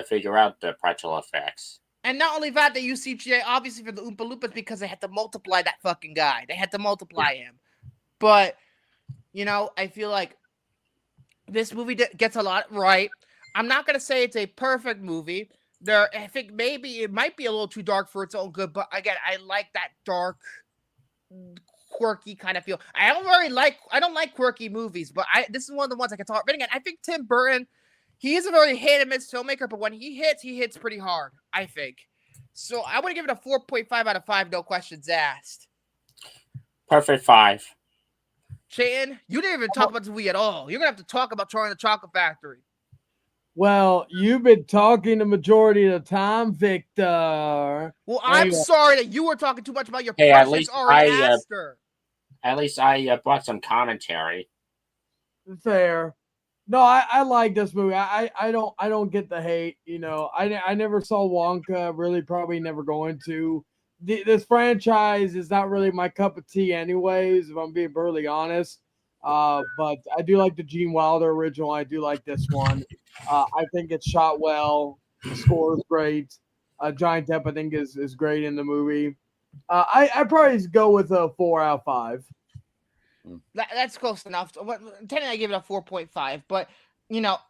figure out the practical effects. And not only that, they use CGI obviously for the Oompa Loompas because they had to multiply that fucking guy. They had to multiply him. But I feel like this movie gets a lot right. I'm not gonna say it's a perfect movie. I think maybe it might be a little too dark for its own good. But again, I like that dark, quirky kind of feel. I don't like quirky movies, but this is one of the ones I can talk. But again, I think Tim Burton, he is a very hit and miss filmmaker, but when he hits pretty hard, I think. So I would give it a 4.5 out of 5, no questions asked. Perfect 5. Shane, you didn't even talk about the movie at all. You're gonna have to talk about Charlie and the Chocolate Factory. Well, you've been talking the majority of the time, Victor. Well, I'm sorry that you were talking too much about your precious at least I brought some commentary. Fair. No, I like this movie. I don't get the hate. I never saw Wonka. Really, probably never going to. This franchise is not really my cup of tea, anyways. If I'm being brutally honest. But I do like the Gene Wilder original. I do like this one. I think it's shot well. The score is great. Johnny Depp, I think, is great in the movie. I probably go with a 4 out of 5. That's close enough. Technically, I give it a 4.5. But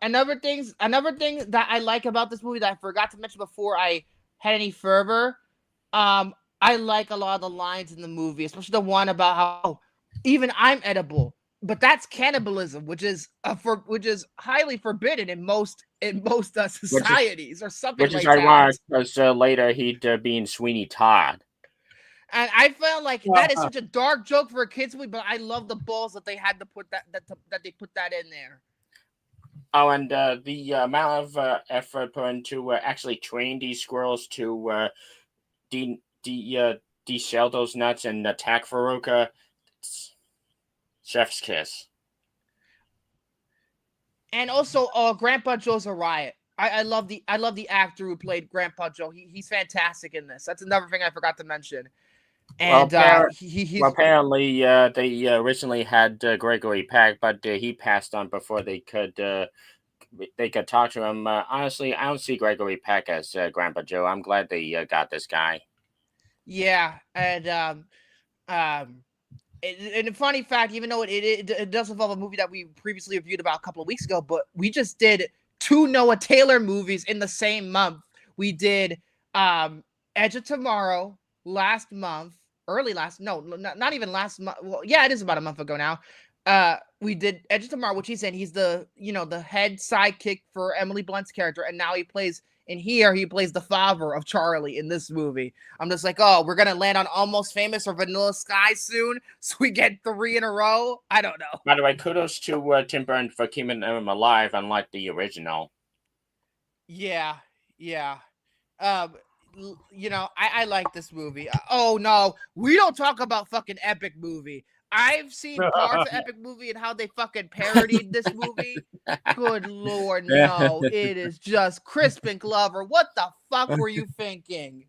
another thing that I like about this movie that I forgot to mention before I had any further. I like a lot of the lines in the movie, especially the one about how even I'm edible. But that's cannibalism, which is highly forbidden in most societies, or something like that. Which is ironic, because later he'd be in Sweeney Todd. And I felt like that is such a dark joke for a kids movie, but I love the balls that they had to put that they put that in there. Oh, and the amount of effort put into actually train these squirrels to de-shell those nuts and attack Veruca. Chef's kiss. And also, Grandpa Joe's a riot. I love the actor who played Grandpa Joe. He's fantastic in this. That's another thing I forgot to mention. And apparently, they originally had Gregory Peck, but he passed on before they could talk to him. Honestly, I don't see Gregory Peck as Grandpa Joe. I'm glad they got this guy. Yeah, and a funny fact, even though it does involve a movie that we previously reviewed about a couple of weeks ago, but we just did 2 Noah Taylor movies in the same month. We did Edge of Tomorrow not even last month. Well, yeah, it is about a month ago now. We did Edge of Tomorrow, which he's in. He's the head sidekick for Emily Blunt's character, and now he plays the father of Charlie in this movie. I'm just like, oh, we're gonna land on Almost Famous or Vanilla Sky soon, so we get 3 in a row. I don't know. By the way, kudos to Tim Burton for keeping him alive, unlike the original. Yeah. I like this movie. Oh no, we don't talk about fucking Epic Movie. I've seen parts of Epic Movie and how they fucking parodied this movie. Good Lord, no. It is just Crispin Glover. What the fuck were you thinking?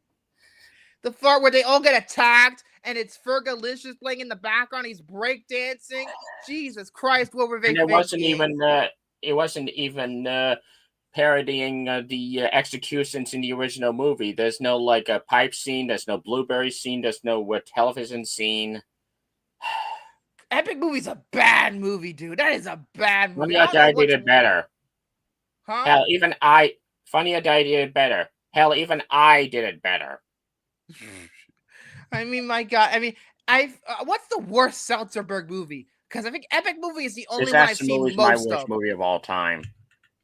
The part where they all get attacked and it's Fergalicious playing in the background. He's breakdancing. Jesus Christ, what were they thinking? It wasn't even parodying the executions in the original movie. There's no like a pipe scene. There's no blueberry scene. There's no television scene. Epic Movie's a bad movie, dude. That is a bad movie. Funny I did it better. Huh? Hell, even I did it better. Hell, even I did it better. I mean, my God. I mean, what's the worst Seltzerberg movie? Because I think Epic Movie is the only one I've seen most of. My worst movie of all time.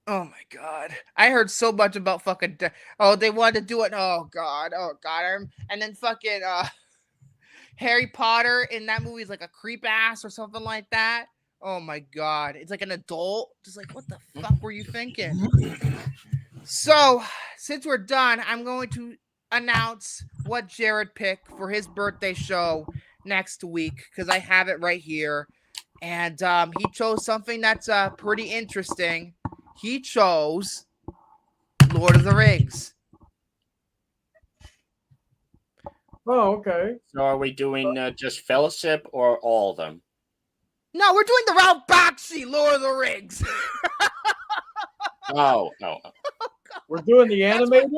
Oh my God. I heard so much about fucking they wanted to do it. Oh God. And then fucking Harry Potter in that movie is like a creep ass or something like that. Oh my God. It's like an adult. Just like, what the fuck were you thinking? So, since we're done, I'm going to announce what Jared picked for his birthday show next week because I have it right here. And he chose something that's pretty interesting. He chose Lord of the Rings. Oh, okay. So are we doing just Fellowship or all of them? No, we're doing the Ralph Bakshi Lord of the Rings. Oh. We're doing the animated?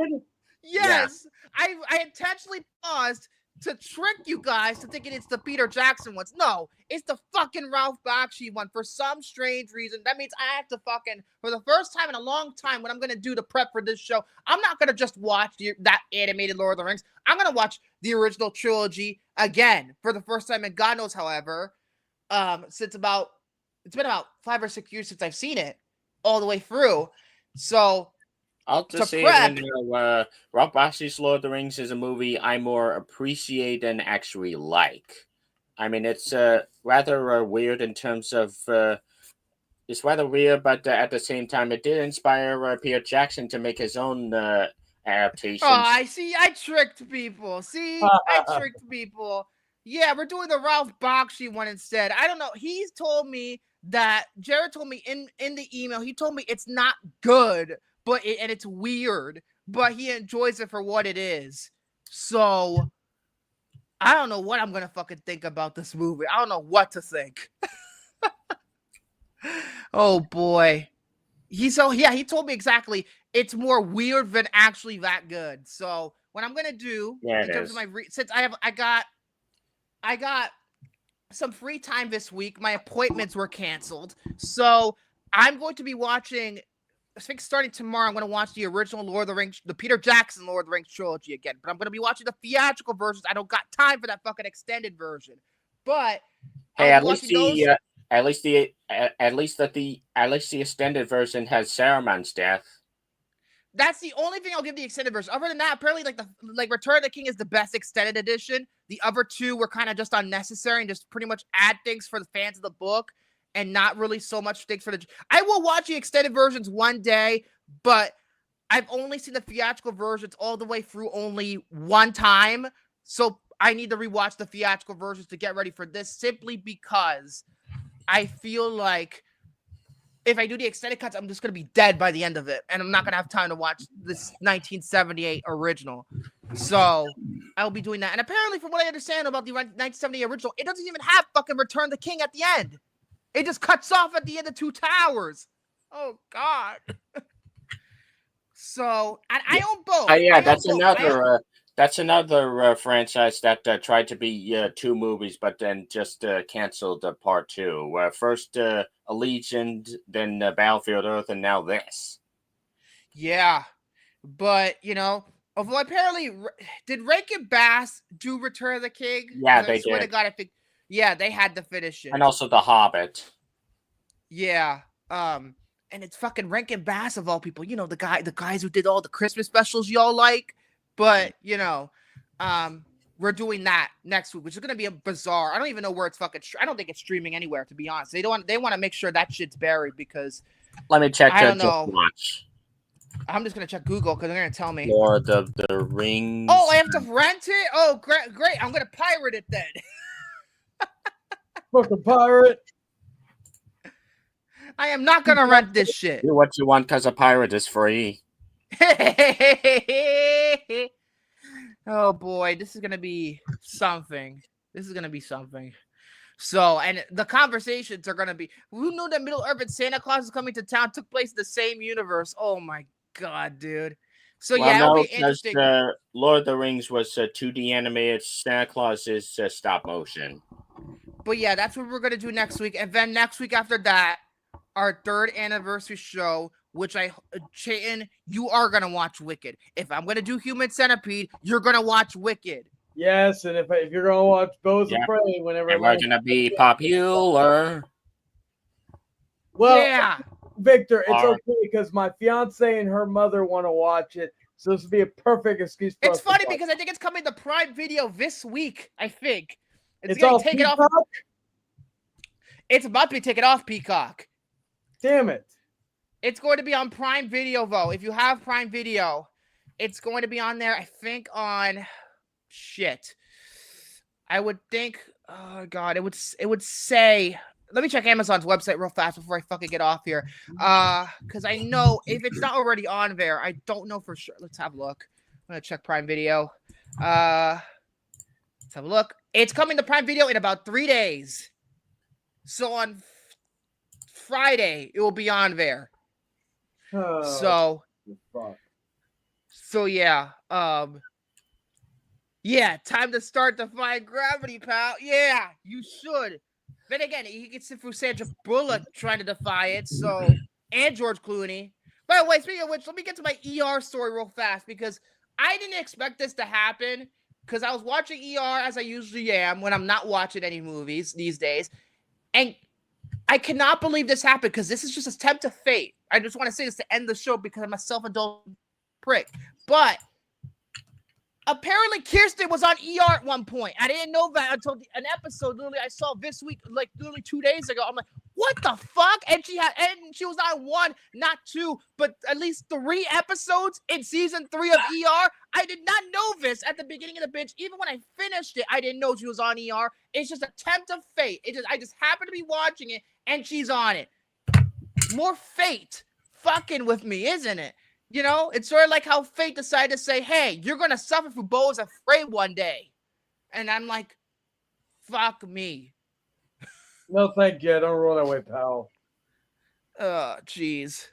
Yes. Yeah. I intentionally paused to trick you guys to thinking it's the Peter Jackson ones. No, it's the fucking Ralph Bakshi one for some strange reason. That means I have to fucking, for the first time in a long time, what I'm going to do to prep for this show, I'm not going to just watch that animated Lord of the Rings. I'm going to watch the original trilogy again for the first time in God knows however. It's been about 5 or 6 years since I've seen it all the way through. So I'll just say Ralph Bakshi's Lord of the Rings is a movie I more appreciate than actually like. I mean, it's rather weird in terms of it's rather weird, but at the same time, it did inspire Peter Jackson to make his own adaptations. Oh, I see. I tricked people. I tricked people. Yeah, we're doing the Ralph Bakshi one instead. I don't know. He's told me that Jared told me in the email. He told me it's not good. And it's weird, but he enjoys it for what it is. So I don't know what I'm gonna fucking think about this movie. I don't know what to think. Oh boy. He told me exactly. It's more weird than actually that good. So what I'm gonna do in terms of since I got some free time this week, my appointments were canceled. So I'm going to be watching. I think starting tomorrow, I'm going to watch the original Lord of the Rings, the Peter Jackson Lord of the Rings trilogy again. But I'm going to be watching the theatrical versions. I don't got time for that fucking extended version. But hey, at least the extended version has Saruman's death. That's the only thing I'll give the extended version. Other than that, apparently, like Return of the King is the best extended edition. The other two were kind of just unnecessary and just pretty much add things for the fans of the book. And not really so much things for I will watch the extended versions one day, but I've only seen the theatrical versions all the way through only one time. So I need to rewatch the theatrical versions to get ready for this simply because I feel like if I do the extended cuts, I'm just going to be dead by the end of it. And I'm not going to have time to watch this 1978 original. So I'll be doing that. And apparently, from what I understand about the 1978 original, it doesn't even have fucking Return the King at the end. It just cuts off at the end of Two Towers. Oh, God. So, and I own both. That's another franchise that tried to be 2 movies, but then just canceled part 2. First Allegiant, then Battlefield Earth, and now this. Yeah, but although apparently did Rankin Bass do Return of the King? Yeah, they I swear did. to God, I think they had to finish it. And also The Hobbit. Yeah. And it's fucking Rankin Bass of all people. The guys who did all the Christmas specials y'all like. But we're doing that next week, which is gonna be a bizarre. I don't even know where it's fucking. I don't think it's streaming anywhere, to be honest. They want to make sure that shit's buried because. Let me check. I don't know. Watch. I'm just gonna check Google because they're gonna tell me. Lord of the Rings. Oh, I have to rent it. Oh, great! I'm gonna pirate it then. Fucking pirate. I am not gonna rent this shit. Do what you want because a pirate is free. Oh boy, this is gonna be something. So, and the conversations are gonna be. Who knew that Middle Earth and Santa Claus is coming to town took place in the same universe? Oh my god, dude. So it'll be interesting. Lord of the Rings was 2D animated. Santa Claus is stop motion. But yeah, that's what we're gonna do next week, and then next week after that, our 3rd anniversary show, which Chayton, you are gonna watch Wicked. If I'm gonna do Human Centipede, you're gonna watch Wicked. Yes, and if you're gonna watch Bows of Prey, whenever we're gonna be popular. Well, yeah, Victor, it's okay because my fiance and her mother want to watch it, so this would be a perfect excuse. It's funny because I think it's coming to Prime Video this week. I think it's all taken off. It's about to be taken off Peacock. Damn it! It's going to be on Prime Video though. If you have Prime Video, it's going to be on there. I think on. Shit, I would think. Oh god, it would say. Let me check Amazon's website real fast before I fucking get off here. Because I know if it's not already on there, I don't know for sure. Let's have a look. I'm gonna check Prime Video. Let's have a look. It's coming to Prime Video in about 3 days. So on Friday, it will be on there. So yeah. Yeah, time to start Defying Gravity, pal. Yeah, you should. Then again, he gets it through Sandra Bullock trying to defy it, and George Clooney. By the way, speaking of which, let me get to my ER story real fast because I didn't expect this to happen because I was watching ER as I usually am when I'm not watching any movies these days. And I cannot believe this happened because this is just a tempt of fate. I just want to say this to end the show because I'm a self-indulgent prick. But apparently, Kirsten was on ER at one point. I didn't know that until an episode literally I saw this week, like literally 2 days ago. I'm like, what the fuck? And she was on 1, not 2, but at least 3 episodes in season 3 of ER. I did not know this at the beginning of the binge. Even when I finished it, I didn't know she was on ER. It's just a tempt of fate. I just happened to be watching it, and she's on it. More fate fucking with me, isn't it? It's sort of like how fate decided to say, hey, you're going to suffer for Beau is Afraid one day. And I'm like, fuck me. No, thank you. Don't roll that way, pal. Oh, jeez.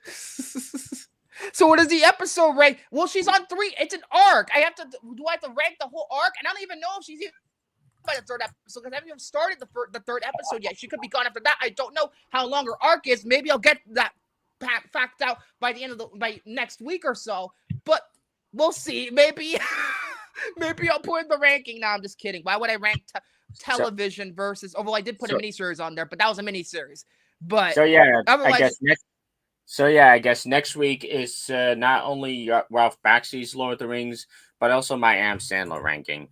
So what is the episode rank? Well, she's on 3. It's an arc. Do I have to rank the whole arc? And I don't even know if she's even by the 3rd episode because I haven't even started the 3rd episode yet. She could be gone after that. I don't know how long her arc is. Maybe I'll get that fact out by the end of by next week or so, but we'll see. Maybe I'll put in the ranking. No, I'm just kidding. Why would I rank television versus? Although I did put a miniseries on there, but that was a miniseries. But I guess next week is not only Ralph Bakshi's Lord of the Rings, but also my Adam Sandler ranking.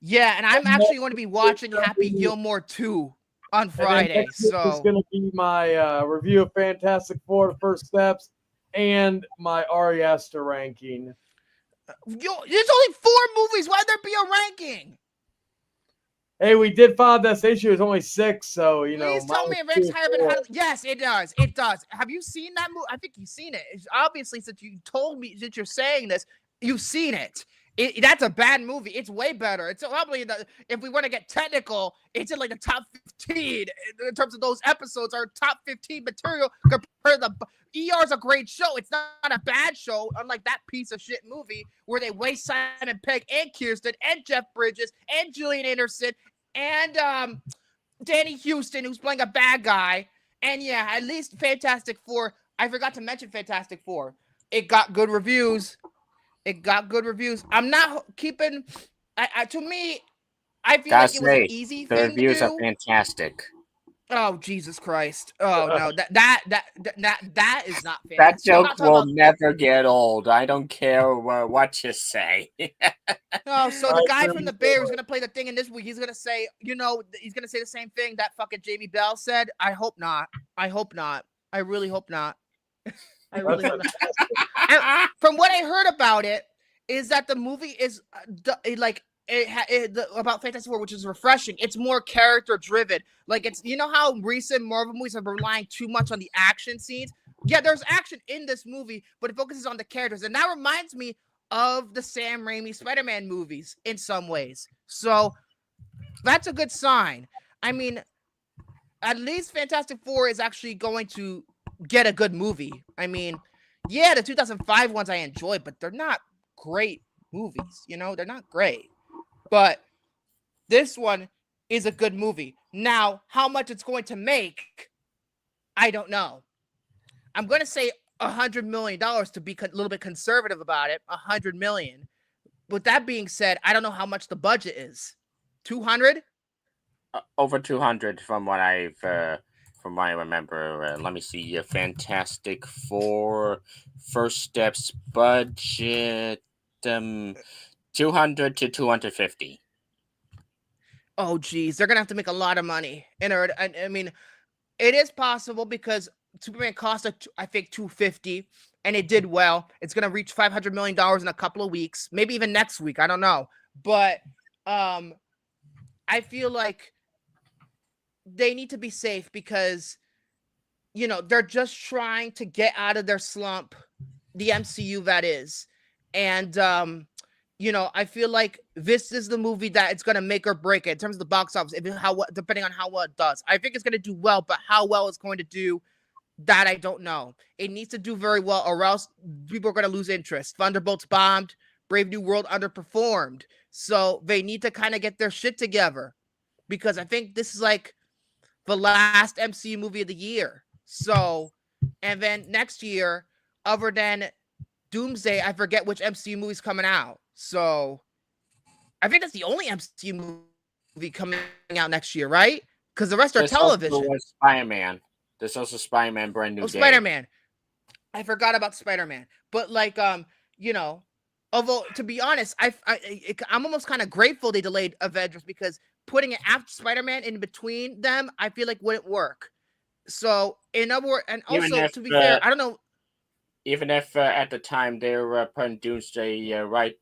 Yeah, and I'm actually going to be watching Happy Gilmore 2 on Friday. So it's going to be my review of Fantastic Four: The First Steps and my Ari Aster ranking. There's only 4 movies. Why'd there be a ranking? Hey, we did file this issue. It's only 6, so Please tell me it ranks higher than how. Yes, it does. It does. Have you seen that movie? I think you've seen it. Obviously, since you told me that you're saying this, you've seen it. That's a bad movie. It's way better. It's probably if we want to get technical, it's in like the top 15 in terms of those episodes. Our top 15 material compared to ER's a great show. It's not a bad show, unlike that piece of shit movie where they waste Simon Pegg and Kirsten and Jeff Bridges and Gillian Anderson and Danny Houston, who's playing a bad guy. And yeah, at least Fantastic Four. I forgot to mention Fantastic Four. it got good reviews. I'm not keeping. To me, I feel like it was an easy the thing reviews to are do. fantastic. Oh Jesus Christ! Oh no, that is not fantastic. That joke will never get old. I don't care what you say. Oh, so the guy from The Bear who's gonna play the thing in this week, he's gonna say, he's gonna say the same thing that fucking Jamie Bell said. I hope not. I really hope not. I really hope not. And from what I heard about it, is that the movie is about Fantastic Four, which is refreshing. It's more character driven. Like, it's, you know how recent Marvel movies are relying too much on the action scenes. Yeah, there's action in this movie, but it focuses on the characters, and that reminds me of the Sam Raimi Spider-Man movies in some ways. So that's a good sign. I mean, at least Fantastic Four is actually going to get a good movie. I mean, yeah, the 2005 ones I enjoy, but they're not great movies. They're not great. But this one is a good movie. Now, how much it's going to make, I don't know. I'm going to say $100 million to be a little bit conservative about it. $100 million. With that being said, I don't know how much the budget is. 200? Over 200 from what I remember. Let me see. Fantastic Four First Steps budget 200 to 250. Oh, geez. They're going to have to make a lot of money. I mean, it is possible because Superman cost, I think, $250, and it did well. It's going to reach $500 million in a couple of weeks, maybe even next week. I don't know. But I feel like they need to be safe because, they're just trying to get out of their slump, the MCU that is. And, I feel like this is the movie that it's going to make or break it in terms of the box office, depending on how well it does. I think it's going to do well, but how well it's going to do, that I don't know. It needs to do very well, or else people are going to lose interest. Thunderbolts bombed. Brave New World underperformed. So they need to kind of get their shit together, because I think this is like the last MCU movie of the year. So, and then next year, other than Doomsday, I forget which MCU movie's coming out. So I think that's the only MCU movie coming out next year, right? Because the rest are television. Spider-Man. There's also Spider-Man Brand New Day. Spider-Man. I forgot about Spider-Man. But although to be honest, I'm almost kind of grateful they delayed Avengers, because putting it after Spider-Man in between them, I feel like wouldn't work. So in other words, and also to be fair, I don't know. Even if at the time they were putting Doomsday right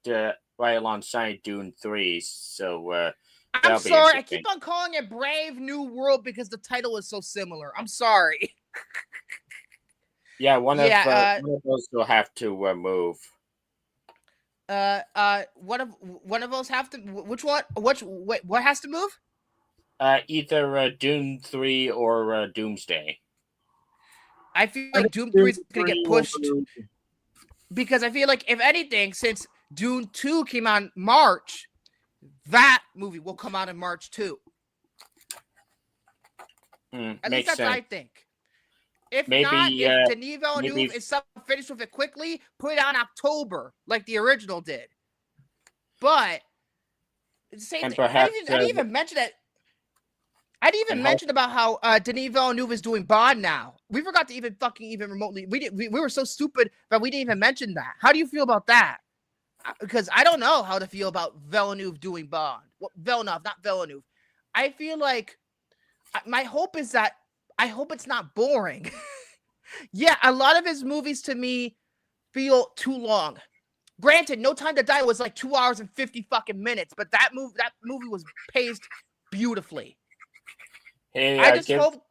alongside Dune 3, so I'm sorry, I keep on calling it Brave New World because the title is so similar. I'm sorry. Yeah, one of those will have to move. One of those have to. Which one? What has to move? Either Dune 3 or Doomsday. I feel like Doom 3 is going to get pushed, because I feel like, if anything, since Dune 2 came out in March, that movie will come out in March too. At least that's what I think. If maybe, not, if Denis Villeneuve is finished with it quickly, put it out in October like the original did. But same thing. I didn't even mention that. I didn't even mention about how Denis Villeneuve is doing Bond now. We forgot to even remotely. We were so stupid that we didn't even mention that. How do you feel about that? Because I don't know how to feel about Villeneuve doing Bond. Villeneuve, not Villeneuve. I feel like my hope is that I hope it's not boring. Yeah, a lot of his movies to me feel too long. Granted, No Time to Die was like 2 hours and 50 fucking minutes, but that movie was paced beautifully. Hey, I just hope.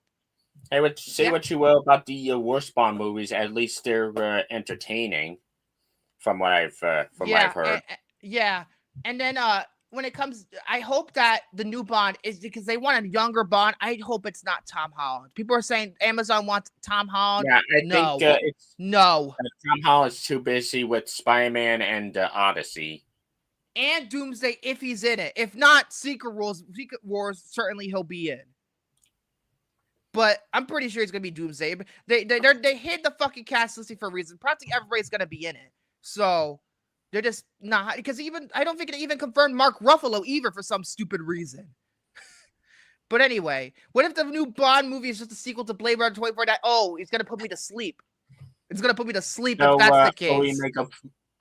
Hey, what you will about the worst Bond movies. At least they're entertaining, from what I've heard. And then when it comes, I hope that the new Bond is, because they want a younger Bond. I hope it's not Tom Holland. People are saying Amazon wants Tom Holland. Yeah, I think no. Tom Holland's too busy with Spider-Man and Odyssey. And Doomsday, if he's in it. If not, Secret Wars, certainly he'll be in. but I'm pretty sure it's gonna be Doomsday. They hid the fucking cast listing for a reason. Practically everybody's gonna be in it, so they're just not, because I don't think it even confirmed Mark Ruffalo either for some stupid reason. But anyway, what if the new Bond movie is just a sequel to Blade Runner 2049? Oh, it's gonna put me to sleep. It's gonna put me to sleep if that's the case.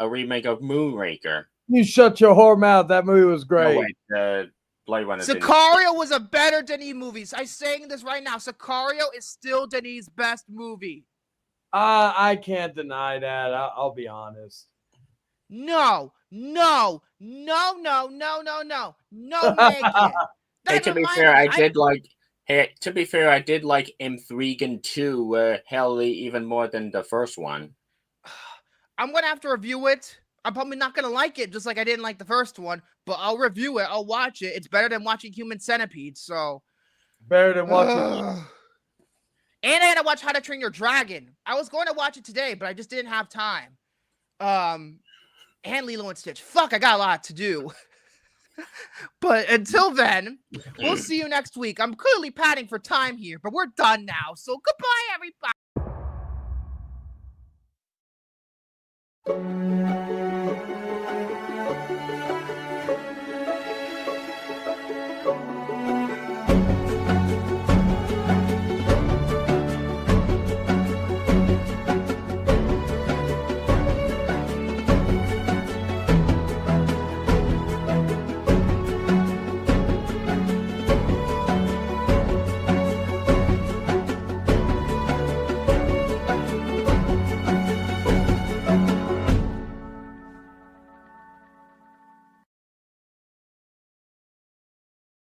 A remake of Moonraker. You shut your whore mouth. That movie was great. No, wait, Blade Runner. Sicario was a better Denis movie. I'm saying this right now. Sicario is still Denis' best movie. I can't deny that. I'll be honest. No, Megan. Hey, to be fair, I did like Intrigue 2, hell, even more than the first one. I'm gonna have to review it. I'm probably not gonna like it, just like I didn't like the first one. But I'll review it. I'll watch it. It's better than watching Human Centipede. So better than watching. And I had to watch How to Train Your Dragon. I was going to watch it today, but I just didn't have time. And Lilo and Stitch. Fuck, I got a lot to do. But until then, we'll see you next week. I'm clearly padding for time here, but we're done now. So goodbye, everybody.